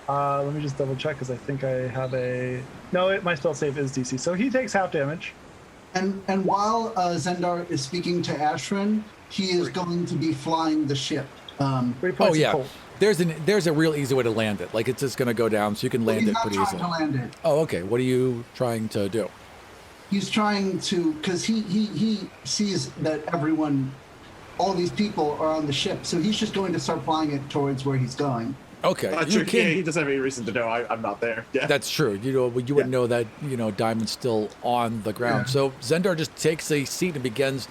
Let me just double check because I think I have a. No, my spell save is DC, so he takes half damage. And while Zendar is speaking to Ashrin, he is going to be flying the ship. Oh yeah, there's a real easy way to land it. Like it's just going to go down, so you can land it pretty easily. To land it. Oh, okay. What are you trying to do? He's trying to, because he sees that all these people are on the ship, so he's just going to start flying it towards where he's going. Okay, he doesn't have any reason to know I'm not there. Yeah, that's true. You wouldn't know that Diamond's still on the ground. Yeah. So Zendar just takes a seat and begins,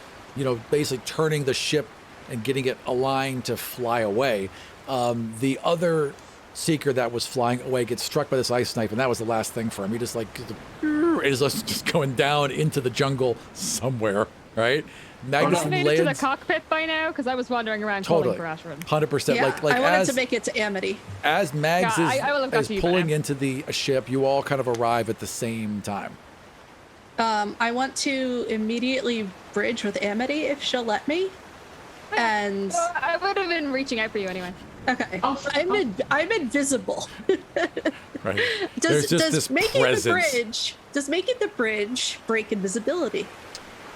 basically turning the ship and getting it aligned to fly away. The other seeker that was flying away gets struck by this ice knife, and that was the last thing for him. He just is just going down into the jungle somewhere, right? Magnus made it to the cockpit by now because I was wandering around calling for Ashrin. 100%. Yeah, I wanted to make it to Amity. As Mags is pulling into the ship, you all kind of arrive at the same time. I want to immediately bridge with Amity if she'll let me. And I would have been reaching out for you anyway. Okay, I'm invisible. Right. Does making the bridge break invisibility?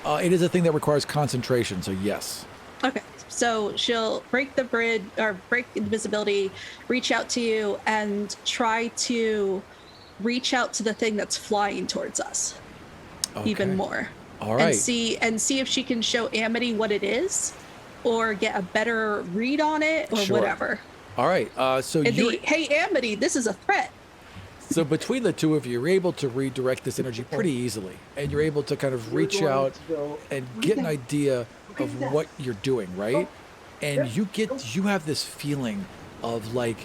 It is a thing that requires concentration, so yes. Okay, so she'll break the bridge or break invisibility, reach out to you, and try to reach out to the thing that's flying towards us even more. All right. And see if she can show Amity what it is, or get a better read on it, or whatever. All right. Hey Amity, this is a threat. So between the two of you, you're able to redirect this energy pretty easily, and you're able to kind of reach out and get an idea of what you're doing, right? And you have this feeling of like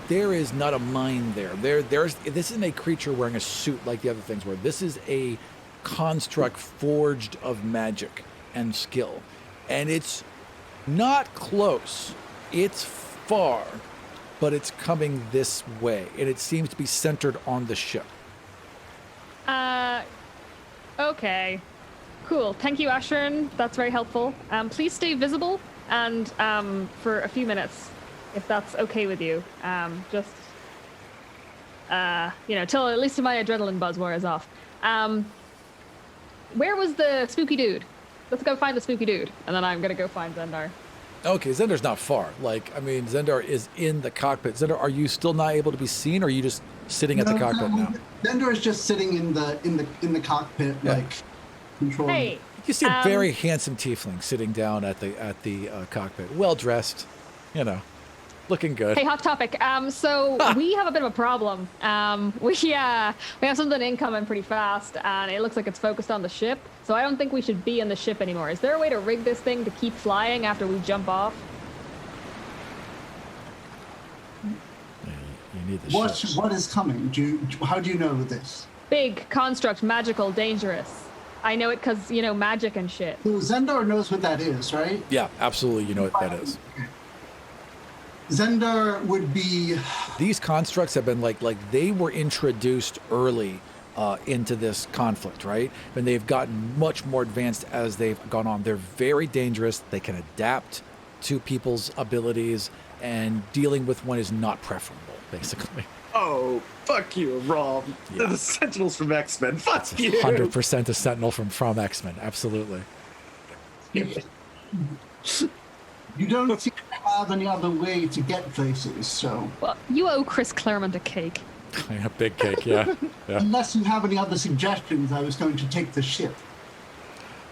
there is not a mind there. This isn't a creature wearing a suit like the other things were. This is a construct forged of magic and skill, and it's not close. It's far. But it's coming this way, and it seems to be centered on the ship. Okay. Cool. Thank you, Ashrin. That's very helpful. Please stay visible and for a few minutes, if that's okay with you. Just till at least my adrenaline buzz wears off. Where was the spooky dude? Let's go find the spooky dude, and then I'm gonna go find Zendar. Okay, Zendar's not far. Zendar is in the cockpit. Zendar, are you still not able to be seen, or are you just sitting at the cockpit now? Zendar is just sitting in the cockpit, controlling. Hey, you see a very handsome tiefling sitting down at the cockpit, well dressed, looking good. Hey, hot topic. So we have a bit of a problem. We have something incoming pretty fast, and it looks like it's focused on the ship. So I don't think we should be in the ship anymore. Is there a way to rig this thing to keep flying after we jump off? You need the ship. What is coming? How do you know this? Big construct, magical, dangerous. I know it because magic and shit. So Zendar knows what that is, right? Yeah, absolutely. You know what that is. Zendar would be. These constructs have been they were introduced early into this conflict, right? And they've gotten much more advanced as they've gone on. They're very dangerous. They can adapt to people's abilities, and dealing with one is not preferable, basically. Oh, fuck you, Rob. Yeah. They're the Sentinels from X-Men. Fuck you. 100% a Sentinel from X-Men. Absolutely. You don't seem to have any other way to get places, so. Well, you owe Chris Claremont a cake. A big cake, yeah. Unless you have any other suggestions, I was going to take the ship.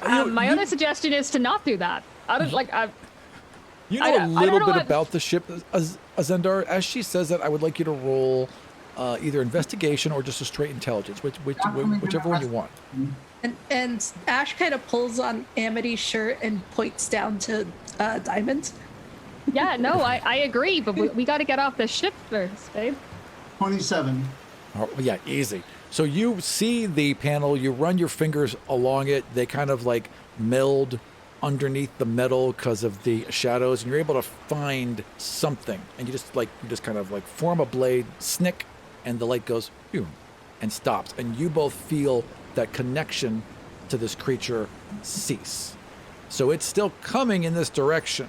My other suggestion is to not do that. I don't like. You know a little bit about the ship, Azendar. As she says that, I would like you to roll either investigation or just a straight intelligence, whichever one you want. And Ash kind of pulls on Amity's shirt and points down to Diamond. Yeah, no, I agree, but we got to get off this ship first, babe. 27. Oh, yeah, easy. So you see the panel, you run your fingers along it, they kind of meld underneath the metal because of the shadows, and you're able to find something, and you just kind of form a blade, snick, and the light goes boom, and stops, and you both feel that connection to this creature cease. So it's still coming in this direction,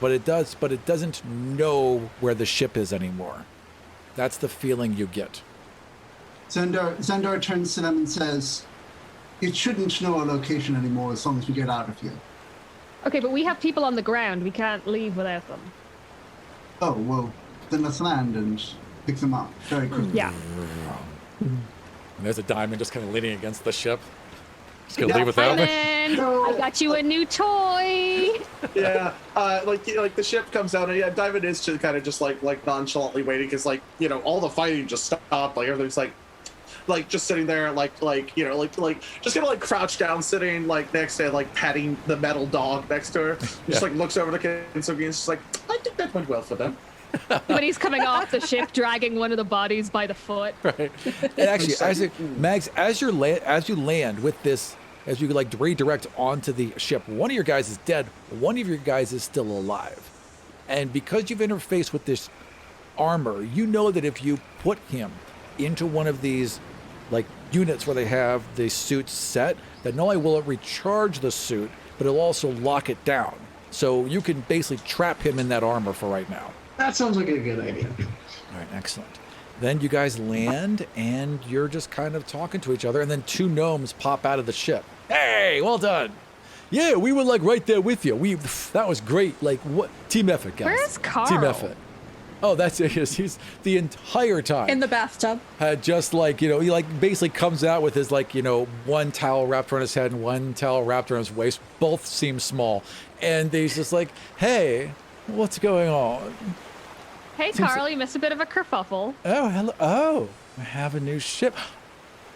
but it doesn't know where the ship is anymore. That's the feeling you get. Zendar turns to them and says, "It shouldn't know our location anymore as long as we get out of here." Okay, but we have people on the ground. We can't leave without them. Oh, well, then let's land and pick them up very quickly. Yeah. And there's a diamond just kind of leaning against the ship. Just gonna leave without me. Diamond, I got you a new toy. Yeah, like the ship comes out, and yeah, Diamond is just kind of just like nonchalantly waiting, because all the fighting just stopped, like everything's like just sitting there, just kind of like crouched down, sitting like next to patting the metal dog next to her. Just like looks over to Kintsugi and is just like, I think that went well for them. When he's coming off the ship, dragging one of the bodies by the foot. Right. And actually, Mags, as you land with this, as you like redirect onto the ship, one of your guys is dead, one of your guys is still alive. And because you've interfaced with this armor, you know that if you put him into one of these like units where they have the suits set, that not only will it recharge the suit, but it'll also lock it down. So you can basically trap him in that armor for right now. That sounds like a good idea. All right, excellent. Then you guys land, and you're just kind of talking to each other, and then two gnomes pop out of the ship. Hey, well done. Yeah, we were like right there with you. That was great. Like what? Team effort, guys. Where's Carl? Team effort. Oh, that's it. He's the entire time In the bathtub. had just he like basically comes out with his one towel wrapped around his head and one towel wrapped around his waist. Both seem small, and he's just like, "Hey, what's going on?" Hey, Carl, you missed a bit of a kerfuffle. Oh, hello. Oh, I have a new ship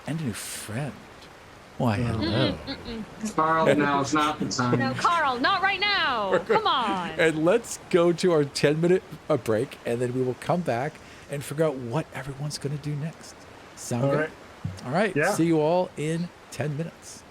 and a new friend. Why, hello. Carl, now it's not the time. No, Carl, not right now. Come on. And let's go to our 10-minute break, and then we will come back and figure out what everyone's going to do next. Sound All good? right. All right. Yeah. See you all in 10 minutes.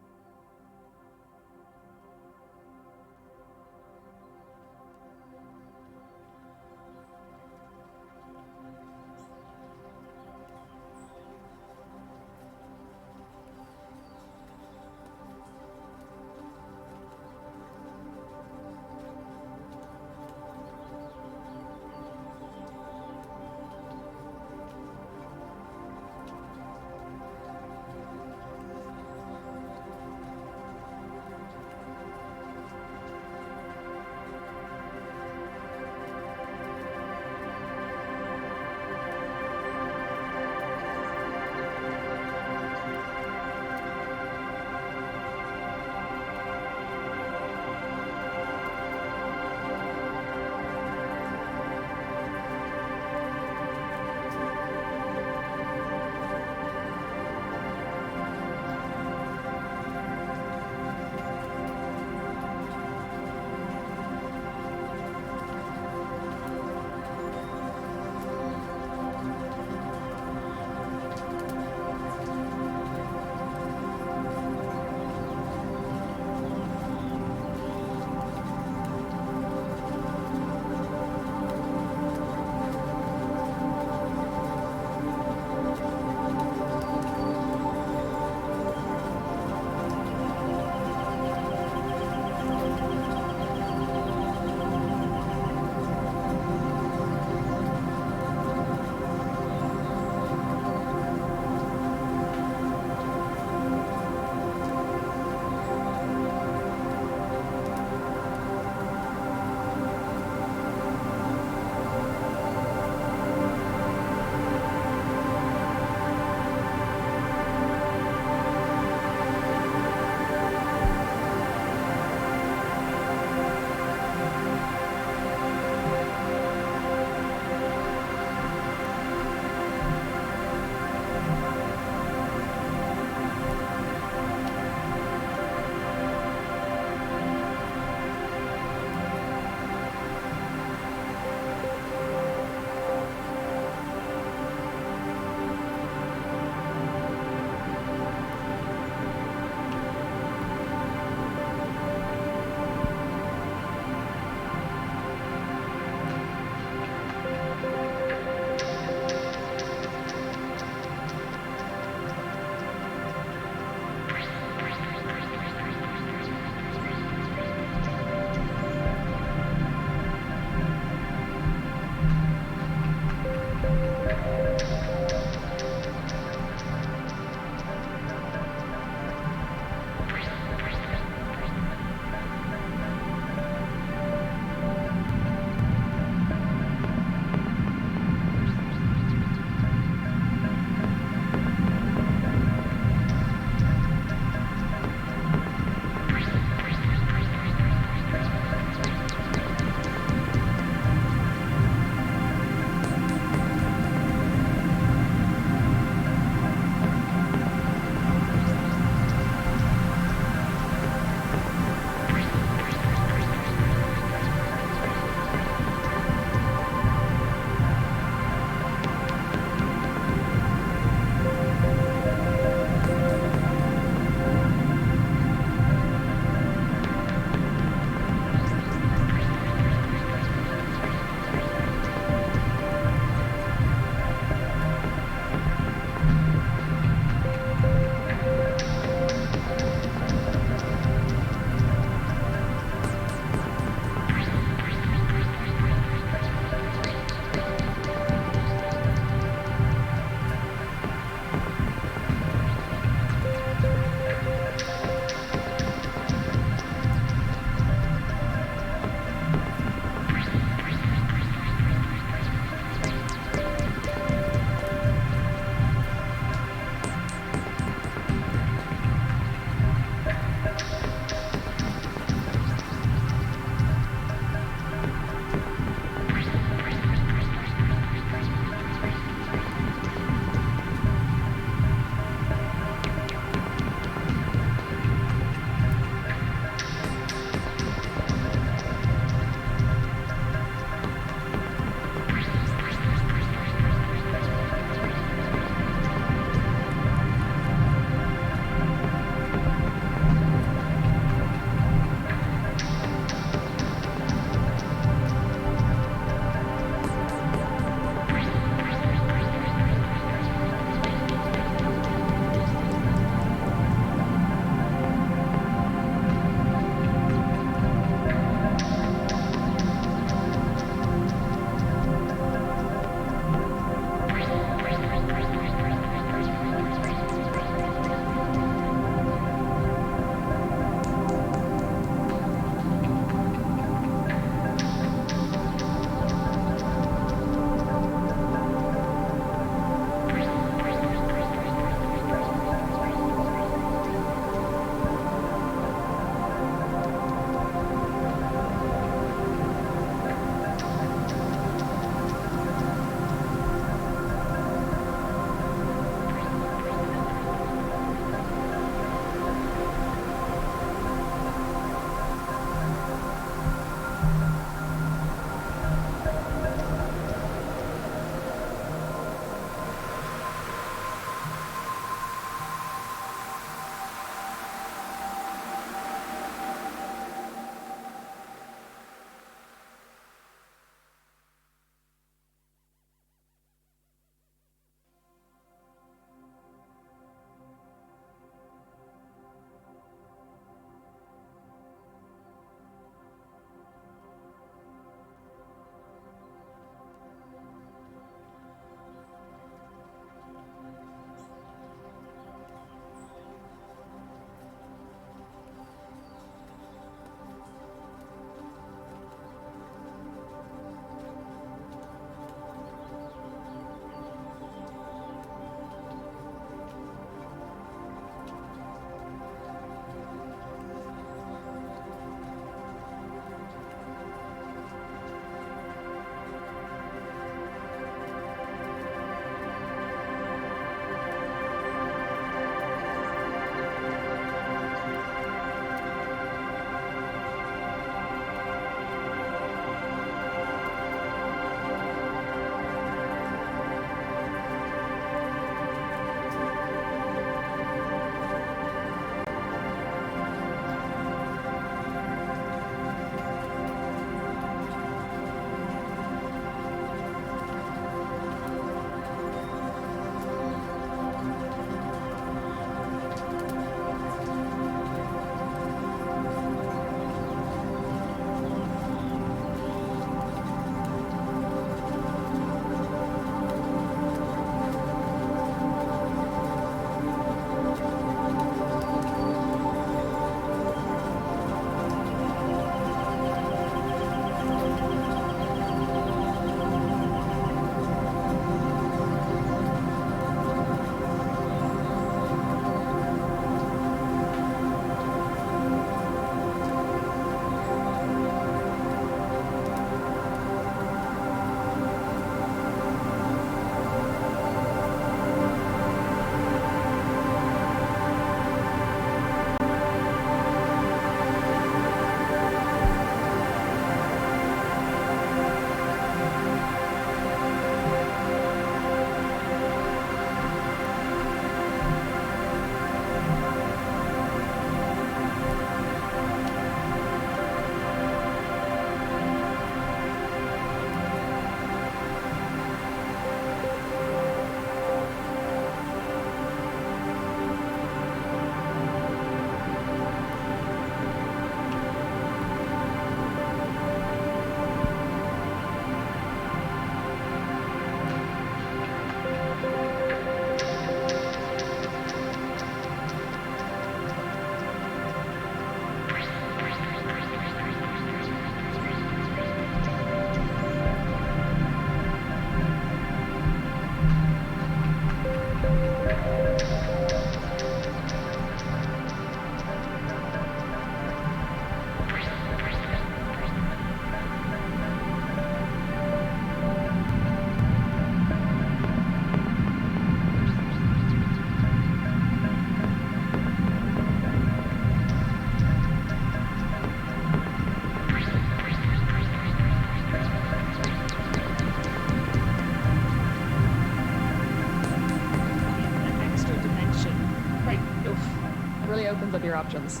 really opens up your options.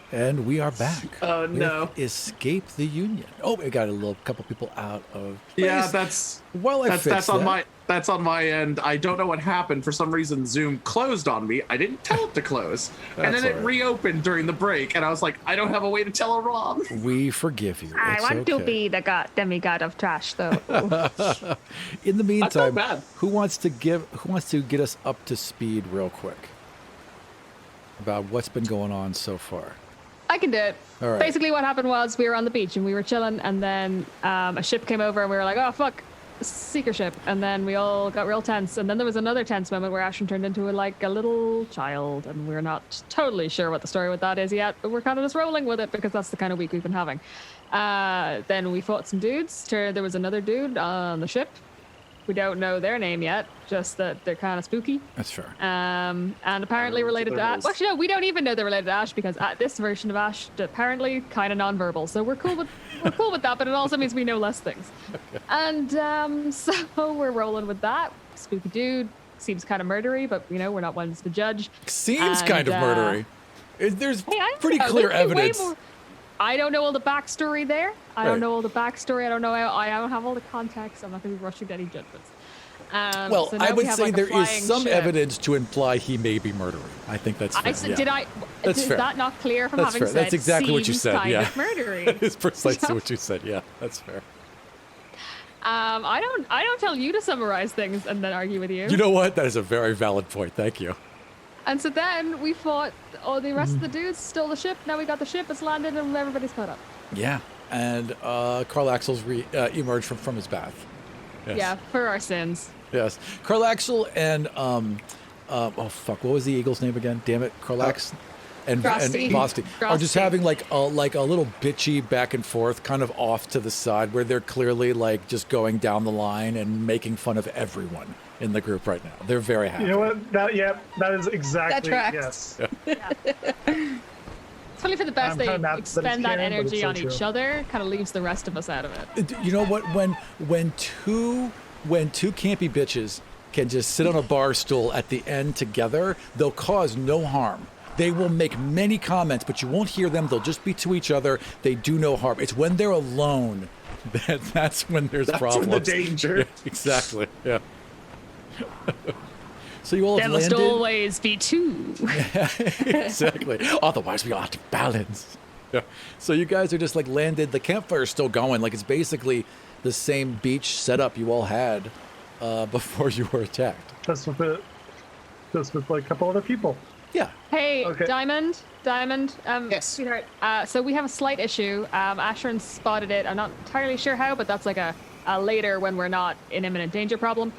And we are back. Oh, with no. Escape the Union. Oh, we got a couple people out of place. Yeah, that's Well, I that's fixed on that. that's on my end. I don't know what happened. For some reason, Zoom closed on me. I didn't tell it to close, and That's then it all right. reopened during the break. And I was like, I don't have a way to tell her wrong. We forgive you. I It's want to okay. be the demigod of trash, though. In the meantime, bad. who wants to get us up to speed real quick about what's been going on so far? I can do it. All right. Basically, what happened was we were on the beach and we were chilling, and then a ship came over and we were like, oh, fuck, seeker ship. And then we all got real tense. And then there was another tense moment where Ashton turned into a little child, and we're not totally sure what the story with that is yet, but we're kind of just rolling with it because that's the kind of week we've been having. Then we fought some dudes. There was another dude on the ship. We don't know their name yet, just that they're kind of spooky. That's fair. And apparently related to their Ash. roles. Well, actually, no, we don't even know they're related to Ash because this version of Ash apparently kind of non-verbal. So we're cool with that, but it also means we know less things. And so we're rolling with that. Spooky dude seems kind of murdery, but we're not ones to judge. Seems And, kind of murdery. There's Hey, I don't pretty know, clear there'd be way evidence. more- I don't know all the backstory there. I Right. don't know all the backstory. I don't know. I don't have all the context. I'm not going to be rushing to any judgments. Well, So now I we would have, say like, a there is flying some ship. evidence to imply he may be murdering. I think that's fair. I said, yeah. did I? That's is fair. that not clear from That's having fair. said? That's exactly what you seems said, Kind yeah. of murdery. That is precisely what you said. Yeah, that's fair. I don't tell you to summarize things and then argue with you. You know what? That is a very valid point. Thank you. And so then we fought all the rest of the dudes, stole the ship. Now we got the ship, it's landed, and everybody's caught up. Yeah, and Carl Axel's emerged from his bath. Yes. Yeah, for our sins. Yes. Carl Axel and oh fuck, what was the eagle's name again? Damn it, Carl Axel and Frosty. Frosty are just Frosty. having like a little bitchy back and forth, kind of off to the side, where they're clearly like just going down the line and making fun of everyone in the group right now. They're very happy. You know what? That is exactly tracks. yes. It's funny for the best I'm they kinda mad that it's expend that canon, but it's energy so on true. each other, kind of leaves the rest of us out of it. You know what? When two campy bitches can just sit on a bar stool at the end together, they'll cause no harm. They will make many comments, but you won't hear them. They'll just be to each other. They do no harm. It's when they're alone that's when there's problems. When the danger. Yeah, exactly. Yeah. So you all There have must landed. always be two. Exactly. Otherwise, we ought to balance. Yeah. So you guys are just like landed. The campfire's still going. Like it's basically the same beach setup you all had before you were attacked. Just with like a couple other people. Yeah. Hey, Okay. Diamond, Yes. sweetheart. So we have a slight issue. Asheron spotted it. I'm not entirely sure how, but that's like a later when we're not in imminent danger problem.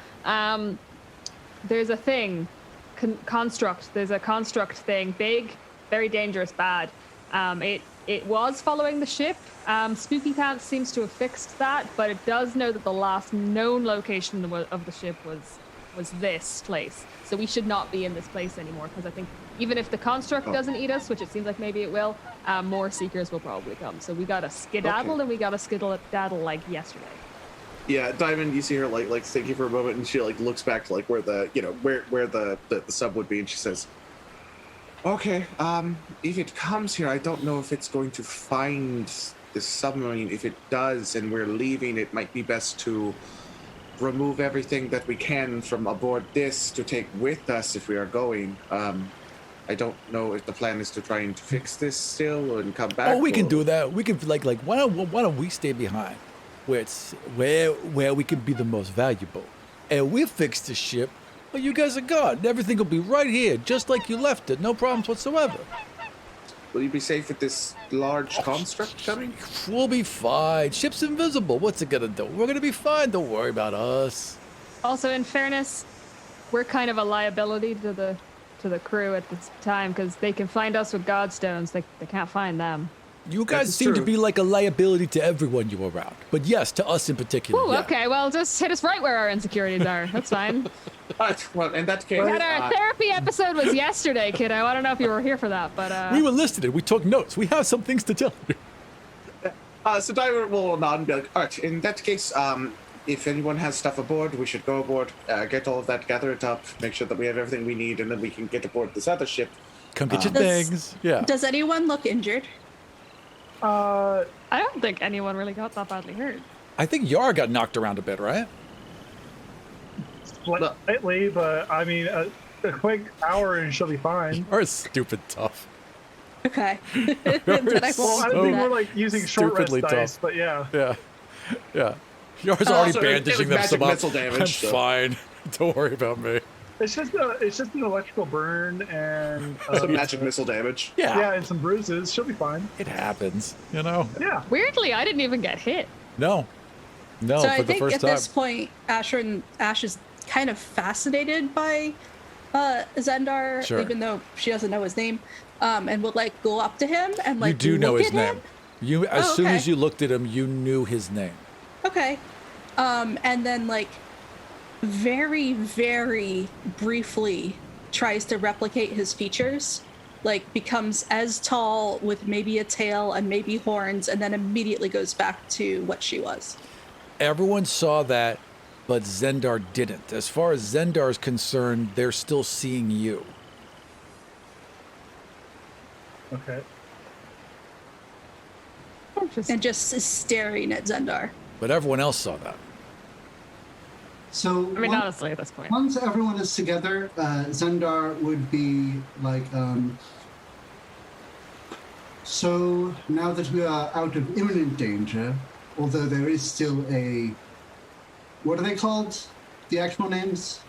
There's a thing, construct. There's a construct thing, big, very dangerous, bad. It was following the ship. Spooky Pants seems to have fixed that, but it does know that the last known location of the ship was this place. So we should not be in this place anymore, because I think even if the construct doesn't eat us, which it seems like maybe it will, more seekers will probably come. So we got to skedaddle, Okay. and we got to skedaddle like yesterday. Yeah, Diamond, you see her like thinking for a moment, and she like looks back to like where the where the sub would be, and she says, "Okay, if it comes here, I don't know if it's going to find the submarine. If it does, and we're leaving, it might be best to remove everything that we can from aboard this to take with us if we are going. I don't know if the plan is to try and fix this still and come back. Oh, we can or- do that. We can like why don't we stay behind, where we can be the most valuable, and we'll fix the ship. Well, you guys are gone. Everything will be right here, just like you left it. No problems whatsoever. Will you be safe with this large construct coming? We'll be fine. Ship's invisible. What's it gonna do? We're gonna be fine. Don't worry about us. Also, in fairness, we're kind of a liability to the crew at this time, because they can find us with godstones. They can't find them. You guys is seem to true. be like a liability to everyone you around. But yes, to us in particular. Oh, yeah. okay. Well, just hit us right where our insecurities are. That's fine. Well, in that case, We had our therapy episode was yesterday, kiddo. I don't know if you were here for that, but We were listening. We took notes. We have some things to tell you. so Diamond will nod and be like, all right, in that case, if anyone has stuff aboard, we should go aboard, get all of that, gather it up, make sure that we have everything we need, and then we can get aboard this other ship. Come get your Does- things. Yeah. Does anyone look injured? I don't think anyone really got that badly hurt. I think Yara got knocked around a bit, right? Slightly, but I mean, a quick hour and she'll be fine. Yara's stupid tough. Okay. Then I Well, won't I do think that. we're like using short rest Stupidly dice, tough. but yeah. Yeah. Yeah. Yara's already Also, it was bandaging them magic some up. missile damage, I'm so- fine. Don't worry about me. It's just an electrical burn and Some magic missile damage. yeah, and some bruises. She'll be fine. It happens, you know? Yeah. Weirdly, I didn't even get hit. No. No, So for I the think first at time. this point, Ash is kind of fascinated by Zendar, Sure. even though she doesn't know his name, and would like go up to him and like you do know look his at him. name. You as Oh, soon okay. as you looked at him, you knew his name. Okay. And then like very, very briefly tries to replicate his features, like becomes as tall with maybe a tail and maybe horns, and then immediately goes back to what she was. Everyone saw that, but Zendar didn't. As far as Zendar's concerned, they're still seeing you. Okay. And just is staring at Zendar. But everyone else saw that. So I mean, once, honestly, at this point. once everyone is together, Zendar would be like, so now that we are out of imminent danger, although there is still a, what are they called? The actual names?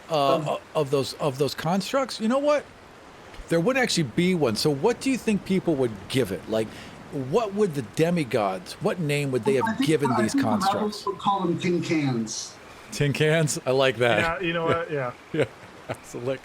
Of those constructs, you know what? There would actually be one. So what do you think people would give it? Like, what would the demigods? What name would they I have think- given I these think the rebels constructs? would call them tin cans. Tin cans. I like that. Yeah, you know what? Yeah. Yeah, absolutely.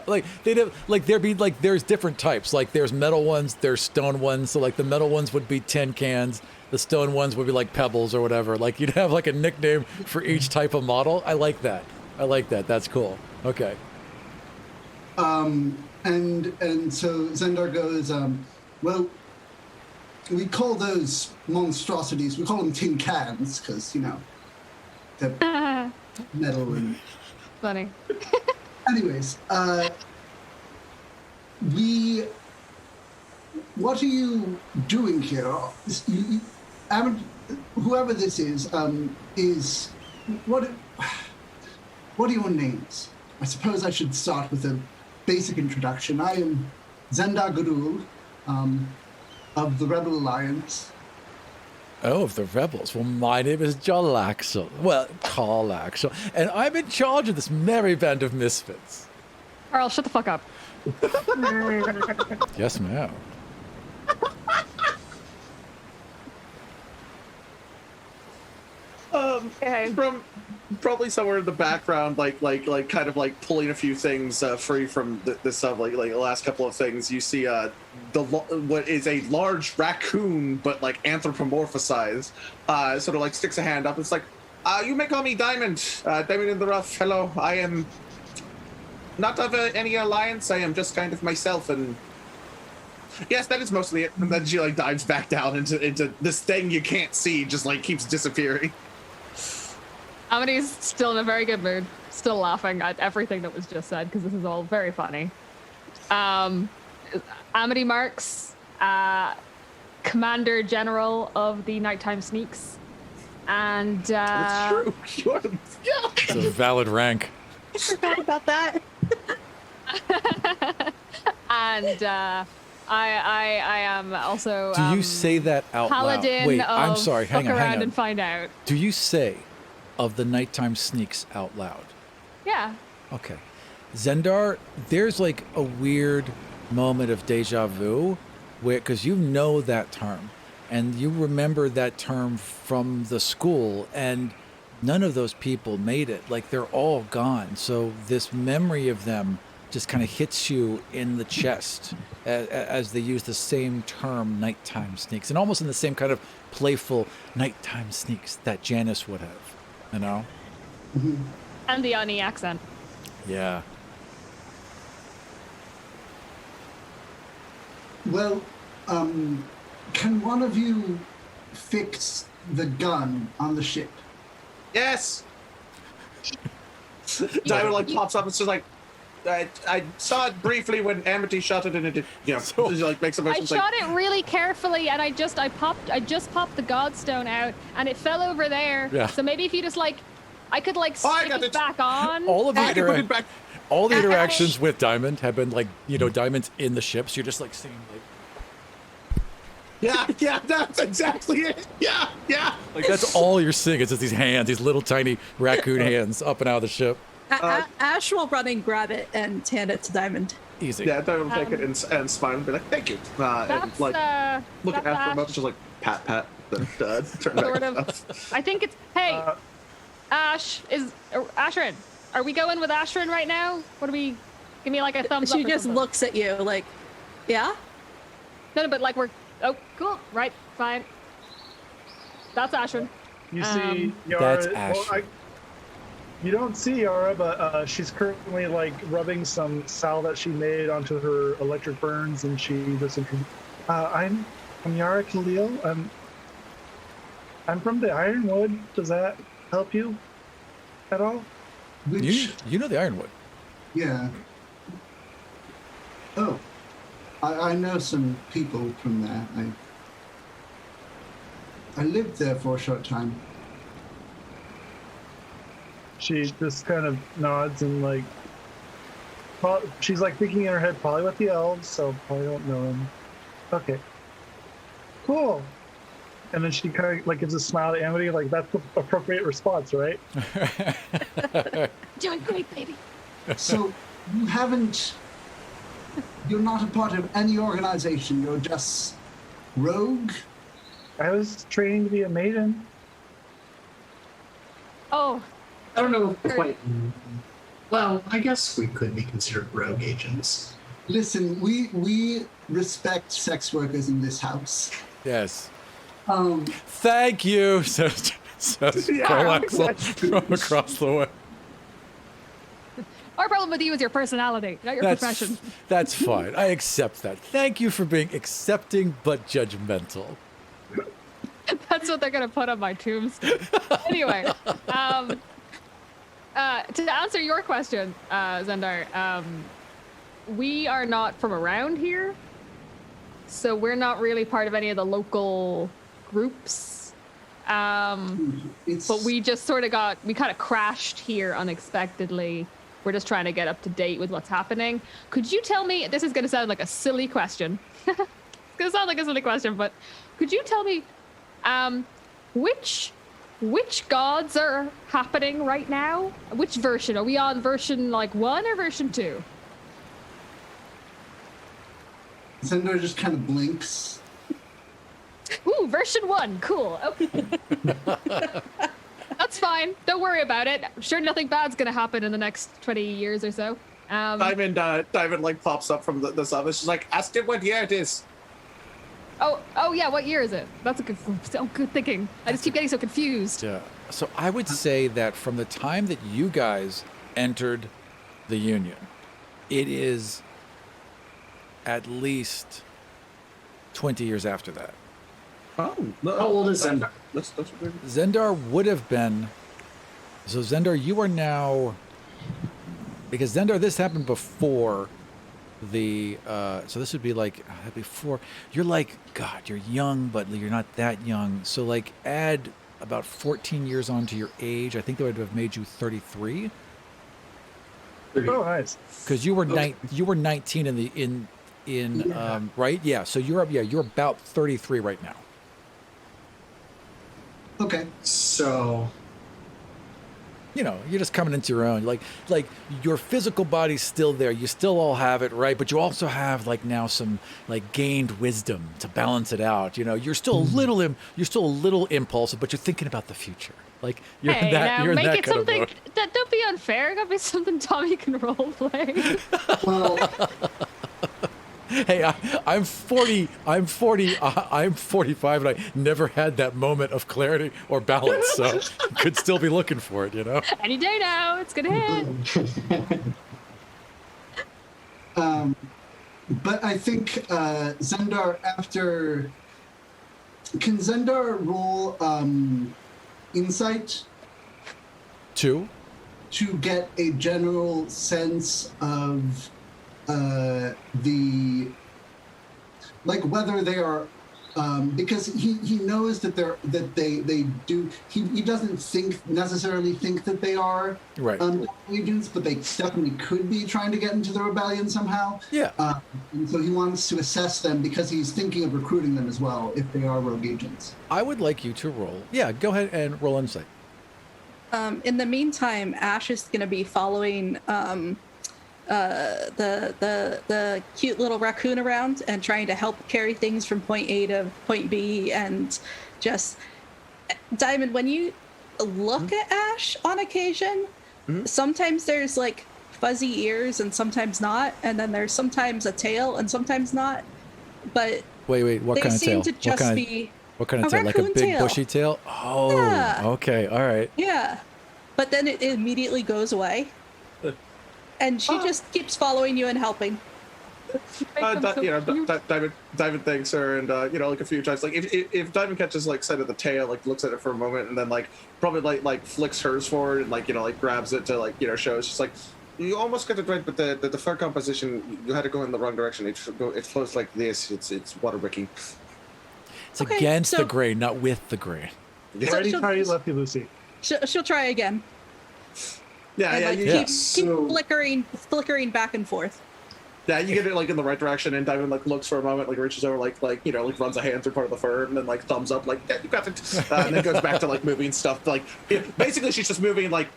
Like they'd have, like there'd be like there's different types. Like there's metal ones, there's stone ones. So like the metal ones would be tin cans. The stone ones would be like pebbles or whatever. Like you'd have like a nickname for each type of model. I like that. I like that. That's cool. Okay. And so Zendar goes, well, we call those monstrosities, we call them tin cans because, you know, they're metal and Funny. anyways, what are you doing here? Whoever this is what are your names? I suppose I should start with a basic introduction. I am Zendar Gurul, of the Rebel Alliance. Oh, of the rebels. Well, my name is John Axel. Well, Carl Axel, and I'm in charge of this merry band of misfits. Carl, shut the fuck up. Yes, ma'am. Okay. From probably somewhere in the background, like kind of like pulling a few things free from this stuff, like the last couple of things. You see what is a large raccoon, but like anthropomorphized, sort of like sticks a hand up. It's like, you may call me Diamond, Diamond in the Rough. Hello, I am not of any alliance. I am just kind of myself, and yes, that is mostly it. And then she like dives back down into this thing you can't see, just like keeps disappearing. Amity's still in a very good mood, still laughing at everything that was just said because this is all very funny. Amity Marks, Commander General of the Nighttime Sneaks, and It's true. Yeah. It's a valid rank. I forgot about that. and I am also Do you say that out Paladin loud? Wait, of I'm sorry. Hang Fuck on, Around hang on. and Find Out. Do you say of the nighttime sneaks out loud? Yeah. Okay. Zendar, there's like a weird moment of deja vu where, because you know that term and you remember that term from the school, and none of those people made it. Like they're all gone. So this memory of them just kind of hits you in the chest as they use the same term, nighttime sneaks, and almost in the same kind of playful nighttime sneaks that Janice would have, you know? And the Ani accent. Yeah. Well, can one of you fix the gun on the ship? Yes. Diamond like pops up and says like, I saw it briefly when Amity shot it, and it did, So- like makes a I motion. shot it really carefully, and I just popped the Godstone out, and it fell over there. Yeah. So maybe if you just like, I could like Oh, I stick got it it. back on. All of the I can put it back. all the interactions with Diamond have been like, Diamond's in the ship, so you're just like seeing like Yeah, that's exactly it. Yeah. like that's all you're seeing is just these hands, these little tiny raccoon hands up and out of the ship. Ash will run and grab it and hand it to Diamond. Easy. Yeah, Diamond will take it and smile and be like, "Thank you." And That's like look at that's her for a moment, Ash. just like pat, then turn Sort back. of. I think it's. Hey, Ash is Ashrin. Are we going with Ashrin right now? What do we? Give me like a thumbs up. She or just something. looks at you like, yeah? No, but like we're. Oh, cool. Right. Fine. That's Ashrin. You see Yara. That's Ashley. You don't see Yara, but she's currently like rubbing some salve that she made onto her electric burns, and she just introduced. I'm Yara Khalil. I'm from the Ironwood. Does that help you at all? Which, You know the Ironwood. yeah. Oh, I know some people from there. I lived there for a short time. She just kind of nods and like, she's like thinking in her head, probably with the elves, so probably don't know him. Okay, cool. And then she kind of like gives a smile to Amity, like that's the appropriate response, right? Doing great, baby. So you're not a part of any organization. You're just rogue. I was training to be a maiden. Oh, I don't know quite. Well, I guess we could be considered rogue agents. Listen, we respect sex workers in this house. Yes. Um, Thank you, says Cole Axel from across the way. our problem with you is your personality, not your profession. That's fine. I accept that. Thank you for being accepting but judgmental. That's what they're gonna put on my tombstone. Anyway, to answer your question, Zendar, we are not from around here, so we're not really part of any of the local groups. it's, But we just sort of kind of crashed here unexpectedly. We're just trying to get up to date with what's happening. Could you tell me? This is gonna sound like a silly question. It's gonna sound like a silly question, but could you tell me? Which gods are happening right now? Which version? Are we on version like 1 or version 2? Zendar just kind of blinks. Ooh, version 1. Cool. Okay. That's fine. Don't worry about it. I'm sure nothing bad's gonna happen in the next 20 years or so. Diamond like pops up from the office. She's like, ask him what year it is. Oh yeah. What year is it? That's a good thinking. I just keep getting so confused. Yeah. So I would say that from the time that you guys entered the Union, it is at least 20 years after that. Oh, How old is Zendar? That's Zendar would have been. So Zendar, you are now. Because Zendar, this happened before the. So this would be like before. You're like, God, you're young, but you're not that young. So like, add about 14 years onto your age. I think that would have made you 33. Oh, nice. Because you were you were 19 right? Yeah. So you're about 33 right now. Okay. So, You're just coming into your own. Like your physical body's still there. You still all have it, right? But you also have like now some like gained wisdom to balance it out. You're still a little impulsive, but you're thinking about the future. Like you're Hey, in that now you're in make that it kind something. of mode. Don't be unfair. It gotta be something Tommy can role play. Well, Hey, I'm 40. I'm 45, and I never had that moment of clarity or balance. So could still be looking for it. Any day now, it's gonna hit. but I think Zendar can Zendar roll insight Two? to get a general sense of the like whether they are because he knows that they do he doesn't necessarily think that they are Right. agents, but they definitely could be trying to get into the rebellion somehow. Yeah. And so he wants to assess them because he's thinking of recruiting them as well if they are rogue agents. I would like you to roll. Yeah, go ahead and roll insight. In the meantime, Ash is going to be following the cute little raccoon around and trying to help carry things from point A to point B. And just, Diamond, when you look at Ash on occasion, sometimes there's like fuzzy ears and sometimes not, and then there's sometimes a tail and sometimes not. But Wait, what they kind of tail? seem to just be What kind of a tail? Like a raccoon big tail. bushy tail? Oh, Yeah. okay, all right. Yeah, but then it immediately goes away, and she just keeps following you and helping. Diamond thanks her, and like a few times, like if Diamond catches like sight of the tail, like looks at it for a moment, and then like probably like flicks hers forward and like grabs it to show. It's just like, you almost got it right, but the fur composition, you had to go in the wrong direction. It flows like this. It's water wicking. It's Okay, against so- the grain, not with the grain. Yeah, Ready, she'll- tighty, lefty, loosey. She'll try again. yeah, And like yeah. keep flickering back and forth. Yeah, you get it like in the right direction, and Diamond like looks for a moment, like reaches over, like runs a hand through part of the fur, and then like thumbs up, like yeah, you got it, and then goes back to like moving stuff. Like basically, she's just moving like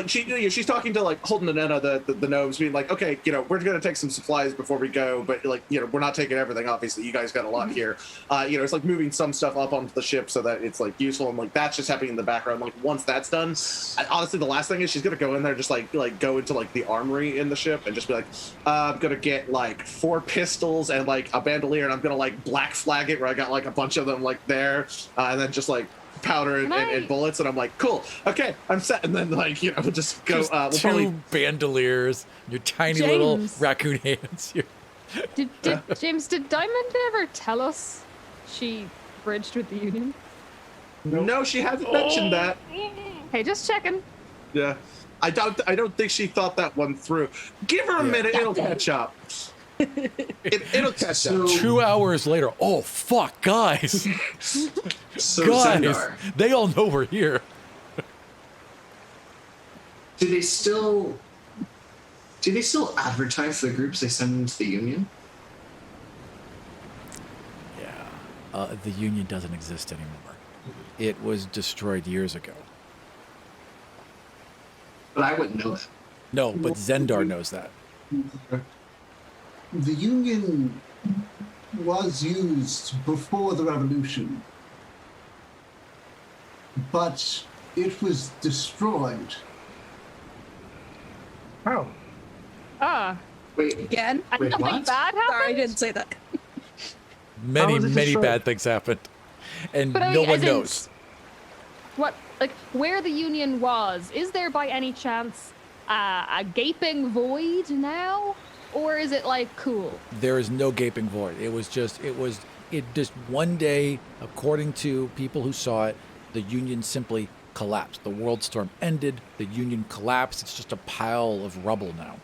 she's talking to like Holden and Enna, the gnomes, being like, okay, we're gonna take some supplies before we go, but like we're not taking everything. Obviously, you guys got a lot here. It's like moving some stuff up onto the ship so that it's like useful, and like that's just happening in the background. Like once that's done, honestly, the last thing is she's gonna go in there, just like go into like the armory in the ship and just be like, I'm gonna get like 4 pistols and like a bandolier, and I'm gonna like black flag it where I got like a bunch of them like there, and then just like powder and bullets, and I'm like, cool, okay, I'm set. And then like we'll just go. Just We'll two probably bandoliers, your tiny little James. raccoon hands. Did James, did Diamond ever tell us she bridged with the Union? no, she hasn't mentioned that. Hey, just checking. Yeah, I don't think she thought that one through. Give her a minute, it'll catch up. It'll catch up. 2 hours later, oh fuck, guys, So guys, Zendar, they all know we're here. do they still advertise the groups they send into the Union? Yeah, the Union doesn't exist anymore. It was destroyed years ago. But I wouldn't know that. No, but Zendar knows that. The Union was used before the revolution, but it was destroyed. Oh, Wait, Again? Wait, Nothing what? bad happened? Sorry, I didn't say that. Many, was it many destroyed? bad things happened, and But I no mean, one as in- knows. What, like, where the Union was, is there by any chance a gaping void now? Or is it, like, cool? There is no gaping void. It just one day, according to people who saw it, the Union simply collapsed. The world storm ended. The Union collapsed. It's just a pile of rubble now.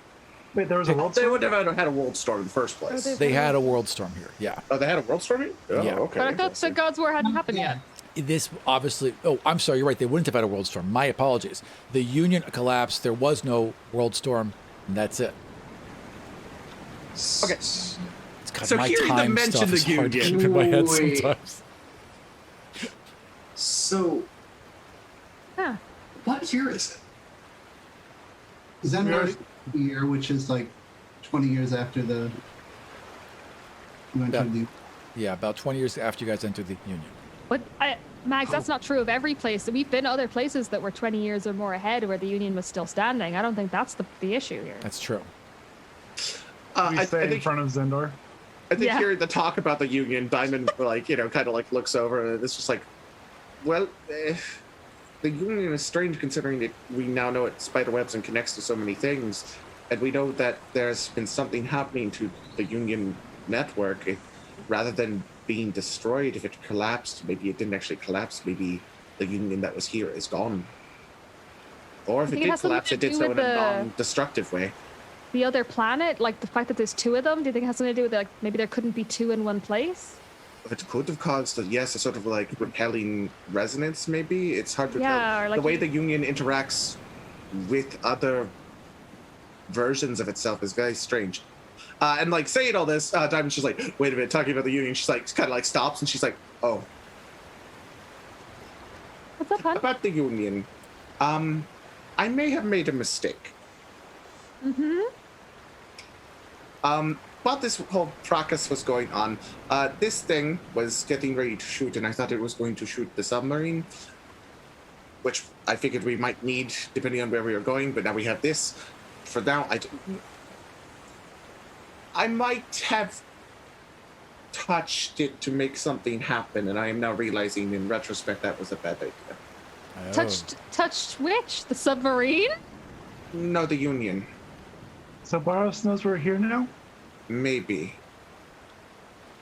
wait, there was a world They storm? would have had a world storm in the first place. They had a world storm here. Yeah. Oh, they had a world storm here? Oh, Yeah. okay. But I thought the God's War hadn't happened yet. This obviously. Oh, I'm sorry. You're right. They wouldn't have had a world storm. My apologies. The Union collapsed. There was no world storm, and that's it. Okay. It's God, So my hearing them time mention stuff the is hard to Union- keep in my head Wait. sometimes. so Huh. what year is it? Zendar's year, which is like 20 years after the Yeah. Yeah, about 20 years after you guys entered the Union. But, Max, that's not true of every place. We've been to other places that were 20 years or more ahead where the Union was still standing. I don't think that's the issue here. That's true. We I stay in think front of Zendar. Yeah. hearing the talk about the Union, Diamond like kind of like looks over, and it's just like, well, the Union is strange considering that we now know it spiderwebs and connects to so many things, and we know that there's been something happening to the Union network. Rather than being destroyed, if it collapsed, maybe it didn't actually collapse. Maybe the Union that was here is gone. Or if I it think it did has something collapse, to it did do so with in a the- non-destructive way. The other planet, like the fact that there's two of them, do you think it has something to do with like maybe there couldn't be two in one place? It could have caused, a sort of like repelling resonance, maybe? It's hard to Yeah, tell. or like the way you- the Union interacts with other versions of itself is very strange. And like saying all this, Diamond's just like, wait a minute, talking about the Union, she's like, kind of like stops and she's like, oh, What's up, hon? about the Union. I may have made a mistake. Mm-hmm. While this whole fracas was going on, this thing was getting ready to shoot, and I thought it was going to shoot the submarine, which I figured we might need depending on where we were going, but now we have this. For now, I might have touched it to make something happen, and I am now realizing in retrospect that was a bad idea. Oh. Touched which? The submarine? No, the Union. So Barros knows we're here now? Maybe.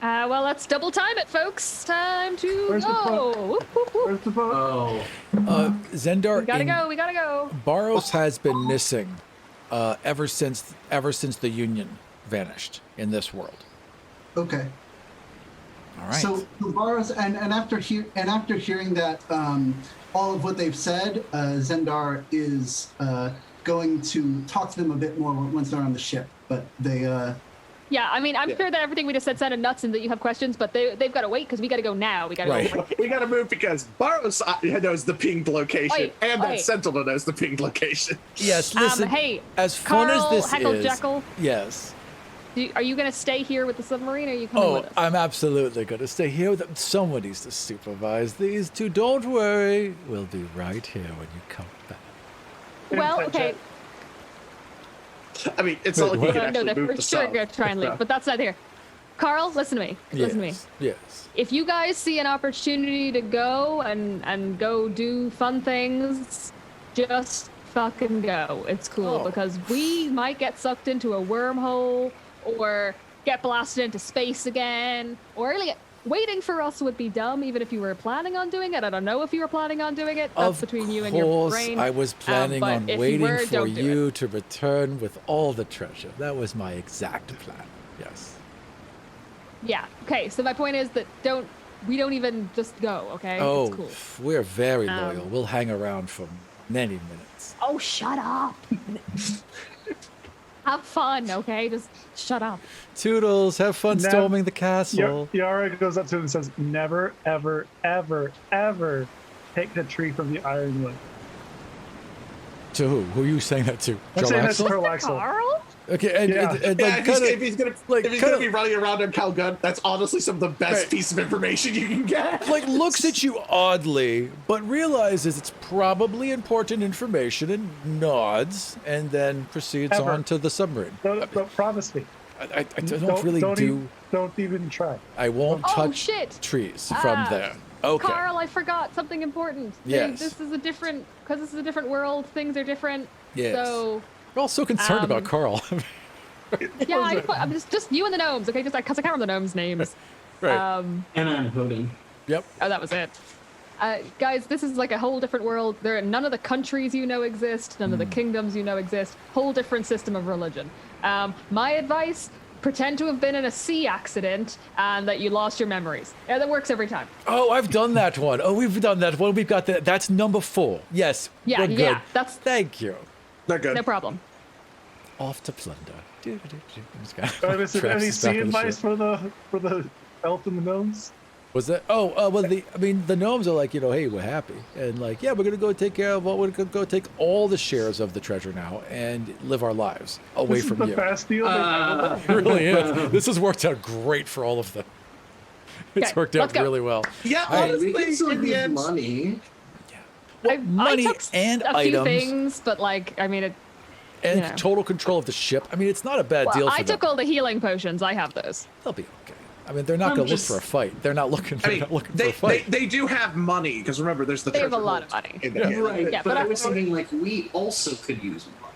Well, let's double time it, folks. Time to Where's the go. boat? Whoop, whoop, whoop. Where's the boat? Oh, Zendar, We gotta in- go. We gotta go. Barros has been missing ever since the Union vanished in this world. Okay. All right. So Barros, and after hearing that, all of what they've said, Zendar is going to talk to them a bit more once they're on the ship. But they, Yeah, I mean, I'm Yeah. sure that everything we just said sounded nuts and that you have questions, but they've got to wait because we got to go now. We got to Right. go. We gotta move because Barros knows the pinged location, Oi, and that oi. Sentinel knows the pinged location. yes, listen. Hey, as fun Carl, as this Heckle is, Jekyll, yes. are you going to stay here with the submarine or are you coming Oh, with us? I'm absolutely going to stay here with them. Someone needs to supervise these two. Don't worry. We'll be right here when you come back. Well, okay. I mean, it's not like Wait, we can what? No, actually they're move for the sure sub. going to try and leave, but that's not here. Carl, listen to me. Listen to me. Yes. If you guys see an opportunity to go and go do fun things, just fucking go. It's cool Oh. because we might get sucked into a wormhole or get blasted into space again, or really waiting for us would be dumb even if you were planning on doing it. I don't know if you were planning on doing it. That's Of between you and course, your brain. I was planning but on if you waiting were, for don't do you it. to return with all the treasure. That was my exact plan. Yes. Yeah. Okay. So my point is that we don't even just go. Okay. Oh, It's cool. we're very loyal. Um, We'll hang around for many minutes. Oh, shut up. Have fun, okay? Just shut up. Toodles, have fun Nev- storming the castle. Yara goes up to him and says, never, ever, ever, ever take the tree from the ironwood. To who? Who are you saying that to? I'm Joe saying that's Axel? Pearl Axel. Carl? Okay, and, Yeah. and Yeah, like, if he's, kinda- if he's gonna like, if he's kinda- gonna be running around on Calgun, that's honestly some of the best Right. piece of information you can get. like looks at you oddly, but realizes it's probably important information and nods, and then proceeds Ever. on to the submarine. Don't promise me. I don't really don't do. Even, don't even try. I won't Oh, touch shit. trees from Ah, there. Okay. Carl, I forgot something important. Yes. This is a different, because this is a different world, things are different. Yes. So, We're all so concerned about Um, Carl. yeah, I'm just you and the gnomes, okay? Just because I can't remember the gnomes' names. right. Anna and Hoden. Yep. Oh, that was it. Guys, this is like a whole different world. None of the countries you know exist. None of the kingdoms you know exist. Whole different system of religion. My advice: pretend to have been in a sea accident and that you lost your memories. Yeah, that works every time. Oh, I've done that one. Oh, we've done that one. We've got that. That's number 4. Yes. Yeah, we're good. yeah, that's Thank you. They're good. no problem. Off to plunder. Is there any sea advice for the elf and the gnomes? Was that? Oh, well, the gnomes are like, hey, we're happy, and like, yeah, we're gonna go take care of. We're gonna go take all the shares of the treasure now and live our lives away This is from the you. best deal they've ever It really is. This has worked out great for all of them. It's Okay, worked out let's go. really well. Yeah, All right. honestly, We can still in the use end, money. Well, I money took and a few items things, but like, I mean, and yeah. total control of the ship. I mean, it's not a bad deal well, for I them. took all the healing potions. I have those. They'll be okay. I mean, they're not I'm going to just- look for a fight. They're not looking. I They're mean, not looking for they, a fight. they do have money because remember, there's the They have a treasure lot of vault money. in the Yeah. game. Right, Yeah, but but I I- was thinking like we also could use money.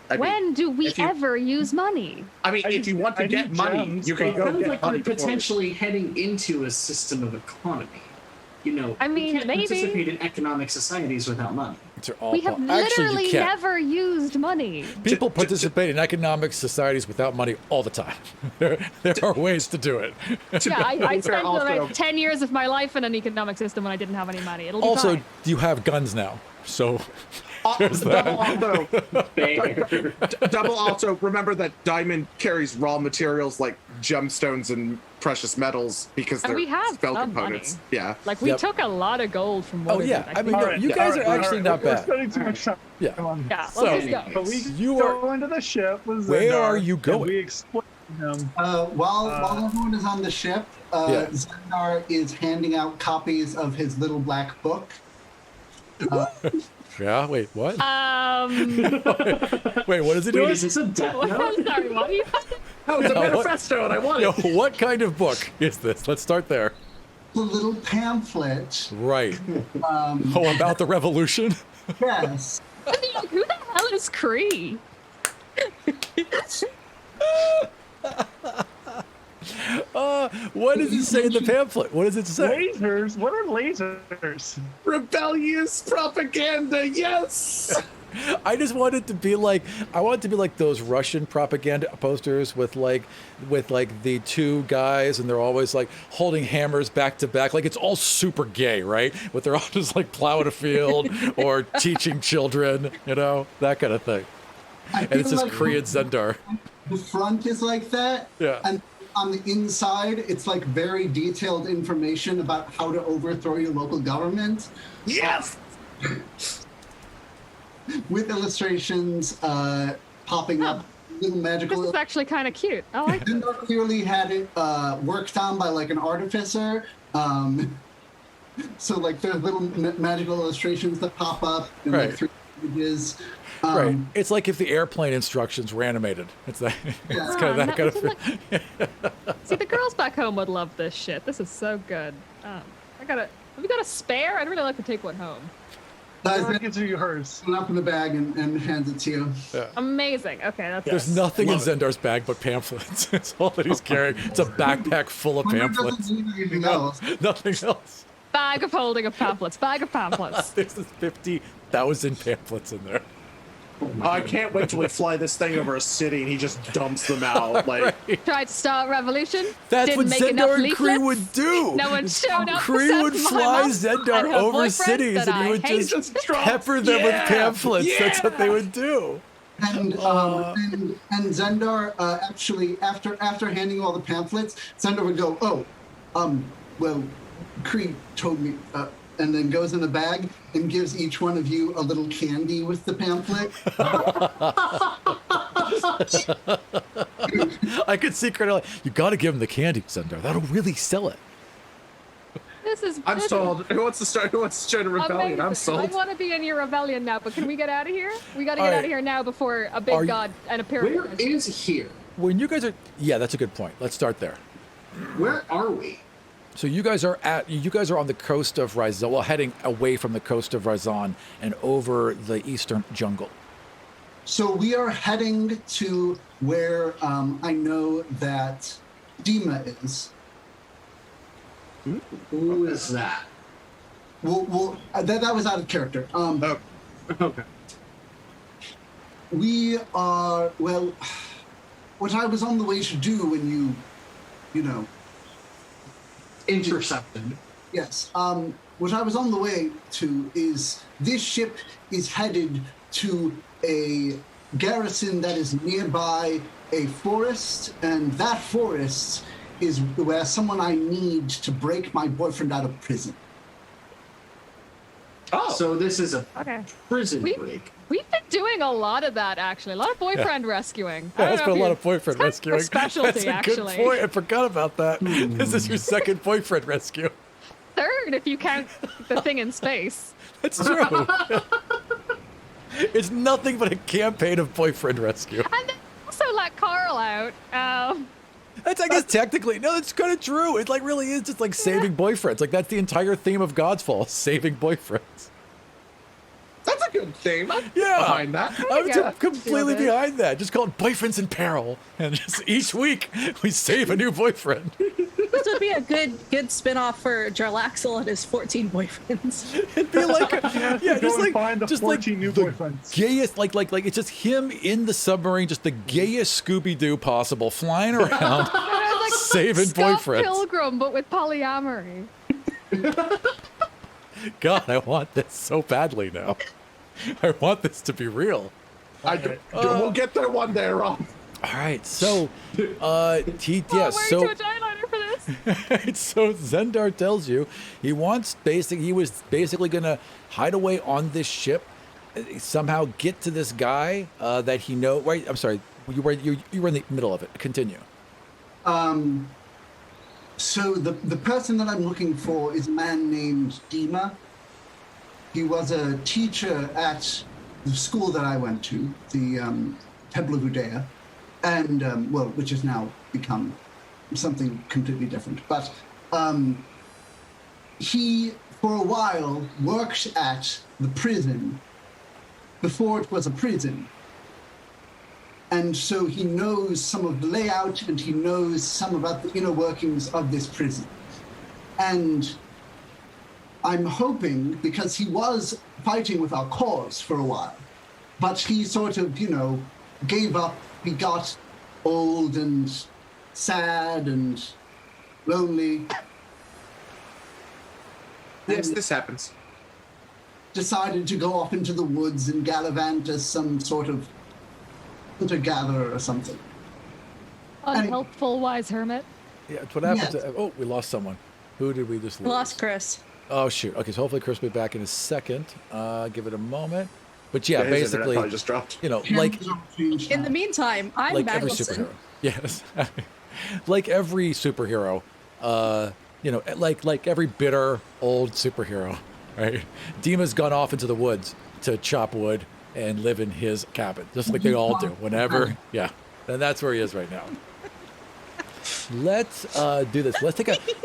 I mean, When do we if you- ever use money? if you want to I get need money, gems, you can but- go Sounds get like money we're for it. potentially heading into a system of economy. I mean, you can't maybe. participate in economic societies without money. They're all We have Actually, literally you can't. never used money. People participate in economic societies without money all the time. There are ways to do it. Yeah, I fair, spent also- like 10 years of my life in an economic system when I didn't have any money. It'll be Also, fine. you have guns now, so there's Double that. also, Fair. double also, remember that diamond carries raw materials like gemstones and precious metals because And they're we have spell some components. money. Yeah. Like, we Yep. took a lot of gold from Oh Wooded, yeah, I mean, think. no, you guys are actually not We're bad. spending too much time Yeah. on Yeah, let's So- just go. But we You go are- into the ship with Where Zendar, are you and going? we explain to him. While everyone is on the ship, Yeah. Zendar is handing out copies of his little black book. Yeah. Wait. What? Um, Wait. What is he Wait, doing? is this a death I'm note? sorry, what are you Oh, it's a Yeah, what- manifesto and I want Yo, it. what kind of book is this? Let's start there. The little pamphlet. Right. Oh, about the revolution. Yes. like, who the hell is Cree? What does it say in the pamphlet? What does it say? Lasers? What are lasers? Rebellious propaganda, yes! I just want it to be like those Russian propaganda posters with like the two guys and they're always like holding hammers back to back, like it's all super gay, right? But they're all just like plowing a field or teaching children, that kind of thing. And it says Korean Zendar. The front is like that. Yeah. And on the inside, it's like very detailed information about how to overthrow your local government Yes! with illustrations popping up, little This magical. is actually kind of cute. I like this. Zendar clearly had it worked on by like an artificer. So like there's little magical illustrations that pop up in Right. like 3 images. Right. It's like if the airplane instructions were animated. It's that. It's kind of that kind of thing. See, the girls back home would love this shit. This is so good. Have we got a spare? I'd really like to take one home. Everyone gives you hers. Up in the bag and hands it to you. Amazing. Okay, that's There's nothing in Zendar's bag but pamphlets. It's all that he's carrying. It's a backpack full of Wonder pamphlets. doesn't need anything else. Nothing else. bag of holding of pamphlets. Bag of pamphlets. There's 50,000 pamphlets in there. I can't wait till we fly this thing over a city and he just dumps them out. Like, Tried to start a revolution. That's didn't what make enough Zendar and Kree leaflets. would do. No one showed up. Kree would except my fly mom Zendar and her over boyfriend cities that and he I would hate. just drop- pepper them with Yeah, pamphlets. That's what they yeah. would do. And Zendar actually after handing all the pamphlets, Zendar would go, well, Kree told me, and then goes in the bag and gives each one of you a little candy with the pamphlet. I could see Kree like, you got to give him the candy, Zendar. That'll really sell it. This is. I'm this is sold. Who wants to start? Who wants to join a rebellion? I'm amazing. I sold. want to be in your rebellion now, but can we get out of here? We got to All get right. out of here now before a Are big you- god and a Where pyramid. is here? When you guys are, yeah, that's a good point. Let's start there. Where are we? So you guys are on the coast of Rizon, well, heading away from the coast of Rizon and over the eastern jungle. So we are heading to where I know that Dima is. Who is that? That was out of character. Oh, Okay. We are, well, what I was on the way to do when you know, Intercepted. yes. What I was on the way to is this ship is headed to a garrison that is nearby a forest, and that forest is where someone I need to break my boyfriend out of prison. oh. So this is a Okay. prison We- break. We've been doing a lot of that actually. A lot of boyfriend rescuing. I Yeah, don't that's know been if a lot you- of boyfriend it's kind of rescuing. a specialty, That's a actually. good point. I forgot about that. This is your second boyfriend rescue. Third, if you count the thing in space. That's true. It's nothing but a campaign of boyfriend rescue. And then also let Carl out. That's, I guess, technically, no, it's kind of true. It like really is just like saving boyfriends. Like that's the entire theme of God's Fall, saving boyfriends. That's a good theme. I'm Yeah. behind that. I'm Yeah. completely Feel good. behind that. Just call it Boyfriends in Peril. And just each week we save a new boyfriend. This would be a good spin-off for Jarlaxle and his 14 boyfriends. It'd be like, yeah, Go just and like, find the just 14 new the boyfriends. gayest, like it's just him in the submarine, just the gayest Scooby-Doo possible, flying around, Like saving Scott boyfriends. Pilgrim, but with polyamory. God, I want this so badly now. I want this to be real. We'll get there one day, Rob. All right, so, yeah, I'm wearing too much eyeliner for this. so Zendar tells you he was basically gonna hide away on this ship, somehow get to this guy that he know. Right, I'm sorry, you were in the middle of it. Continue. So the person that I'm looking for is a man named Dima. He was a teacher at the school that I went to, the Temple of Udea, and which has now become something completely different. But he, for a while, worked at the prison before it was a prison. And so he knows some of the layout and he knows some about the inner workings of this prison. And I'm hoping, because he was fighting with our cause for a while, but he sort of, gave up. He got old and sad and lonely. Yes, and this happens. decided to go off into the woods and gallivant as some sort of hunter-gatherer or something. Unhelpful wise hermit. Yeah, it's what happened. Yes. Oh, we lost someone. Who did we just lose? Lost Chris. Oh shoot. Okay, so hopefully Chris will be back in a second. Give it a moment. But yeah, His internet basically, probably just dropped. like In the meantime, I'm like every Magnuson. superhero. Yes. Like every superhero, like every bitter old superhero, right? Dima's gone off into the woods to chop wood and live in his cabin, just like they all do. Whenever, yeah, and that's where he is right now. Let's do this.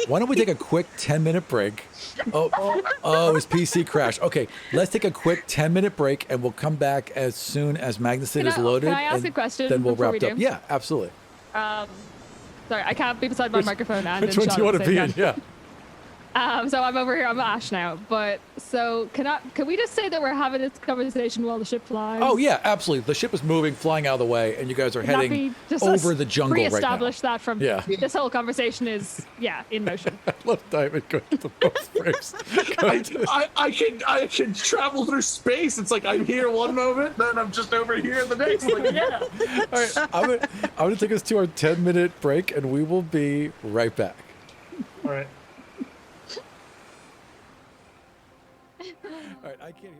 Why don't we take a quick 10-minute break? Oh, his PC crashed. Okay, let's take a quick 10-minute break, and we'll come back as soon as Magnuson is loaded. Can I ask and a question Then we'll before wrap we it up. do? Yeah, absolutely. Sorry, I can't be beside my microphone and Which in one do shot you at want the to be same in? time. Yeah. So I'm over here. I'm Ash now. But so can we just say that we're having this conversation while the ship flies? Oh yeah, absolutely. The ship is moving, flying out of the way, and you guys are Can that heading be just over us the jungle right now. Re-establish that from Yeah. this whole conversation is in motion. I love Diamond going to the both frames. I can travel through space. It's like I'm here one moment, then I'm just over here the next. Like, yeah. All right, I'm gonna take us to our 10-minute break, and we will be right back. All right. All right, I can't hear you.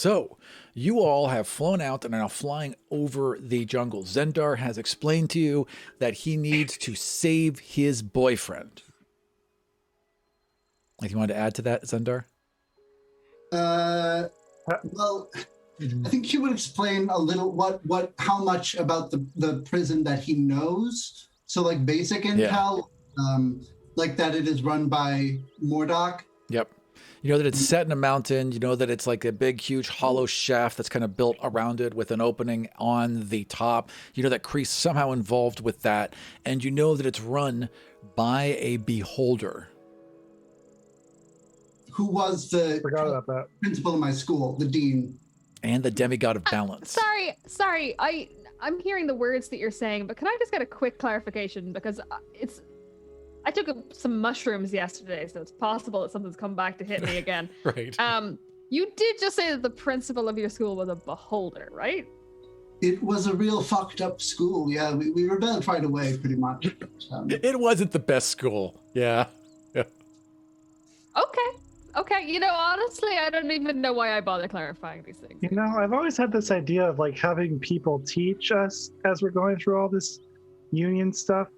So, you all have flown out and are now flying over the jungle. Zendar has explained to you that he needs to save his boyfriend. Anything you want to add to that, Zendar? Well, I think he would explain a little how much about the prison that he knows. So like basic intel, like that it is run by Mordok. Yep. You know that it's set in a mountain. You know that it's like a big, huge hollow shaft that's kind of built around it with an opening on the top. You know that Kreese somehow involved with that. And you know that it's run by a beholder. Who was the Forgot about that. principal of my school, the dean. And the demigod of balance. Sorry. I'm hearing the words that you're saying, but can I just get a quick clarification? Because I took some mushrooms yesterday, so it's possible that something's come back to hit me again. Right. You did just say that the principal of your school was a beholder, right? It was a real fucked up school. Yeah, we rebelled right away, pretty much. It wasn't the best school. Yeah. Okay. You know, honestly, I don't even know why I bother clarifying these things. You know, I've always had this idea of like having people teach us as we're going through all this union stuff.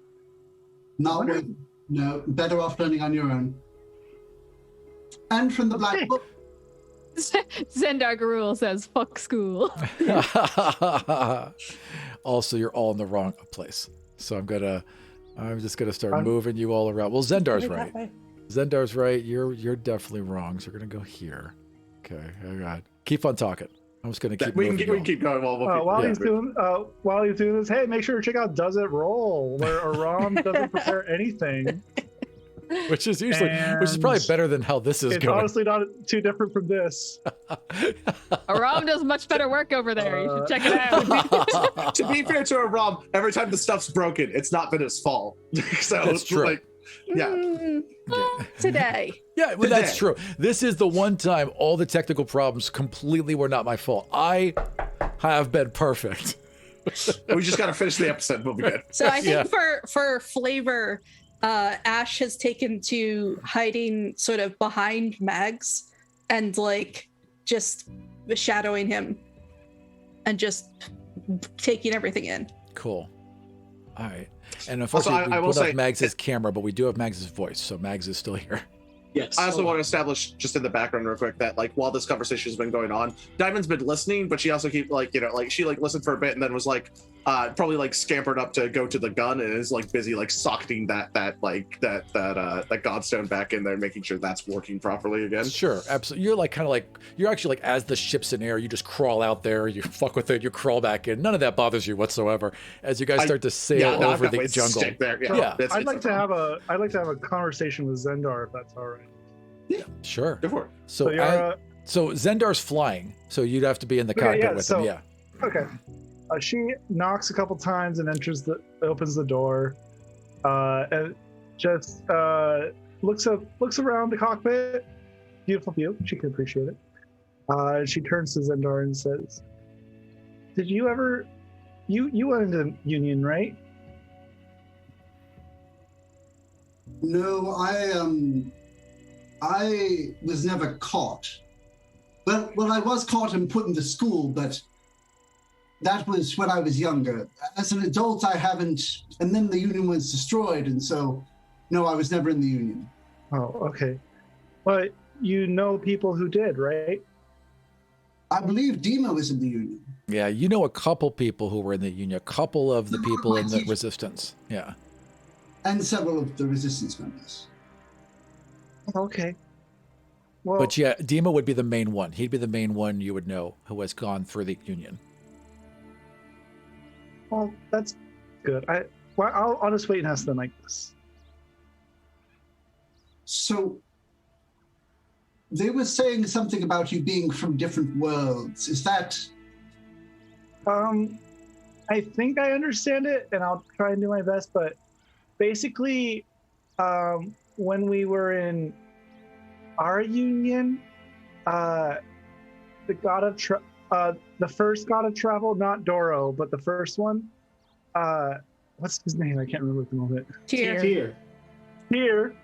No, better off learning on your own. And from the Black Book. Zendar Garul says, "Fuck school." Also, you're all in the wrong place. So I'm just gonna start moving you all around. Well, Zendar's right. Zendar's right. You're definitely wrong. So we're gonna go here. Okay. Oh God. Keep on talking. I'm just gonna keep. We moving can keep going while he's doing this. Hey, make sure to check out Does It Roll, where Aram doesn't prepare anything. Which is probably better than how this is it's going. Honestly, not too different from this. Aram does much better work over there. You should check it out. To be fair to Aram, every time the stuff's broken, it's not been his fault. So That's true. Like, Today. Yeah, well, that's true. This is the one time all the technical problems completely were not my fault. I have been perfect. We just got to finish the episode. We'll be good. So I think for flavor, Ash has taken to hiding sort of behind Mags and like just shadowing him and just taking everything in. Cool. All right. And unfortunately, we put off Mags' camera, but we do have Mags' voice, so Mags is still here. Yes. I also want to establish just in the background real quick that like while this conversation has been going on, Diamond's been listening, but she also she listened for a bit and then was like probably like scampered up to go to the gun and is like busy like socketing that godstone back in there, making sure that's working properly again. Sure, absolutely. You're actually like as the ship's in air, you just crawl out there, you fuck with it, you crawl back in. None of that bothers you whatsoever as you guys start to sail over the jungle. I'd like to have a conversation with Zendar if that's all right. Yeah, sure. Go for it. So Zendar's flying, so you'd have to be in the cockpit with him. Yeah. Okay. She knocks a couple times and opens the door, and just looks around the cockpit. Beautiful view. She can appreciate it. She turns to Zendar and says, "Did you ever? You went into the Union, right?" No, I was never caught. Well, I was caught and put into school, but that was when I was younger. As an adult, I haven't, and then the Union was destroyed, and so, no, I was never in the Union. Oh, okay. But you know people who did, right? I believe Dima was in the Union. Yeah, you know a couple people who were in the Union, a couple of the people in the Resistance. Yeah. And several of the Resistance members. Okay. Well, but yeah, Dima would be the main one. He'd be the main one you would know who has gone through the Union. Well, that's good. I'll just wait and ask them like this. So, they were saying something about you being from different worlds. Is that? I think I understand it, and I'll try and do my best. But basically, when we were in our union, the first god of travel, not Doro, but the first one, what's his name? I can't remember at the moment. Tyr. Here,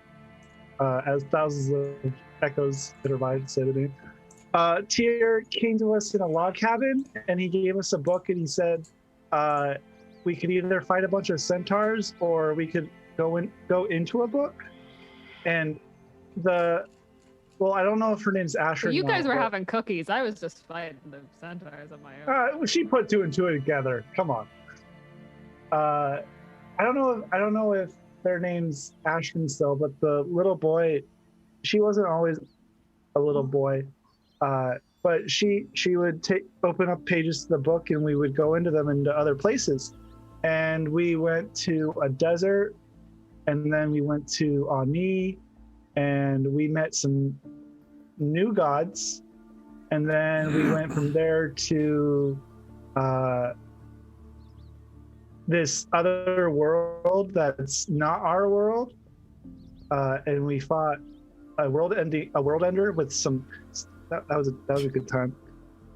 as thousands of echoes that are mine say the name. Tyr came to us in a log cabin, and he gave us a book, and he said we could either fight a bunch of centaurs or we could go into a book. And I don't know if her name's Asher. You guys were having cookies. I was just fighting the centaurs on my own. She put 2 and 2 together. Come on. I don't know if their name's Ashton still, but the little boy, she wasn't always a little boy, but she would open up pages to the book, and we would go into them into other places. And we went to a desert, and then we went to Ani, and we met some new gods, and then we went from there to this other world that's not our world, and we fought a world ender with some. That was a good time.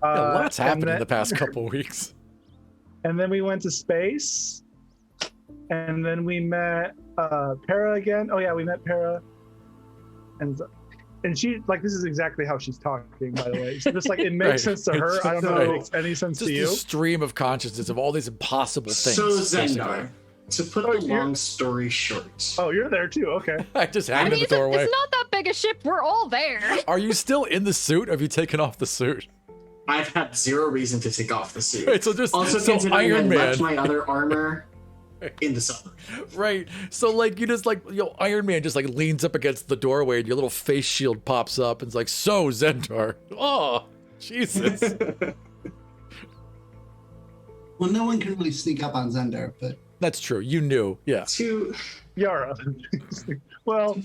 Lots happened in the past couple weeks. And then we went to space, and then we met Para again. Oh yeah, we met Para, and she, like, this is exactly how she's talking, by the way. So just like it makes sense to her. I don't know if it makes any sense to you. Just a stream of consciousness of all these impossible things. So Zendar, to put the long story short. Oh, you're there too. Okay. I just hang in the doorway. It's not that big a ship. We're all there. Are you still in the suit? Or have you taken off the suit? I've had zero reason to take off the suit. Right, so considering Iron Man I left my other armor in the summer. Right. So like you just like Iron Man just like leans up against the doorway and your little face shield pops up and it's like, so Zendar. Oh, Jesus. Well, no one can really sneak up on Zendar, but that's true. You knew. Yeah. To Yara. Well,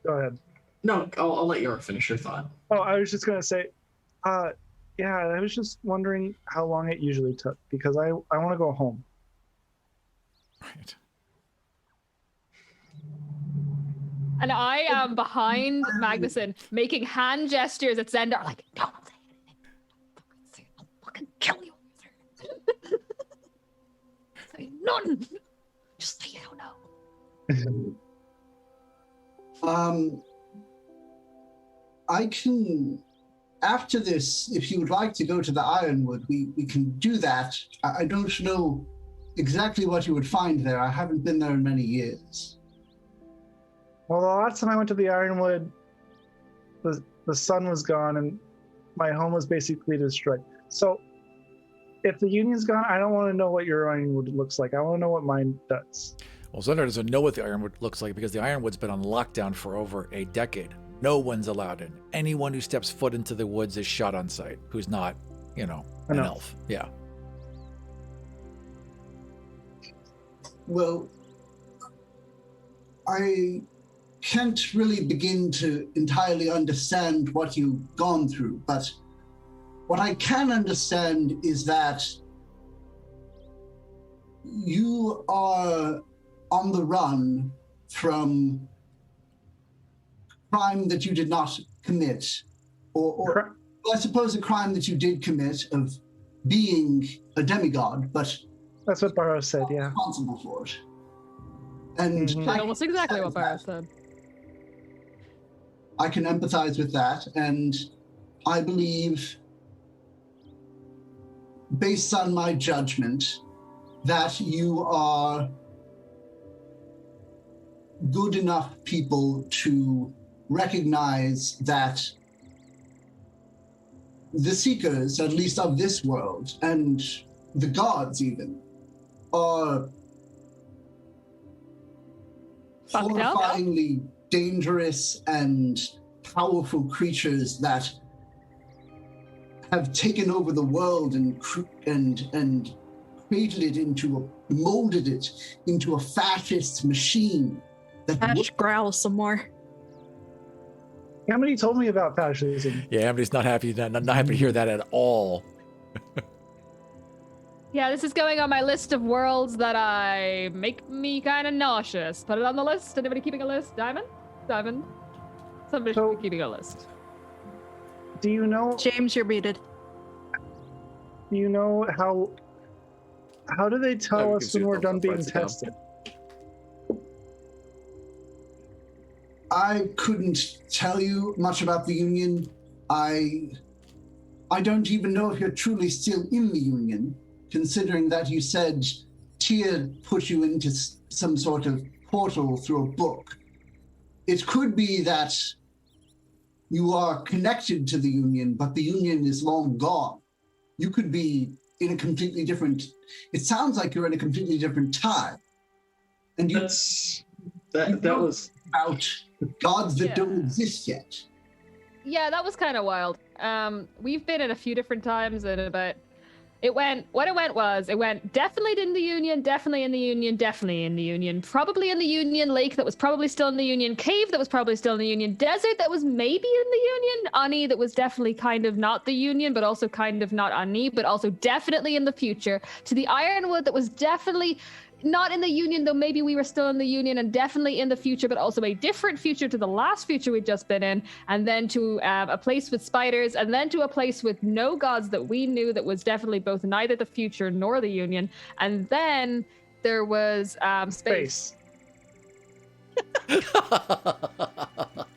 go ahead. No, I'll let Yara finish her thought. Oh, I was just gonna say, yeah, I was just wondering how long it usually took because I want to go home. Right. And I am behind Magnuson, making hand gestures at Zendar, like, don't say anything. I'll fucking kill you. Say none. Just say you don't know. I can, after this, if you would like to go to the Ironwood, we can do that. I don't know exactly what you would find there. I haven't been there in many years. Well, the last time I went to the Ironwood, the sun was gone and my home was basically destroyed. So if the Union's gone, I don't want to know what your Ironwood looks like. I want to know what mine does. Well, Zendar doesn't know what the Ironwood looks like because the Ironwood's been on lockdown for over a decade. No one's allowed in. Anyone who steps foot into the woods is shot on sight, who's not, an elf. Yeah. Well, I can't really begin to entirely understand what you've gone through, but what I can understand is that you are on the run from crime that you did not commit, or I suppose a crime that you did commit of being a demigod, but that's what Barrow said, yeah. Responsible for it. And almost exactly what Barrow said. I can empathize with that, and I believe, based on my judgment, that you are good enough people to recognize that the Seekers, at least of this world, and the gods even, are horrifyingly dangerous and powerful creatures that have taken over the world and created it molded it into a fascist machine. Ash growls some more. Amity told me about fascism. Yeah, Amity's not happy to hear that at all. Yeah, this is going on my list of worlds that make me kind of nauseous. Put it on the list. Anybody keeping a list? Diamond? Somebody should be keeping a list. Do you know... James, you're muted. Do you know how do they tell us when we're done being tested? I couldn't tell you much about the Union. I don't even know if you're truly still in the Union, considering that you said Tia put you into some sort of portal through a book. It could be that you are connected to the Union, but the Union is long gone. You could be in a completely different... It sounds like you're in a completely different time. And you That was about gods that Yeah. don't exist yet. Yeah, that was kind of wild. We've been in a few different times, and it went definitely in the Union, definitely in the Union, definitely in the Union, probably in the Union, lake that was probably still in the Union, cave that was probably still in the Union, desert that was maybe in the Union, Ani that was definitely kind of not the Union, but also kind of not Ani, but also definitely in the future, to the Ironwood that was definitely not in the Union, though maybe we were still in the Union, and definitely in the future, but also a different future to the last future we'd just been in, and then to a place with spiders, and then to a place with no gods that we knew that was definitely both neither the future nor the Union, and then there was space.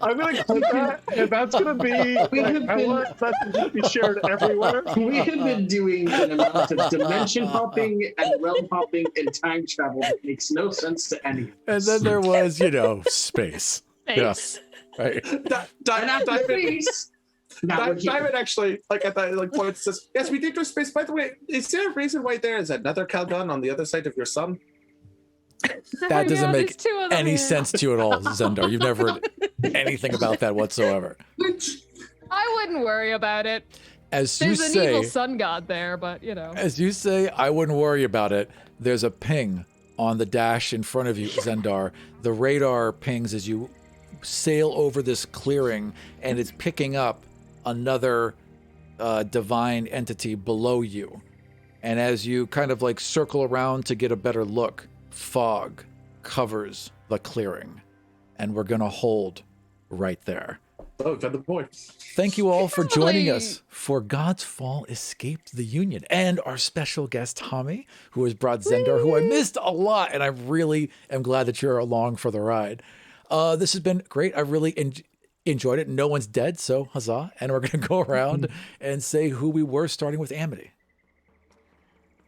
I'm gonna clip that, and that's gonna be. I want that to be shared everywhere. we have been doing an amount of dimension hopping and realm hopping and time travel that makes no sense to any of And us. then there was, space. Space. Yeah, right. And after space, now we're here. Diamond actually, at that point, says, "Yes, we did go to space. By the way, is there a reason why there is another Calgon on the other side of your sun?" That doesn't Yeah, make there's two of them any here. sense to you at all, Zendar. You've never heard anything about that whatsoever. I wouldn't worry about it. As you There's an evil say, sun god there, but I wouldn't worry about it. There's a ping on the dash in front of you, Zendar. The radar pings as you sail over this clearing, and it's picking up another divine entity below you. And as you kind of circle around to get a better look, fog covers the clearing, and we're gonna hold right there. Oh, got the point. Thank you all for joining Lovely. us for God's Fall Escaped the Union, and our special guest Tommy, who has brought Zendar, who I missed a lot, and I really am glad that you're along for the ride. This has been great. I really enjoyed it. No one's dead, so huzzah! And we're gonna go around and say who we were, starting with Amity.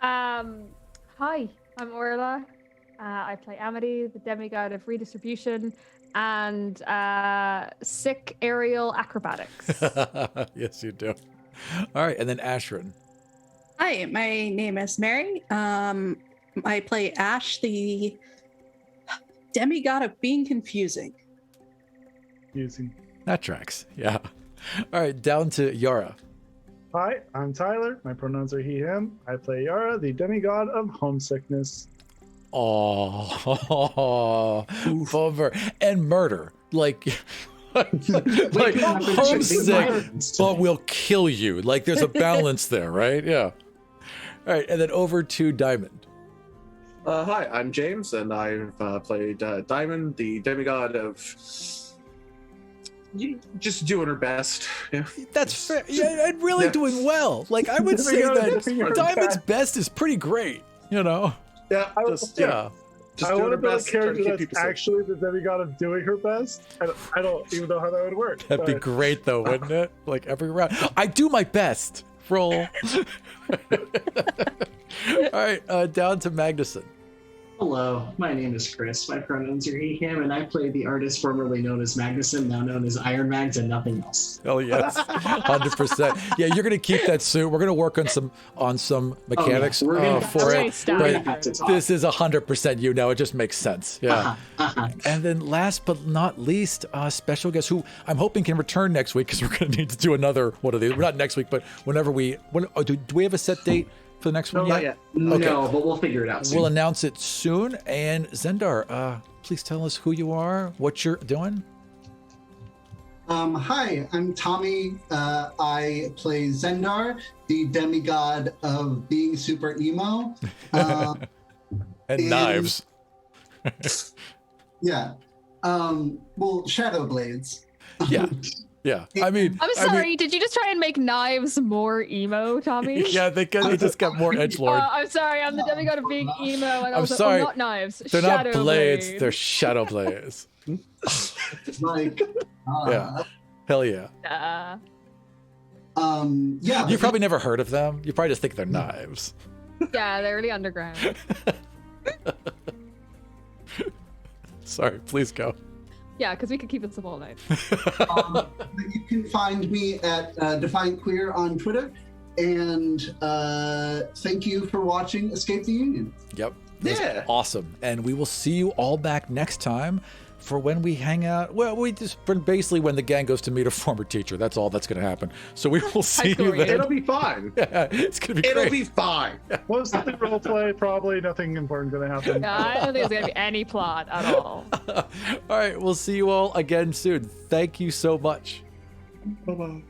Hi, I'm Orla. I play Amity, the demigod of redistribution and sick aerial acrobatics. Yes, you do. All right, and then Ashrin. Hi, my name is Mary. I play Ash, the demigod of being confusing. Using. That tracks. Yeah. All right, down to Yara. Hi, I'm Tyler. My pronouns are he, him. I play Yara, the demigod of homesickness. Oh, bummer. And murder. Like homesick, but will kill you. Like there's a balance there, right? Yeah. All right, and then over to Diamond. Hi, I'm James, and I've played Diamond, the demigod of just doing her best. Yeah. That's fair. Yeah, and really Yeah. doing well. Like I would say that Diamond's best is pretty great. Yeah, Yeah. just doing I her want to build a best. trying to character keep that's people safe. actually the demigod of doing her best. I don't even know how that would work. That'd be but great though, wouldn't it? Like every round. I do my best. Roll. All right, down to Magnuson. Hello, my name is Chris. My pronouns are he, him, and I play the artist formerly known as Magnuson, now known as Iron Mags, and nothing else. Oh yes, 100%. Yeah, you're gonna keep that suit. We're gonna work on some mechanics We're gonna- for we're it. gonna stop But it. Have to talk. this is 100% you now. It just makes sense. Yeah. Uh-huh. And then last but not least, special guest who I'm hoping can return next week because we're gonna need to do another one of these. Not next week, but whenever do we have a set date for the next one Not yet? yet. Okay. No, but we'll figure it out soon. We'll announce it soon. And Zendar, please tell us who you are, what you're doing. Hi, I'm Tommy. I play Zendar, the demigod of being super emo. And knives. Yeah. Well, shadow blades. Yeah. Yeah. I mean, I'm sorry, did you just try and make knives more emo, Tommy? Yeah, they just got more edgelord. I'm sorry, I'm the demigod of being emo, and I'm also, sorry. not knives, They're shadow not blades, blades. they're shadow blades. Like, Yeah. Hell yeah. Yeah, You've probably never heard of them. You probably just think they're knives. Yeah, they're really underground. Sorry, please go. Yeah, because we could keep it simple all night. you can find me at Defiant Queer on Twitter. And thank you for watching Escape the Union. Yep. That's Yeah. awesome. And we will see you all back next time for when we hang out. Well, we just basically when the gang goes to meet a former teacher. That's all that's going to happen. So we will see school you then. It'll be fine. Yeah, it's going to be It'll great. be fine. Mostly role play, probably nothing important gonna happen. Yeah, I don't think there's gonna be any plot at all. All right, we'll see you all again soon. Thank you so much. Bye-bye.